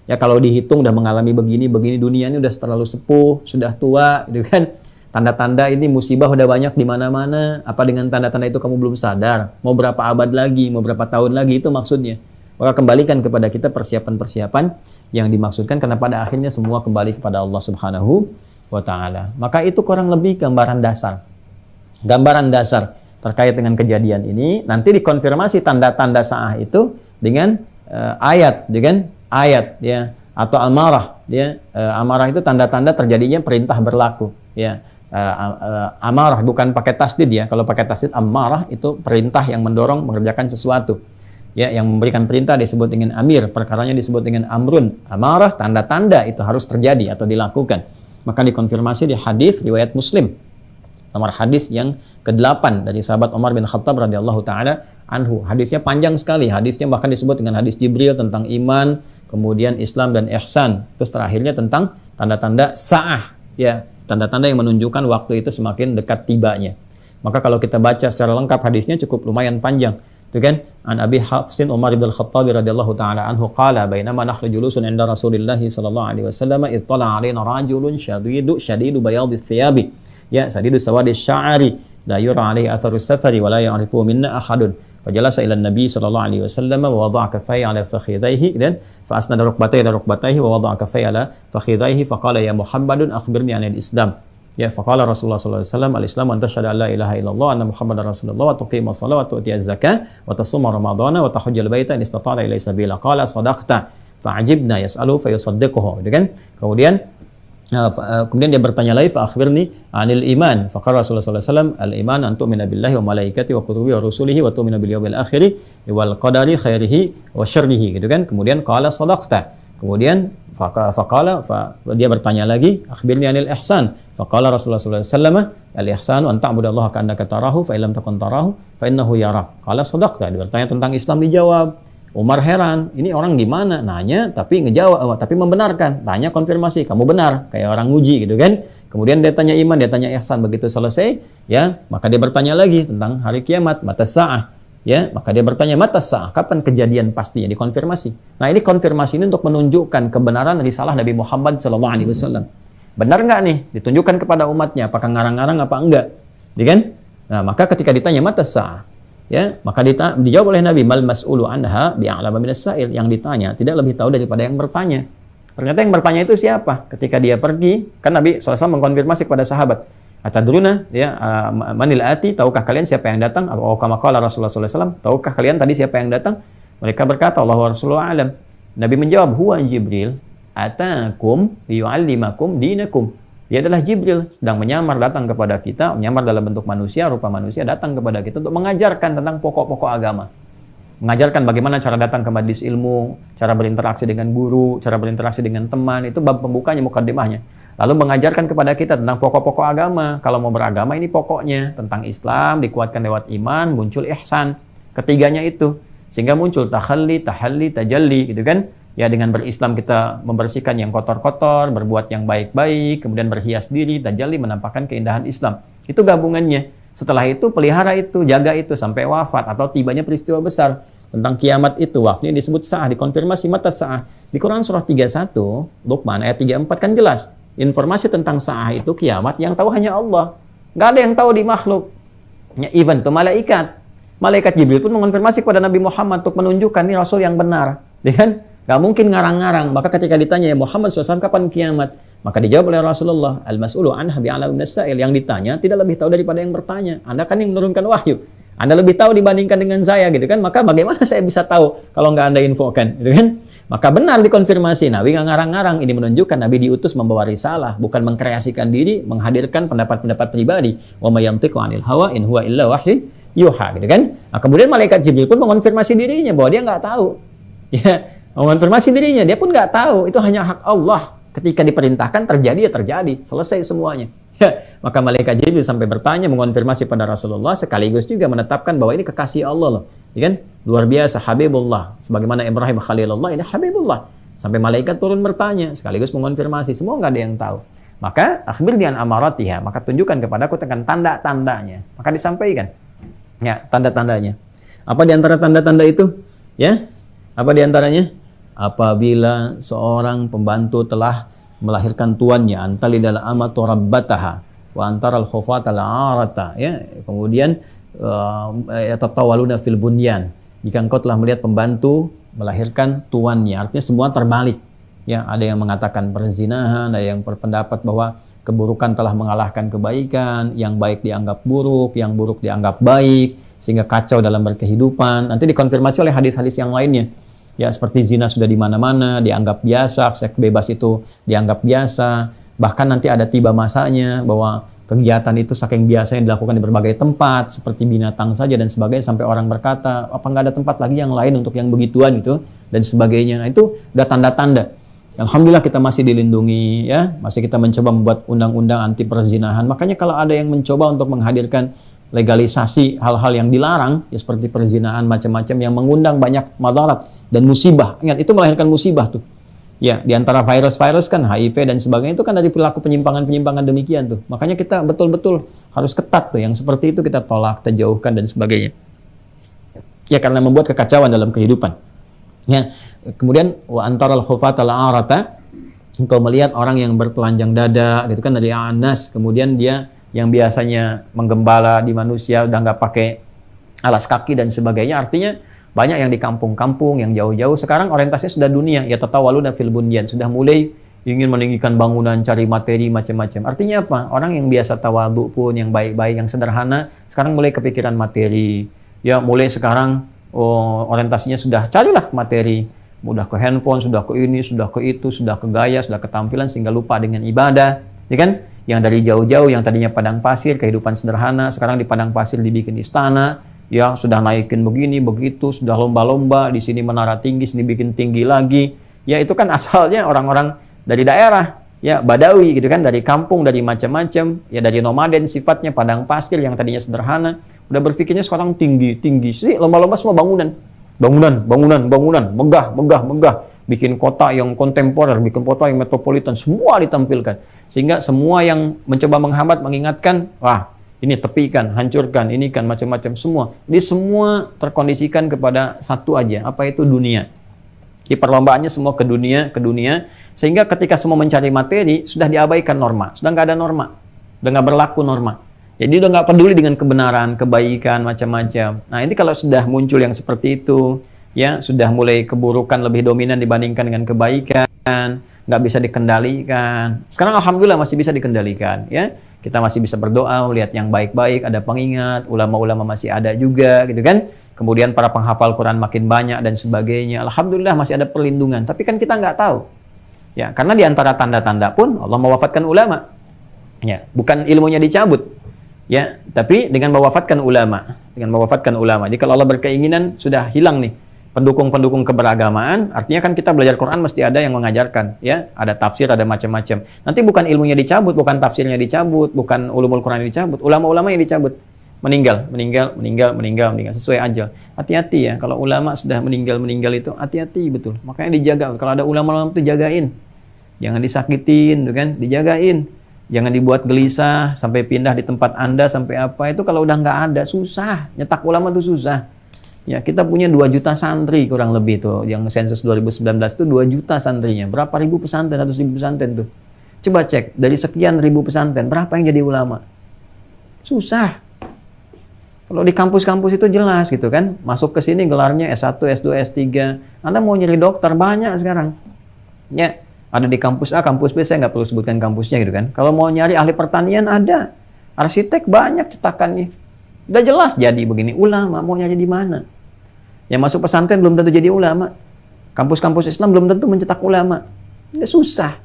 Ya kalau dihitung udah mengalami begini, dunia ini udah terlalu sepuh, sudah tua, gitu kan. Tanda-tanda ini musibah udah banyak di mana-mana. Apa dengan tanda-tanda itu kamu belum sadar? Mau berapa abad lagi? Mau berapa tahun lagi? Itu maksudnya. Maka kembalikan kepada kita persiapan-persiapan yang dimaksudkan, karena pada akhirnya semua kembali kepada Allah Subhanahu wa taala. Maka itu kurang lebih gambaran dasar. Gambaran dasar terkait dengan kejadian ini. Nanti dikonfirmasi tanda-tanda sa'ah itu dengan ayat, dengan ayat ya, atau amarah ya. Amarah itu tanda-tanda terjadinya perintah berlaku ya. Amarah bukan pakai tasdid ya. Kalau pakai tasdid amarah itu perintah yang mendorong mengerjakan sesuatu. Ya, yang memberikan perintah disebut dengan amir, perkaranya disebut dengan amrun. Amarah tanda-tanda itu harus terjadi atau dilakukan. Maka dikonfirmasi di hadis riwayat Muslim. Nomor hadis yang ke-8 dari sahabat Umar bin Khattab radhiyallahu taala anhu. Hadisnya panjang sekali. Hadisnya bahkan disebut dengan hadis Jibril tentang iman, kemudian Islam dan ihsan. Terus terakhirnya tentang tanda-tanda sa'ah ya. Tanda-tanda yang menunjukkan waktu itu semakin dekat tibanya. Maka kalau kita baca secara lengkap hadisnya cukup lumayan panjang. Itu kan, an Abi Hafsin Umar bin Khattab radhiyallahu taala anhu qala bainama nahnu julusun 'inda Rasulillah sallallahu alaihi wasallam ittala 'alaina rajulun shadidu bayadis thiyabi ya sadidu sawadis sya'ri la yura 'alaihi atharus safari wa la ya'rifu minna ahadun. Fajalasa ila Nabi sallallahu alaihi wasallam wa wada'a kaffayhi 'ala fakhidhayhi dan fa asnada rukbatayhi ila rukbatayhi wa wada'a kaffayhi 'ala fakhidhayhi fa qala ya Muhammadun akhbirni 'anil Islam. Ya faqala Rasulullah sallallahu alaihi wasallam al-Islam an tashhadu an la ilaha illallah anna Muhammadar Rasulullah wa tuqima shalah wa tu'tiyaz zakah wa tasuma ramadhana wa tahujjal baita in istata'ta ilaihi sabila. Qala sadaqta fa'ajibna yas'alu fa yusaddiquhu. Kan? Kemudian Nah, kemudian dia bertanya lagi, fa akhbirni anil iman. Faqala Rasulullah sallallahu alaihi wasallam, al iman an tu'mina billahi wa malaikatihi wa kutubihi wa rusulihi wa tu'mina bil yaumil akhir wal qadari khairihi wa syarrihi, gitu kan. Kemudian qala sadaqta. Kemudian dia bertanya lagi, akhbirni anil ihsan. Faqala Rasulullah sallallahu alaihi wasallam, al ihsanu an ta'budallaha ka'annaka tarahu fa illam takun tarahu fa innahu yarak. Qala sadaqta. Dia bertanya tentang Islam, dijawab. Umar heran, ini orang gimana? Nanya tapi ngejawab, tapi membenarkan. Tanya konfirmasi, kamu benar, kayak orang nguji gitu kan. Kemudian dia tanya iman, dia tanya ihsan. Begitu selesai, ya, maka dia bertanya lagi tentang hari kiamat, mata sa'ah. Ya, maka dia bertanya mata sa'ah, kapan kejadian pastinya, dikonfirmasi. Nah, ini konfirmasi ini untuk menunjukkan kebenaran risalah Nabi Muhammad SAW. Benar nggak nih? Ditunjukkan kepada umatnya, apakah ngarang-ngarang apa enggak? Ya kan? Nah, maka ketika ditanya mata sa'ah, ya, maka dijawab oleh Nabi, mal mas'ulu anha bi'a'lama minas sa'il, yang ditanya tidak lebih tahu daripada yang bertanya. Ternyata yang bertanya itu siapa? Ketika dia pergi, kan Nabi SAW mengkonfirmasi kepada sahabat, atadruna, ya, manil ati, tahukah kalian siapa yang datang? Atau kama qala Rasulullah SAW, tahukah kalian tadi siapa yang datang? Mereka berkata, Allah wa Rasulullah alam. Nabi menjawab, huwa Jibril atakum liyu'allimakum dinakum. Dia adalah Jibril, sedang menyamar datang kepada kita, menyamar dalam bentuk manusia, rupa manusia, datang kepada kita untuk mengajarkan tentang pokok-pokok agama. Mengajarkan bagaimana cara datang ke majelis ilmu, cara berinteraksi dengan guru, cara berinteraksi dengan teman, itu bab pembukanya, mukaddimahnya. Lalu mengajarkan kepada kita tentang pokok-pokok agama. Kalau mau beragama ini pokoknya, tentang Islam, dikuatkan lewat iman, muncul ihsan. Ketiganya itu. Sehingga muncul tahalli, tajalli, gitu kan. Ya, dengan berislam kita membersihkan yang kotor-kotor, berbuat yang baik-baik, kemudian berhias diri, tajalli menampakkan keindahan Islam. Itu gabungannya. Setelah itu pelihara itu, jaga itu sampai wafat atau tibanya peristiwa besar tentang kiamat itu. Waktunya disebut sa'ah, dikonfirmasi mata sa'ah. Di Quran surah 31, Luqman ayat 34 kan jelas. Informasi tentang sa'ah itu kiamat yang tahu hanya Allah. Nggak ada yang tahu di makhluk. Ya, even tuh malaikat. Malaikat Jibril pun mengonfirmasi kepada Nabi Muhammad untuk menunjukkan ini Rasul yang benar. Ya kan? Gak mungkin ngarang-ngarang. Maka ketika ditanya, ya Muhammad SAW kapan kiamat? Maka dijawab oleh Rasulullah, al-mas'ulu anha bi'a'lama minas sa'il. Yang ditanya tidak lebih tahu daripada yang bertanya. Anda kan yang menurunkan wahyu. Anda lebih tahu dibandingkan dengan saya, gitu kan? Maka bagaimana saya bisa tahu kalau nggak Anda infokan, gitu kan? Maka benar dikonfirmasi. Nabi nggak ngarang-ngarang. Ini menunjukkan Nabi diutus membawa risalah, bukan mengkreasikan diri, menghadirkan pendapat-pendapat pribadi. Wa may yantiqu 'anil hawa in huwa illa wahyu yuha, gitu kan? Nah, kemudian malaikat Jibril pun mengonfirmasi dirinya bahwa dia nggak tahu. Ya, mengonfirmasi dirinya, dia pun nggak tahu. Itu hanya hak Allah. Ketika diperintahkan terjadi, ya terjadi. Selesai semuanya. Ya, maka malaikat Jibril sampai bertanya, mengonfirmasi pada Rasulullah, sekaligus juga menetapkan bahwa ini kekasih Allah loh. Ya kan? Luar biasa, Habibullah. Sebagaimana Ibrahim Khalilullah, ini Habibullah. Sampai malaikat turun bertanya, sekaligus mengonfirmasi. Semua nggak ada yang tahu. Maka, akhbir dian amaratiha. Maka tunjukkan kepadaku tentang tanda-tandanya. Maka disampaikan. Ya, tanda-tandanya. Apa di antara tanda-tanda itu? Ya, apa di antaranya? Apabila seorang pembantu telah melahirkan tuannya, antalidal amatu rabbataha wa antaral khufatal arata, ya. Kemudian yatatawaluna fil bunyan. Jika engkau telah melihat pembantu melahirkan tuannya, artinya semua terbalik. Ya, ada yang mengatakan perzinahan, ada yang berpendapat bahwa keburukan telah mengalahkan kebaikan, yang baik dianggap buruk, yang buruk dianggap baik, sehingga kacau dalam berkehidupan. Nanti dikonfirmasi oleh hadis-hadis yang lainnya. Ya, seperti zina sudah di mana-mana, dianggap biasa, seks bebas itu dianggap biasa. Bahkan nanti ada tiba masanya bahwa kegiatan itu saking biasanya dilakukan di berbagai tempat, seperti binatang saja dan sebagainya, sampai orang berkata, apa nggak ada tempat lagi yang lain untuk yang begituan gitu, dan sebagainya. Nah, itu udah tanda-tanda. Alhamdulillah kita masih dilindungi, ya, masih kita mencoba membuat undang-undang anti perzinahan. Makanya kalau ada yang mencoba untuk menghadirkan legalisasi hal-hal yang dilarang, ya seperti perzinahan macam-macam yang mengundang banyak madarat dan musibah. Ingat, itu melahirkan musibah tuh. Ya, di antara virus-virus kan HIV dan sebagainya itu kan dari perilaku penyimpangan-penyimpangan demikian tuh. Makanya kita betul-betul harus ketat tuh, yang seperti itu kita tolak, kita jauhkan dan sebagainya. Ya, karena membuat kekacauan dalam kehidupan. Ya, kemudian wa antaral khufatal arata, engkau melihat orang yang bertelanjang dada gitu kan, dari Anas, kemudian dia yang biasanya menggembala di manusia udah nggak pakai alas kaki dan sebagainya. Artinya banyak yang di kampung-kampung yang jauh-jauh sekarang orientasinya sudah dunia, ya tatawaluna fil bunyan, sudah mulai ingin meninggikan bangunan, cari materi macam-macam. Artinya apa? Orang yang biasa tawadhu pun, yang baik-baik, yang sederhana, sekarang mulai kepikiran materi. Ya, mulai sekarang orientasinya sudah carilah materi. Mudah ke handphone, sudah ke ini, sudah ke itu, sudah ke gaya, sudah ke tampilan, sehingga lupa dengan ibadah, ya kan? Yang dari jauh-jauh, yang tadinya padang pasir, kehidupan sederhana, sekarang di padang pasir dibikin istana, ya sudah naikin begini, begitu, sudah lomba-lomba, di sini menara tinggi, sini bikin tinggi lagi, ya itu kan asalnya orang-orang dari daerah, ya Badawi gitu kan, dari kampung, dari macam-macam, ya dari nomaden sifatnya, padang pasir yang tadinya sederhana, udah berpikirnya sekarang tinggi, sih lomba-lomba semua bangunan, megah, bikin kota yang kontemporer, bikin kota yang metropolitan, semua ditampilkan. Sehingga semua yang mencoba menghambat mengingatkan, wah, ini tepikan, hancurkan, ini kan macam-macam semua. Jadi semua terkondisikan kepada satu aja, apa itu dunia. Di perlombaannya semua ke dunia, sehingga ketika semua mencari materi, sudah diabaikan norma, sudah nggak ada norma, sudah nggak berlaku norma. Jadi udah nggak peduli dengan kebenaran, kebaikan, macam-macam. Nah ini kalau sudah muncul yang seperti itu, ya sudah mulai keburukan lebih dominan dibandingkan dengan kebaikan, nggak bisa dikendalikan. Sekarang alhamdulillah masih bisa dikendalikan, ya. Kita masih bisa berdoa, melihat yang baik-baik, ada pengingat, ulama-ulama masih ada juga, gitu kan. Kemudian para penghafal Quran makin banyak dan sebagainya. Alhamdulillah masih ada perlindungan. Tapi kan kita nggak tahu, ya. Karena di antara tanda-tanda pun Allah mewafatkan ulama, ya. Bukan ilmunya dicabut. Ya, tapi dengan mewafatkan ulama, Jadi kalau Allah berkeinginan sudah hilang nih pendukung-pendukung keberagamaan, artinya kan kita belajar Quran mesti ada yang mengajarkan, ya, ada tafsir, ada macam-macam. Nanti bukan ilmunya dicabut, bukan tafsirnya dicabut, bukan ulumul Quran dicabut, ulama-ulama yang dicabut, meninggal sesuai ajal. Hati-hati ya, kalau ulama sudah meninggal itu hati-hati betul. Makanya dijaga. Kalau ada ulama-ulama itu jagain, jangan disakitin, tuh kan, dijagain. Jangan dibuat gelisah sampai pindah di tempat Anda sampai apa itu kalau udah nggak ada susah. Nyetak ulama tuh susah. Ya, kita punya 2 juta santri kurang lebih tuh. Yang sensus 2019 itu 2 juta santrinya. Berapa ribu pesantren, 100 ribu pesantren tuh. Coba cek dari sekian ribu pesantren berapa yang jadi ulama? Susah. Kalau di kampus-kampus itu jelas gitu kan. Masuk ke sini gelarnya S1, S2, S3. Anda mau nyari dokter banyak sekarang. Ya. Ada di kampus A, kampus B, saya nggak perlu sebutkan kampusnya gitu kan. Kalau mau nyari ahli pertanian ada. Arsitek banyak cetakannya. Udah jelas jadi begini. Ulama mau nyari di mana? Yang masuk pesantren belum tentu jadi ulama. Kampus-kampus Islam belum tentu mencetak ulama. Ya susah.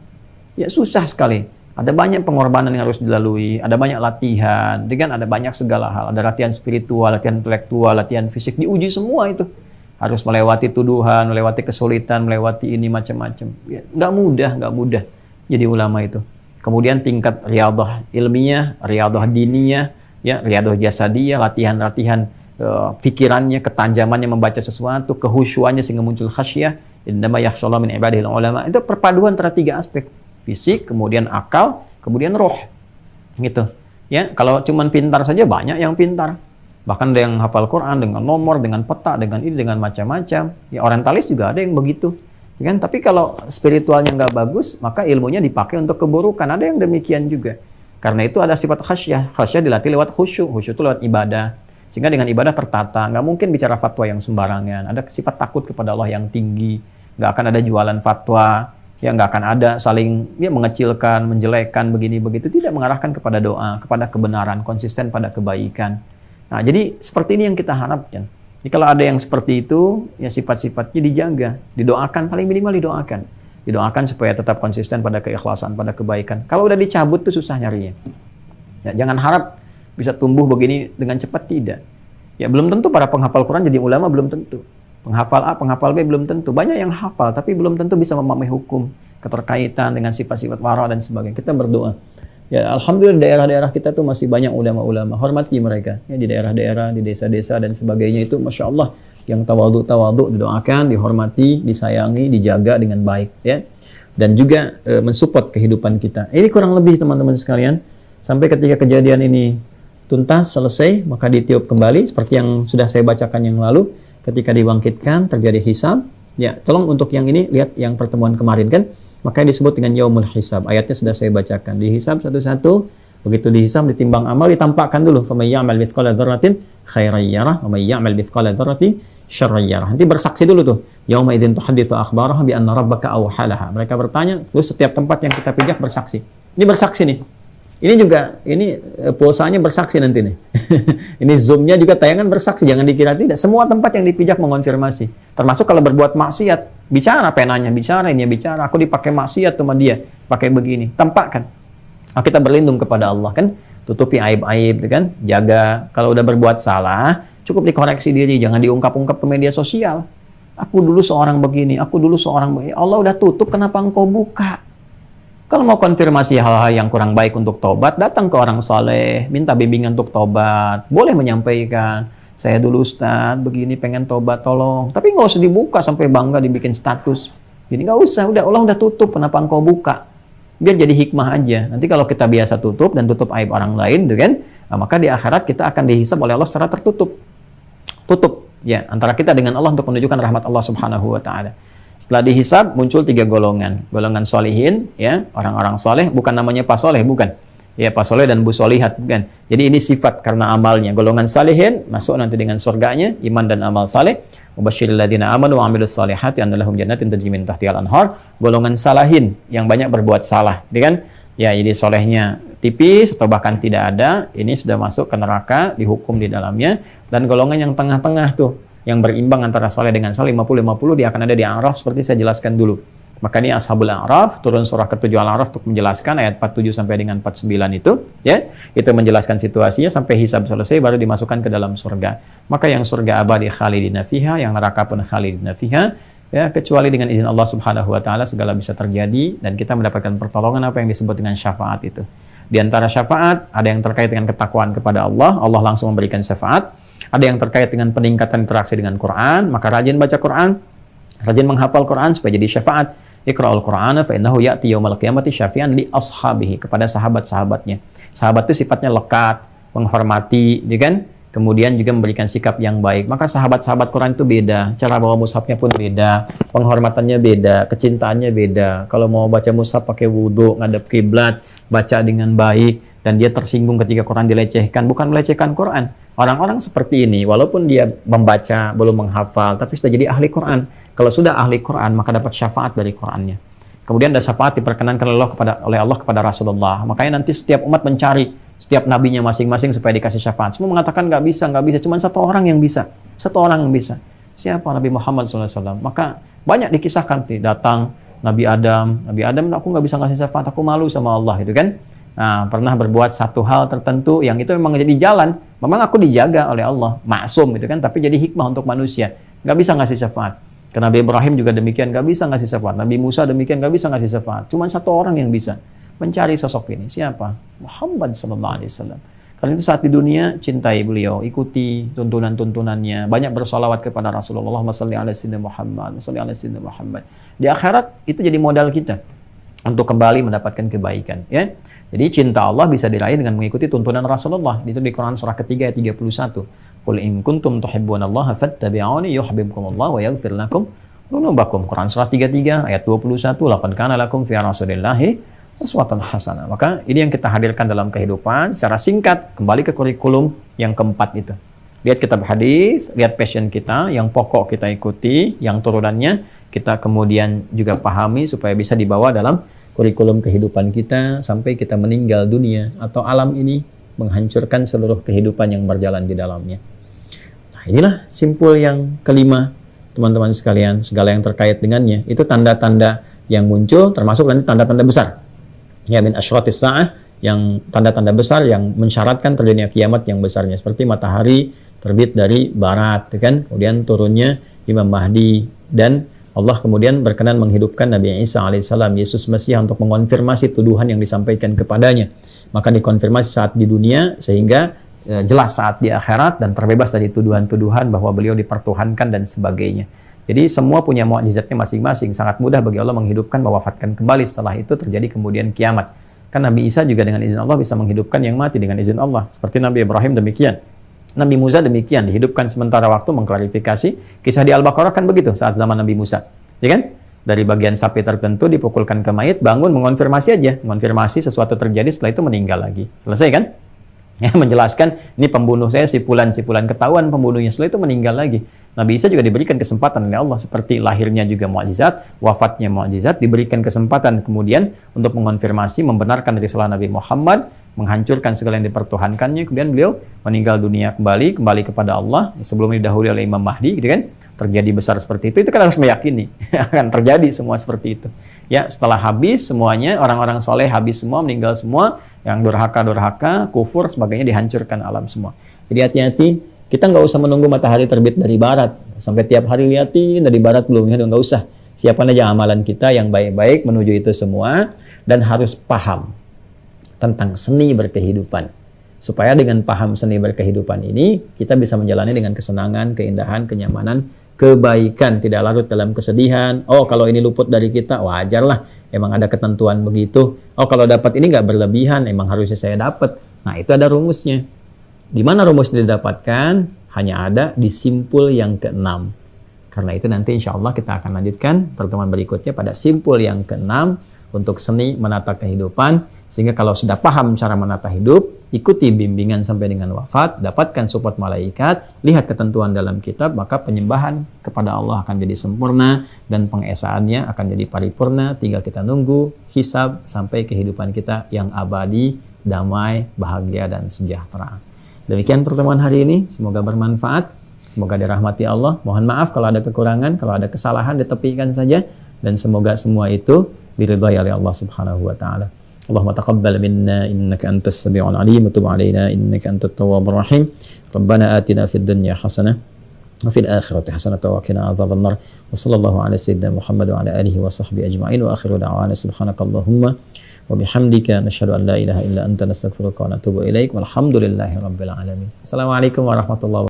Ya susah sekali. Ada banyak pengorbanan yang harus dilalui. Ada banyak latihan. Dengan ada banyak segala hal. Ada latihan spiritual, latihan intelektual, latihan fisik. Diuji semua itu. Harus melewati tuduhan, melewati kesulitan, melewati ini macam-macam. Ya, nggak mudah jadi ulama itu. Kemudian tingkat riyadhah ilmiah, riyadhah diniyah, ya, riyadhah jasadiyah, latihan-latihan pikirannya, ketajamannya membaca sesuatu, kehusyuannya sehingga muncul khasyah. Innama yakhshallahu min ibadihil ulama. Itu perpaduan antara 3 aspek. Fisik, kemudian akal, kemudian roh. Gitu. Ya, kalau cuman pintar saja banyak yang pintar. Bahkan ada yang hafal Quran dengan nomor, dengan peta, dengan ini, dengan macam-macam. Ya, orientalis juga ada yang begitu. Ya kan? Tapi kalau spiritualnya nggak bagus, maka ilmunya dipakai untuk keburukan. Ada yang demikian juga. Karena itu ada sifat khasyah. Khasyah dilatih lewat khusyuk. Khusyuk itu lewat ibadah. Sehingga dengan ibadah tertata. Nggak mungkin bicara fatwa yang sembarangan. Ada sifat takut kepada Allah yang tinggi. Nggak akan ada jualan fatwa. Ya, nggak akan ada saling mengecilkan, menjelekkan, begini, begitu. Tidak mengarahkan kepada doa, kepada kebenaran, konsisten pada kebaikan. Nah, jadi seperti ini yang kita harapkan. Jadi kalau ada yang seperti itu, ya sifat-sifatnya dijaga, didoakan, paling minimal didoakan. Didoakan supaya tetap konsisten pada keikhlasan, pada kebaikan. Kalau udah dicabut tuh susah nyarinya. Ya, jangan harap bisa tumbuh begini dengan cepat, tidak. Ya, belum tentu para penghafal Quran jadi ulama, belum tentu. Penghafal A, penghafal B belum tentu. Banyak yang hafal, tapi belum tentu bisa memahami hukum, keterkaitan dengan sifat-sifat wara dan sebagainya. Kita berdoa. Ya, alhamdulillah daerah-daerah kita tuh masih banyak ulama-ulama. Hormati mereka. Ya, di daerah-daerah, di desa-desa dan sebagainya itu, masya Allah, yang tawadhu didoakan, dihormati, disayangi, dijaga dengan baik. Ya, dan juga mensupport kehidupan kita. Ini kurang lebih teman-teman sekalian. Sampai ketika kejadian ini tuntas, selesai, maka ditiup kembali seperti yang sudah saya bacakan yang lalu. Ketika dibangkitkan, terjadi hisab. Ya, tolong untuk yang ini lihat yang pertemuan kemarin kan. Makanya disebut dengan yaumul hisab. Ayatnya sudah saya bacakan. Dihisab satu-satu. Begitu dihisab, ditimbang amal, ditampakkan dulu. فَمَنْ يَعْمَلْ مِثْقَالَ ذَرَّةٍ خَيْرًا يَرَهُ وَمَنْ يَعْمَلْ مِثْقَالَ ذَرَّةٍ شَرًّا يَرَهُ. Nanti bersaksi dulu tuh. يَوْمَئِذٍ تُحَدِّثُ أَخْبَارَهَا بِأَنَّ رَبَّكَ أَوْحَى. Mereka bertanya, terus setiap tempat yang kita pijak bersaksi. Ini bersaksi nih. Ini juga, ini pulsanya bersaksi nanti nih. Ini zoomnya juga tayangan bersaksi. Jangan dikira tidak. Semua tempat yang dipijak mengonfirmasi. Termasuk kalau berbuat maksiat. Bicara penanya, bicara ini bicara. Aku dipakai maksiat sama dia, pakai begini. Tampakkan. Nah, kita berlindung kepada Allah kan, tutupi aib-aib kan, jaga. Kalau udah berbuat salah, cukup dikoreksi diri, jangan diungkap-ungkap ke media sosial. Aku dulu seorang begini, aku dulu seorang begini. Allah udah tutup, kenapa engkau buka? Kalau mau konfirmasi hal-hal yang kurang baik untuk tobat, datang ke orang saleh, minta bimbingan untuk tobat. Boleh menyampaikan, saya dulu Ustaz, begini pengen tobat, tolong. Tapi nggak usah dibuka sampai bangga dibikin status. Jadi nggak usah, udah Allah udah tutup, kenapa engkau buka? Biar jadi hikmah aja. Nanti kalau kita biasa tutup dan tutup aib orang lain, kan? Nah, maka di akhirat kita akan dihisab oleh Allah secara tertutup. Tutup ya antara kita dengan Allah untuk menunjukkan rahmat Allah Subhanahu wa taala. Setelah dihisab muncul 3 golongan. Golongan solihin ya, orang-orang soleh, bukan namanya Pak Soleh, bukan. Ya, Pak Soleh dan Bu Solihat, bukan. Jadi ini sifat karena amalnya. Golongan salihin masuk nanti dengan surganya, iman dan amal saleh. Mubasysyiril ladzina amanu wa 'amilus solihati anna lahum jannatin tajri min tahtihal anhar. Golongan salahin yang banyak berbuat salah, ya kan? Ya, jadi solehnya tipis atau bahkan tidak ada, ini sudah masuk ke neraka, dihukum di dalamnya. Dan golongan yang tengah-tengah tuh, yang berimbang antara soleh dengan soleh 50-50, dia akan ada di A'raf seperti saya jelaskan dulu. Maka ini Ashabul A'raf, turun surah ke-7 Al-A'raf untuk menjelaskan ayat 47 sampai dengan 49 itu, ya. Itu menjelaskan situasinya sampai hisab selesai baru dimasukkan ke dalam surga. Maka yang surga abadi khalidina fiha, yang neraka pun khalidina fiha, ya, kecuali dengan izin Allah Subhanahu wa taala segala bisa terjadi dan kita mendapatkan pertolongan apa yang disebut dengan syafaat itu. Di antara syafaat ada yang terkait dengan ketakwaan kepada Allah, Allah langsung memberikan syafaat. Ada yang terkait dengan peningkatan interaksi dengan Quran, maka rajin baca Quran, rajin menghafal Quran supaya jadi syafaat. Iqra'ul Qur'ana fa innahu ya'ti yaumal qiyamati syafi'an li ashabihi, kepada sahabat-sahabatnya. Sahabat itu sifatnya lekat, menghormati, ya kan? Kemudian juga memberikan sikap yang baik. Maka sahabat-sahabat Quran itu beda, cara bawa mushafnya pun beda, penghormatannya beda, kecintaannya beda. Kalau mau baca mushaf pakai wudu, ngadep kiblat, baca dengan baik, dan dia tersinggung ketika Quran dilecehkan, bukan melecehkan Quran. Orang-orang seperti ini, walaupun dia membaca, belum menghafal, tapi sudah jadi ahli Quran. Kalau sudah ahli Quran, maka dapat syafaat dari Qurannya. Kemudian ada syafaat diperkenankan oleh Allah kepada Rasulullah. Makanya nanti setiap umat mencari setiap nabinya masing-masing supaya dikasih syafaat. Semua mengatakan nggak bisa. Cuma satu orang yang bisa. Satu orang yang bisa. Siapa? Nabi Muhammad SAW. Maka banyak dikisahkan, datang Nabi Adam, aku nggak bisa ngasih syafaat, aku malu sama Allah, itu kan? Nah, pernah berbuat satu hal tertentu yang itu memang jadi jalan. Memang aku dijaga oleh Allah, maksum gitu kan, tapi jadi hikmah untuk manusia. Nggak bisa ngasih syafaat. Karena Nabi Ibrahim juga demikian, nggak bisa ngasih syafaat. Nabi Musa demikian, nggak bisa ngasih syafaat. Cuma satu orang yang bisa mencari sosok ini. Siapa? Muhammad SAW. Karena itu saat di dunia, cintai beliau, ikuti tuntunan-tuntunannya, banyak bersolawat kepada Rasulullah. Allahumma shalli ala sayyidina Muhammad, shalli ala sayyidina Muhammad. Di akhirat itu jadi modal kita untuk kembali mendapatkan kebaikan, ya. Jadi cinta Allah bisa diraih dengan mengikuti tuntunan Rasulullah. Itu di Quran surah ketiga ayat 31. Qul in kuntum tuhibbunallaha fattabi'uni yuhibbukumullah wa yaghfir lakum dzunubakum. Quran surah 33 ayat 21. Laqad kana lakum fi Rasulillahi uswatun hasanah. Maka ini yang kita hadirkan dalam kehidupan secara singkat, kembali ke kurikulum yang keempat itu. Lihat kitab hadis, lihat passion kita, yang pokok kita ikuti, yang turunannya kita kemudian juga pahami supaya bisa dibawa dalam kurikulum kehidupan kita sampai kita meninggal dunia atau alam ini menghancurkan seluruh kehidupan yang berjalan di dalamnya. Nah, inilah simpul yang kelima, teman-teman sekalian, segala yang terkait dengannya. Itu tanda-tanda yang muncul, termasuk nanti tanda-tanda besar. Ya, min asyratis sa'ah, yang tanda-tanda besar yang mensyaratkan terjadinya kiamat yang besarnya, seperti matahari terbit dari barat, kan? Kemudian turunnya Imam Mahdi, dan Allah kemudian berkenan menghidupkan Nabi Isa alaihissalam, Yesus Mesias, untuk mengonfirmasi tuduhan yang disampaikan kepadanya. Maka dikonfirmasi saat di dunia, sehingga jelas saat di akhirat, dan terbebas dari tuduhan-tuduhan bahwa beliau dipertuhankan dan sebagainya. Jadi semua punya mukjizatnya masing-masing. Sangat mudah bagi Allah menghidupkan, mewafatkan kembali. Setelah itu terjadi kemudian kiamat. Kan Nabi Isa juga dengan izin Allah bisa menghidupkan yang mati dengan izin Allah. Seperti Nabi Ibrahim demikian. Nabi Musa demikian, dihidupkan sementara waktu, mengklarifikasi. Kisah di Al-Baqarah kan begitu saat zaman Nabi Musa, ya kan? Dari bagian sapi tertentu dipukulkan ke mayit, bangun, mengonfirmasi aja, mengonfirmasi sesuatu terjadi, setelah itu meninggal lagi. Selesai kan? Ya, menjelaskan, ini pembunuh saya, si fulan, ketahuan pembunuhnya, setelah itu meninggal lagi. Nabi Isa juga diberikan kesempatan oleh Allah, seperti lahirnya juga mukjizat, wafatnya mukjizat, diberikan kesempatan kemudian untuk mengonfirmasi, membenarkan risalah Nabi Muhammad, menghancurkan segala yang dipertuhankannya. Kemudian beliau meninggal dunia kembali kepada Allah, sebelum didahului oleh Imam Mahdi, gitu kan? terjadi besar seperti itu kita harus meyakini akan terjadi semua seperti itu. Ya, setelah habis semuanya, orang-orang soleh habis semua, meninggal semua, yang durhaka, kufur, sebagainya dihancurkan alam semua. Jadi hati-hati, kita nggak usah menunggu matahari terbit dari barat, sampai tiap hari liatin dari barat belum, ya nggak usah. Siapkan aja amalan kita yang baik-baik menuju itu semua, dan harus paham tentang seni berkehidupan. Supaya dengan paham seni berkehidupan ini, kita bisa menjalani dengan kesenangan, keindahan, kenyamanan, kebaikan, tidak larut dalam kesedihan. Oh, kalau ini luput dari kita, wajar lah, emang ada ketentuan begitu. Oh, kalau dapat ini nggak berlebihan, emang harusnya saya dapat. Nah, itu ada rumusnya. Di mana rumusnya didapatkan? Hanya ada di simpul yang keenam. Karena itu nanti insya Allah kita akan lanjutkan pertemuan berikutnya pada simpul yang keenam untuk seni menata kehidupan. Sehingga kalau sudah paham cara menata hidup, ikuti bimbingan sampai dengan wafat, dapatkan support malaikat, lihat ketentuan dalam kitab, maka penyembahan kepada Allah akan jadi sempurna dan pengesaannya akan jadi paripurna. Tinggal kita nunggu hisab sampai kehidupan kita yang abadi, damai, bahagia, dan sejahtera. Demikian pertemuan hari ini, semoga bermanfaat, semoga dirahmati Allah. Mohon maaf kalau ada kekurangan, kalau ada kesalahan ditepikan saja, dan semoga semua itu diridhai oleh Allah Subhanahu wa taala. Allahumma taqabbal minna innaka antas samiul alim wa tub alaina innaka antat tawwabur rahim. Rabbana atina fid dunya hasanah wa fil akhirati hasanah wa qina adzabannar. Wa sallallahu ala sayyidina Muhammad wa ala alihi wa sahbihi ajma'in wa akhiru da'wana subhanakallahumma wa bihamdika nashhadu an la ilaha illa anta nastaghfiruka wa natubu ilaik walhamdulillahi rabbil alamin. Assalamualaikum warahmatullahi wabarakatuh.